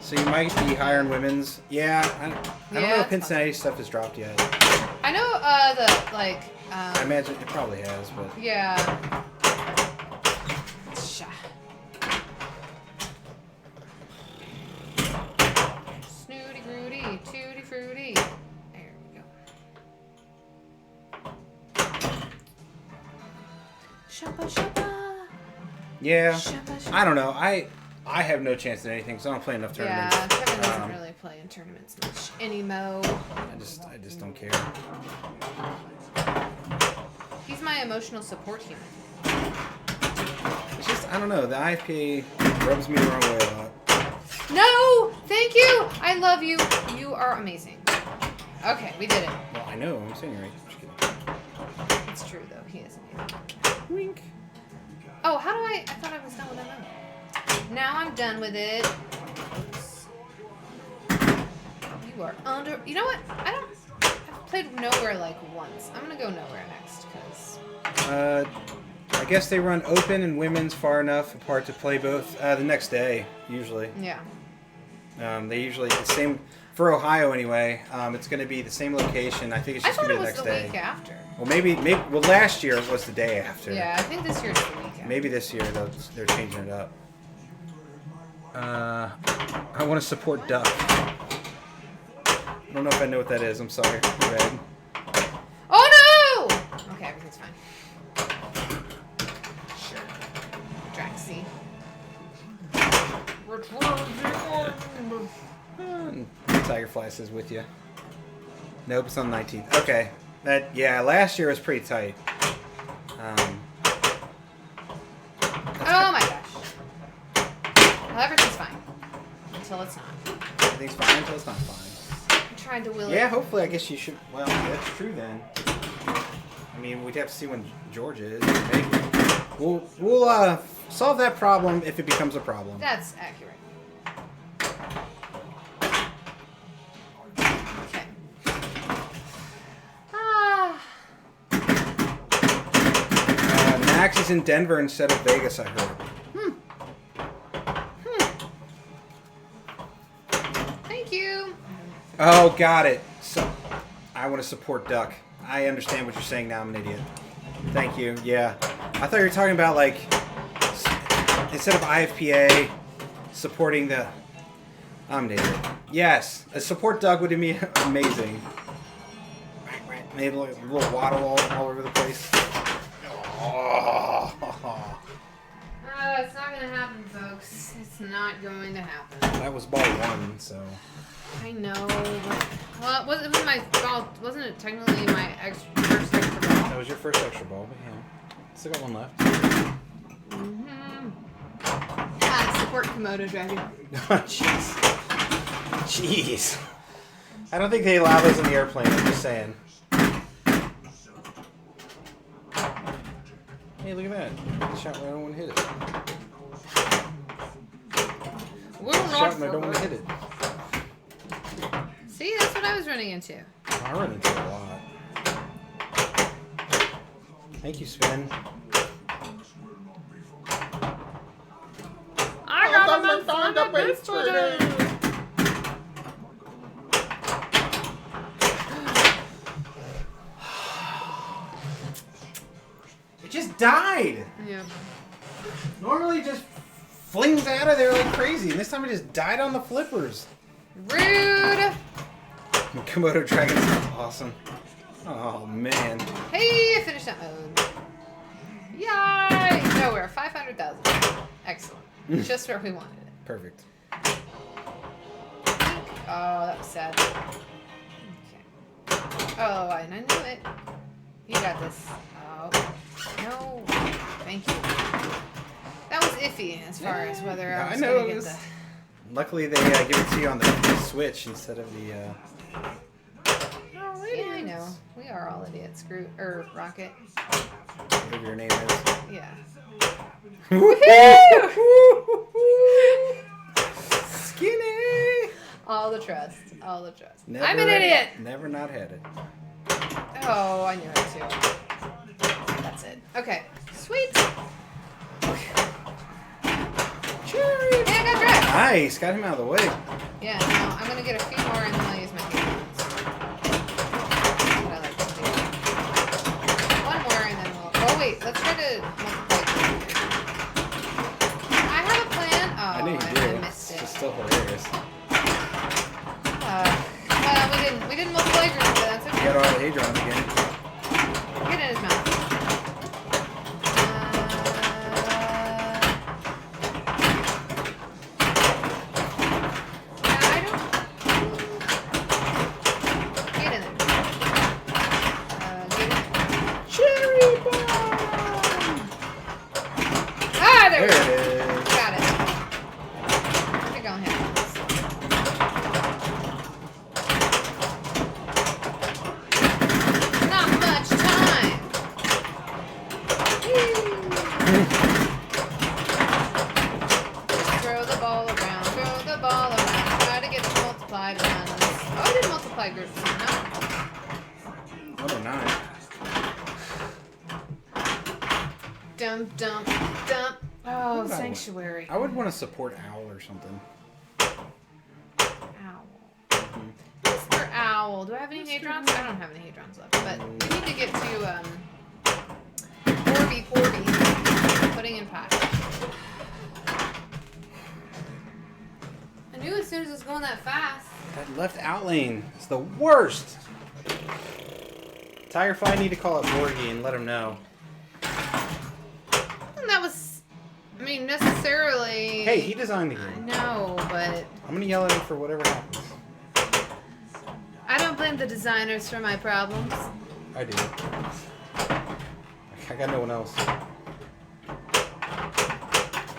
So you might be higher in women's. Yeah, I don't know if Cincinnati stuff has dropped yet. I know I imagine it probably has, but yeah. Sha. Snooty Groody, Tooty Fruity. There we go. Shoppa shoppa. yeah. Shoppa shoppa. I don't know. I have no chance in anything, so I don't play enough tournaments. Yeah, Kevin doesn't really play in tournaments much anymore. I just don't care. He's my emotional support human. It's just I don't know. The IFPA rubs me the wrong way a lot. No! Thank you! I love you. You are amazing. Okay, we did it. Well, I know. I'm saying it right. Just kidding. It's true, though. He is amazing. Wink. Oh, how do I thought I was done with that. Now I'm done with it. Oops. You are under... You know what? I've played Nowhere like once. I'm gonna go Nowhere next, because... I guess they run open and women's far enough apart to play both the next day, usually. Yeah. They usually, the same, for Ohio anyway, it's going to be the same location. I think it's I just thought going to it be the was next the day. week after. Well, maybe, well, last year it was the day after. Yeah, I think this year's the week after. Maybe this year they're changing it up. I want to support Duck. I don't know if I know what that is. I'm sorry. Red. Oh no! Okay, everything's fine. Sure. Draxy. Tigerfly says with you. Nope, it's on the 19th. Okay. Yeah, last year was pretty tight. Oh my gosh. Well, everything's fine. Until it's not. Everything's fine until it's not fine. I'm trying to will Yeah, it. hopefully, I guess you should. Well, that's true then. I mean, we'd have to see when Georgia is. Maybe. We'll solve that problem if it becomes a problem. That's accurate. Okay. Max is in Denver instead of Vegas, I heard. Thank you. Oh, got it. So, I want to support Duck. I understand what you're saying now. I'm an idiot. Thank you. Yeah. I thought you were talking about, like, instead of IFPA, supporting the... I'm an idiot. Yes. A support Duck would be amazing. Maybe like a little waddle all over the place. Oh. It's not going to happen, folks. It's not going to happen. That was ball one, so... I know. But, well, it wasn't my fault. Wasn't it technically my first extra ball? That was your first extra ball, but yeah. Still got one left. Support Komodo dragon. Jeez. Jeez. I don't think they allow those in the airplane, I'm just saying. Hey, look at that. Shot where I don't want to hit it. Shot and I don't want to hit it. See, that's what I was running into. I run into it a lot. Thank you, Sven. I got him on the base today. It just died. Yeah. Normally it just flings out of there like crazy, and this time it just died on the flippers. Rude. Komodo Dragon sounds awesome. Oh man. Hey, I finished that mode. Yay! Nowhere. 500,000. Excellent. Just where we wanted it. Perfect. Oh, that was sad. Okay. Oh, and I knew it. You got this. Oh. No. Thank you. That was iffy as far as whether I was going to get the... Luckily they give it to you on the Switch instead of the... Yeah, I know. We are all idiots. Rocket. whatever your name is. Yeah. Skinny! All the trust. All the trust. Never, I'm an idiot! Never not had it. Oh, I knew it too. That's it. Okay. Sweet. Cherry! Hey, I got dragged. Nice! Got him out of the way. Yeah, no, I'm gonna get a few more and then I'll use my hand. What I like to do. One more and then we'll... Oh, wait. Let's try to multiply. I have a plan. Oh, I knew you I did. missed it. It's still hilarious. Well, we didn't multiply groups, but that's You okay. got all the Hadrons again. Get in his mouth. I don't... Get in there. Get in. Cherry bomb! Ah, there we There go. it is. Got it. I think I'll handle this. Not much time. Just throw the ball around. Throw the ball around. Try to get it multiplied once. Oh, I did multiply groups. No. Oh, they're not. Dump, dump, dump. Oh, What about sanctuary. I would want to support Owl or something. Owl. Mr. Owl. Do I have any hadrons? I don't have any hadrons left, but we need to get to Orby. Putting in pie. I knew as soon as it was going that fast. That left out lane is the worst. Tirefly need to call up Borgie and let him know. And that was, I mean, necessarily. Hey, he designed the I game. know, but I'm gonna yell at him for whatever happens. I don't blame the designers for my problems. I do. I got no one else. That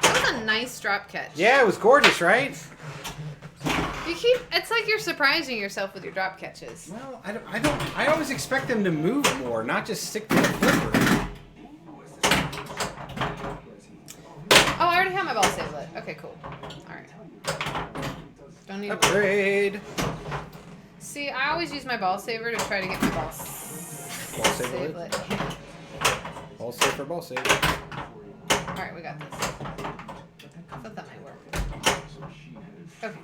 was a nice drop catch. Yeah, it was gorgeous, right? It's like you're surprising yourself with your drop catches. Well, I always expect them to move more, not just stick to the flipper. Oh, I already have my ball save lit. Okay, cool. Alright. Don't need to worry. Upgrade. See, I always use my ball saver to try to get my ball saver save lit? lit. Ball save for ball save. Alright, we got this. I thought that might work. Okay.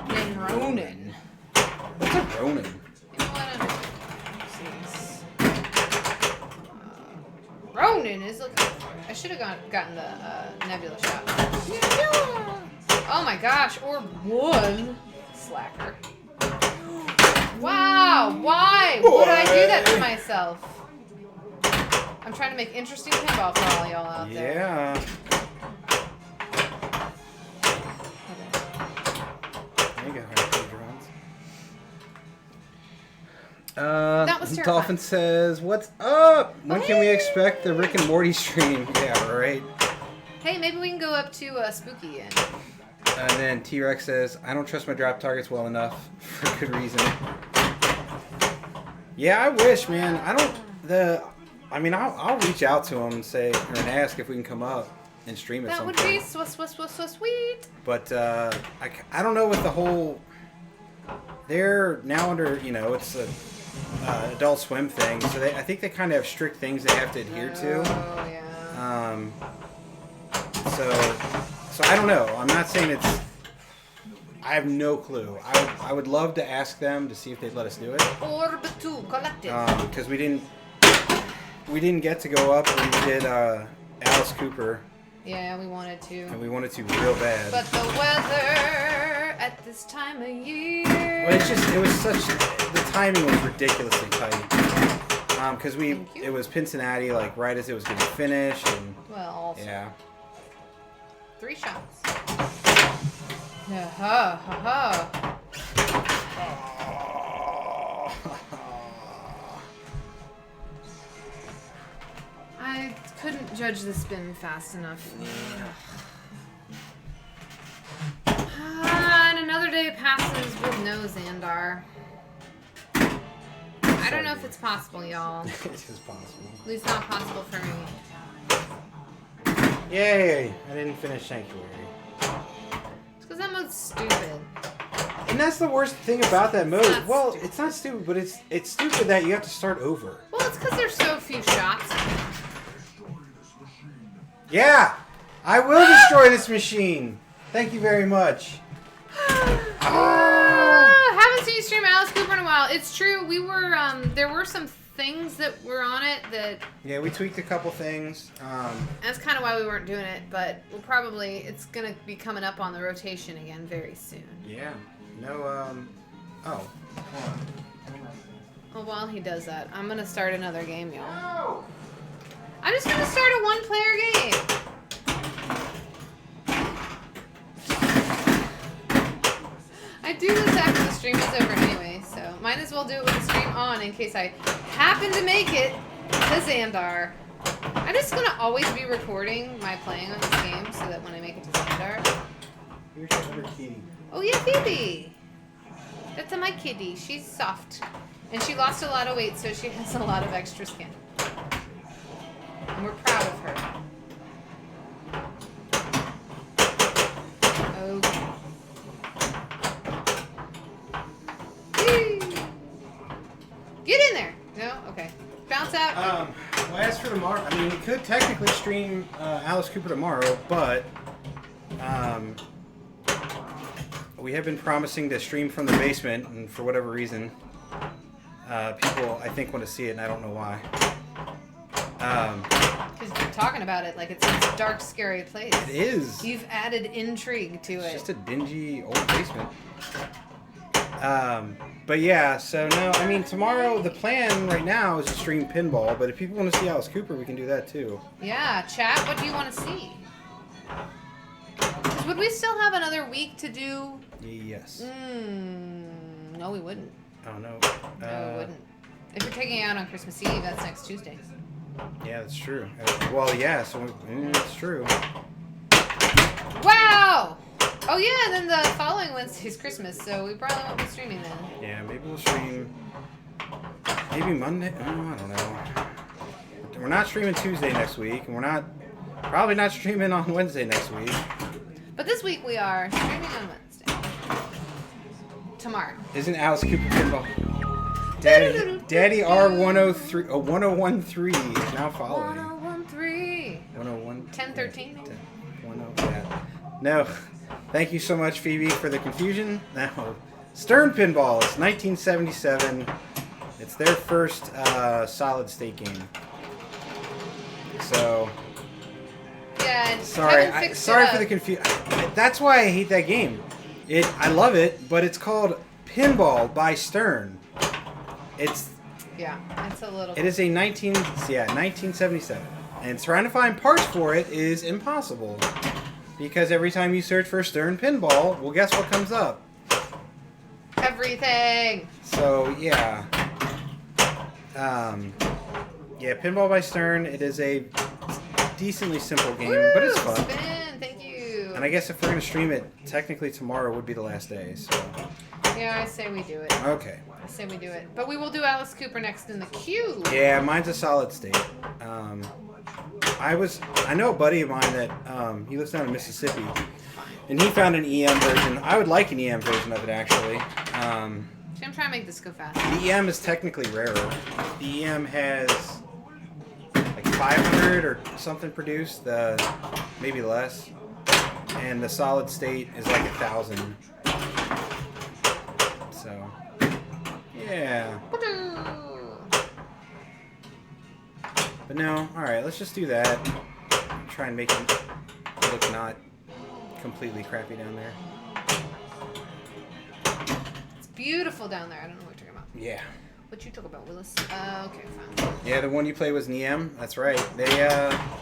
Then Ronin. What's a Ronin? You know what? Ronin is looking. I should have gotten the Nebula shot. Oh my gosh! Or one slacker. Wow! Why would I do that to myself? I'm trying to make interesting pinball for all y'all out there. Yeah. There you go, Hadrons. That was terrifying. Dolphin says, "What's up? When can we expect the Rick and Morty stream?" Yeah, right. Hey, maybe we can go up to Spooky and... And then T-Rex says, "I don't trust my drop targets well enough for good reason." Yeah, I wish, man. I'll reach out to them and say or ask if we can come up and stream at That some would point. be so sweet. But I don't know with the whole. They're now under, it's a Adult Swim thing, so I think they kind of have strict things they have to adhere to. Oh, yeah. So I don't know. I'm not saying it's. I have no clue. I would love to ask them to see if they'd let us do it. Orb 2 collected. Because we didn't get to go up when we did Alice Cooper, Yeah, we wanted to. and we wanted to real bad. But the weather at this time of year. Well, the timing was ridiculously tight. Because Thank you. it was Cincinnati, like right as it was getting finished, and Well, also yeah. 3 shots. Ha ha ha. I couldn't judge the spin fast enough. And another day passes with no Xandar. I don't know if it's possible, y'all. It is possible. At least not possible for me. Yay! I didn't finish Sanctuary. It's because that mode's stupid. And that's the worst thing about that mode. not Well, stupid. it's not stupid, but it's stupid that you have to start over. Well, it's because there's so few shots. Yeah! I will destroy this machine! Thank you very much. Haven't seen you stream Alice Cooper in a while. It's true. We were there were some things that were on it that Yeah, we tweaked a couple things. that's kind of why we weren't doing it. But it's gonna be coming up on the rotation again very soon. Yeah. No, oh. Hold on. Well, while he does that, I'm gonna start another game, y'all. I'm just gonna start a one-player game. I do this after the stream is over anyway, so might as well do it with the stream on in case I happen to make it to Xandar. I'm just gonna always be recording my playing on this game so that when I make it to Xandar. Here's your other kitty. Oh yeah, Phoebe! That's my kitty. She's soft. And she lost a lot of weight, so she has a lot of extra skin. And we're proud of her. Okay. Whee! Get in there! No? Okay. Bounce out. Well, as for tomorrow, I mean, we could technically stream Alice Cooper tomorrow, but we have been promising to stream from the basement, and for whatever reason, people, I think, want to see it, and I don't know why. Because you're talking about it like it's this dark, scary place. It is. You've added intrigue to It's it. just a dingy old basement. But yeah, so no, I mean, tomorrow, the plan right now is to stream pinball, but if people want to see Alice Cooper, we can do that too. Yeah, chat, what do you want to see? 'Cause would we still have another week to do? Yes. No, we wouldn't. Oh, no. No, we wouldn't. If you're taking it out on Christmas Eve, that's next Tuesday. Yeah, that's true. Well, yeah, so it's true. Wow! Oh yeah, then the following Wednesday's Christmas, so we probably won't be streaming then. Yeah, maybe we'll stream. Maybe Monday. Oh, I don't know. We're not streaming Tuesday next week, and we're probably not streaming on Wednesday next week. But this week we are streaming on Wednesday. Tomorrow. Isn't Alice Cooper pinball? Daddy R103 1013 is now following. 1013. 101. 1013. 10, 10, yeah. No. Thank you so much, Phoebe, for the confusion. Now, Stern Pinball. It's 1977. It's their first solid state game. So, Yeah, and sorry. Kevin fixed Sorry it for the up. confusion. That's why I hate that game. I love it, but it's called Pinball by Stern. Yeah, it's a little. It is a 1977, and trying to find parts for it is impossible because every time you search for Stern Pinball, well, guess what comes up? Everything. So yeah, Yeah, Pinball by Stern. It is a decently simple game, but it's fun. Spin, thank you. And I guess if we're gonna stream it, technically tomorrow would be the last day. So. Yeah, I say we do it. Okay. I say we do it. But we will do Alice Cooper next in the queue. Yeah, mine's a solid state. I know a buddy of mine that he lives down in Mississippi, and he found an EM version. I would like an EM version of it actually. See, I'm trying to make this go fast. The EM is technically rarer. The EM has like 500 or something produced, maybe less, and the solid state is like 1,000. So, yeah. But no, alright, let's just do that. Try and make it look not completely crappy down there. It's beautiful down there. I don't know what you're talking about. Yeah. What you talk about, Willis? Okay, fine. Yeah, the one you play was NEM. That's right. They,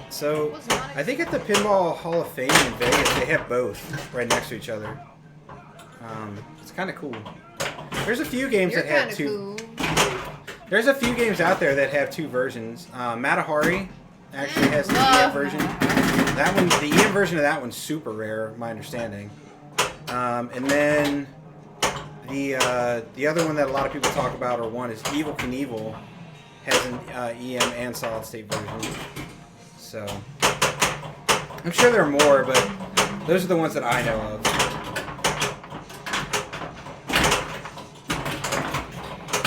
so, Was not I think at the Pinball Hall of Fame in Vegas, they have both right next to each other. It's kind of cool. There's a few games You're that have kind of two. cool. There's a few games out there that have two versions. Matahari actually has the EM Love version. Matahari. That one, the EM version of that one's super rare, my understanding. And then the other one that a lot of people talk about, or one, is Evil Knievel, has an EM and solid state version. So I'm sure there are more, but those are the ones that I know of.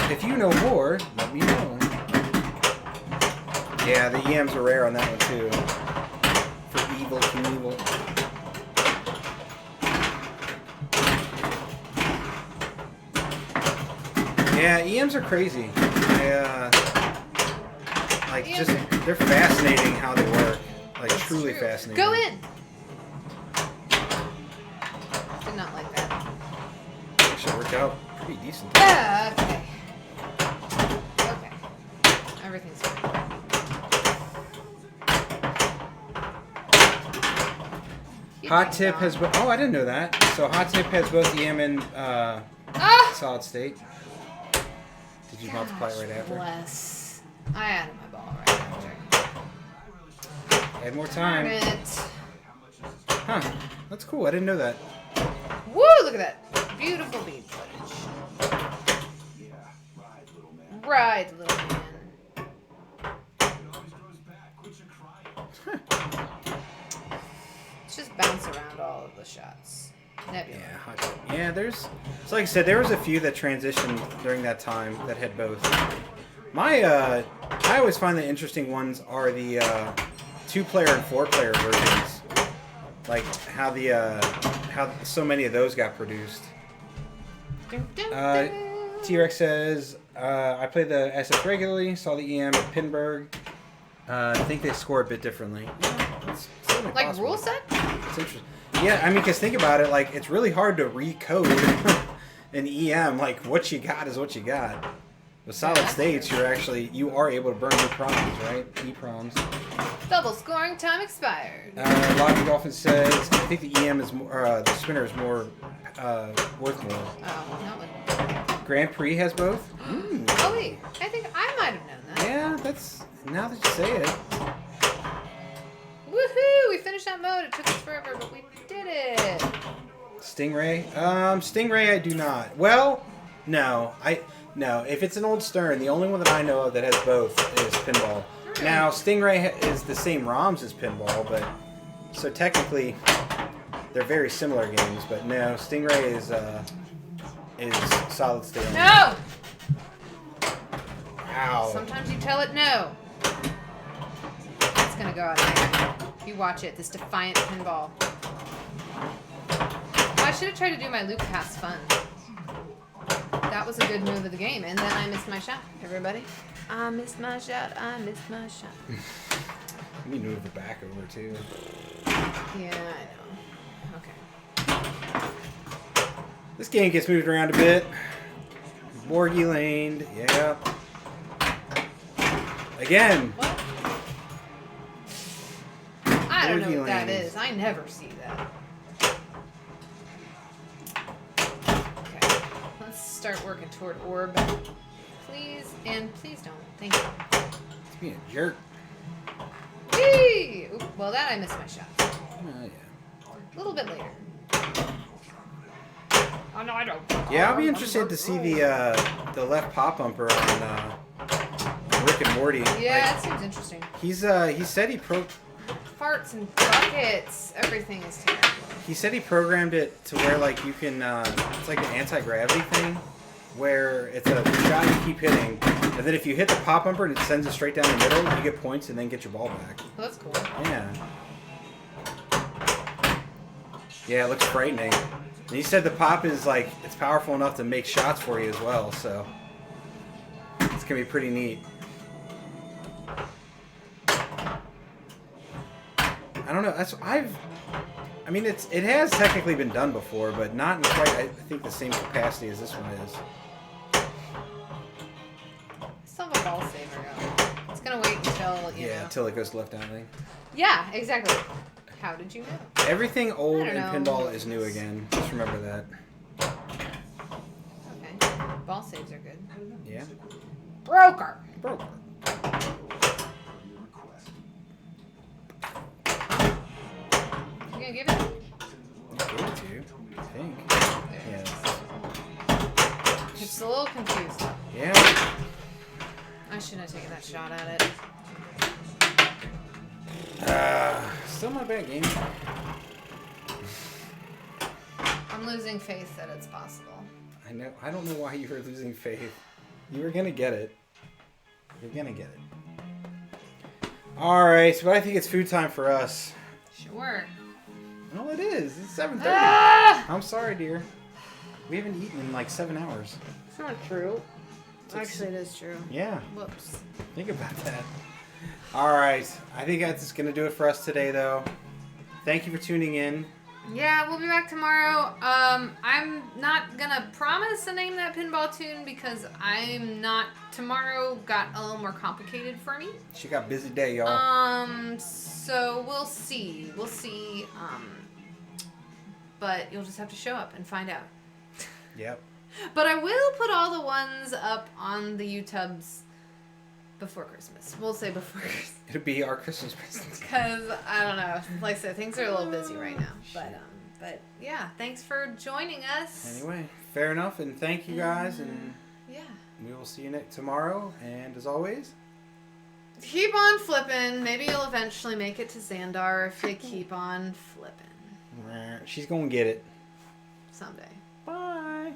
If you know more, let me know. Yeah, the EMs are rare on that one too. For Evil Knievel. Yeah, EMs are crazy. They're fascinating how they work. Like, That's truly true. fascinating. Go in! Did not like that. Actually worked out pretty decent. Okay. Okay. Everything's fine. Hot Tip has both. Oh, I didn't know that. So Hot Tip has both EM and solid state. Did you multiply it right after? Bless. I added my ball right after. Add more Darn time. it. Huh. That's cool. I didn't know that. Woo! Look at that. Beautiful bead footage. Right, little man. Let's just bounce around all of the shots. Nebula. Yeah, Hot Tip. Yeah, there's. So like I said, there was a few that transitioned during that time that had both. I always find the interesting ones are the 2-player and 4-player versions. Like how how so many of those got produced. Dun, dun, dun. T-Rex says, I play the SF regularly, saw the EM at Pinburg. I think they score a bit differently. It's certainly Like possible. rule set? It's interesting. Yeah, I mean, because think about it, like, it's really hard to recode an EM. Like, what you got is what you got. With solid that's states, true. you are able to burn EPROMs, right? EPROMs. Double scoring time expired. Logic Dolphin says, I think the EM is more, the spinner is more, worth more. Oh, not with. Grand Prix has both? Oh, wait. I think I might have known that. Yeah, that's, now that you say it. Woohoo! We finished that mode. It took us forever, but we did it. Stingray? Stingray I do not. Well, no. No, if it's an old Stern, the only one that I know of that has both is Pinball. Really? Now, Stingray is the same ROMs as Pinball, but so technically they're very similar games, but no, Stingray is solid state. No! Ow. Sometimes you tell it no. It's gonna go out there. You watch it, this defiant pinball. Oh, I should have tried to do my loop pass fun. That was a good move of the game, and then I missed my shot, everybody. I missed my shot, I missed my shot. Let me move it back over too. Yeah, I know. Okay. This game gets moved around a bit. Borgie laned, yeah. Again. What? I don't know Borgie what that lanes. is. I never see that. Okay. Let's start working toward orb. please, and please don't. Thank you. It's being a jerk. Whee! Oop, well, that I missed my shot. Oh, yeah. A little bit later. Oh no, I don't. Yeah, I'll be interested to see the left pop bumper on Rick and Morty. Yeah, it seems interesting. He said Farts and buckets. Everything is terrible. he said he programmed it to where like you can it's like an anti-gravity thing where it's a shot you keep hitting, and then if you hit the pop bumper and it sends it straight down the middle, you get points and then get your ball back. Well, that's cool. Yeah. Yeah, it looks frightening. And he said the pop is like it's powerful enough to make shots for you as well, so it's gonna be pretty neat. I don't know. I mean, it has technically been done before, but not in quite I think the same capacity as this one is. Still have a ball saver going. It's gonna wait until you know. Until it goes left down thing. Yeah, exactly. How did you know? Everything old I in don't know. pinball is new again. Just remember that. Okay. Ball saves are good. Yeah. Broker. Broke. You gonna give it? I gave it to you, I think. There. Yeah. It's a little confused. Yeah. I shouldn't have taken that shot at it. Still not a bad game. I'm losing faith that it's possible. I know. I don't know why you were losing faith. You were gonna get it. You're gonna get it. All right, but I think it's food time for us. Sure. No, it is. It's 7:30. Ah! I'm sorry, dear. We haven't eaten in like 7 hours. It's not true. Actually, it is true. Yeah. Whoops. Think about that. All right. I think that's going to do it for us today, though. Thank you for tuning in. Yeah, we'll be back tomorrow. I'm not gonna promise to name that pinball tune because I'm not. Tomorrow got a little more complicated for me. She got a busy day, y'all. So we'll see. We'll see. But you'll just have to show up and find out. Yep. But I will put all the ones up on the YouTubes before Christmas. We'll say before Christmas. It'll be our Christmas present. Because, I don't know. Like I said, things are a little busy right now. But yeah, thanks for joining us. Anyway, fair enough. And thank you guys. And Yeah. we will see you tomorrow. And as always, Keep on flipping. Maybe you'll eventually make it to Xandar if you keep on flipping. she's going to get it. Someday. Bye.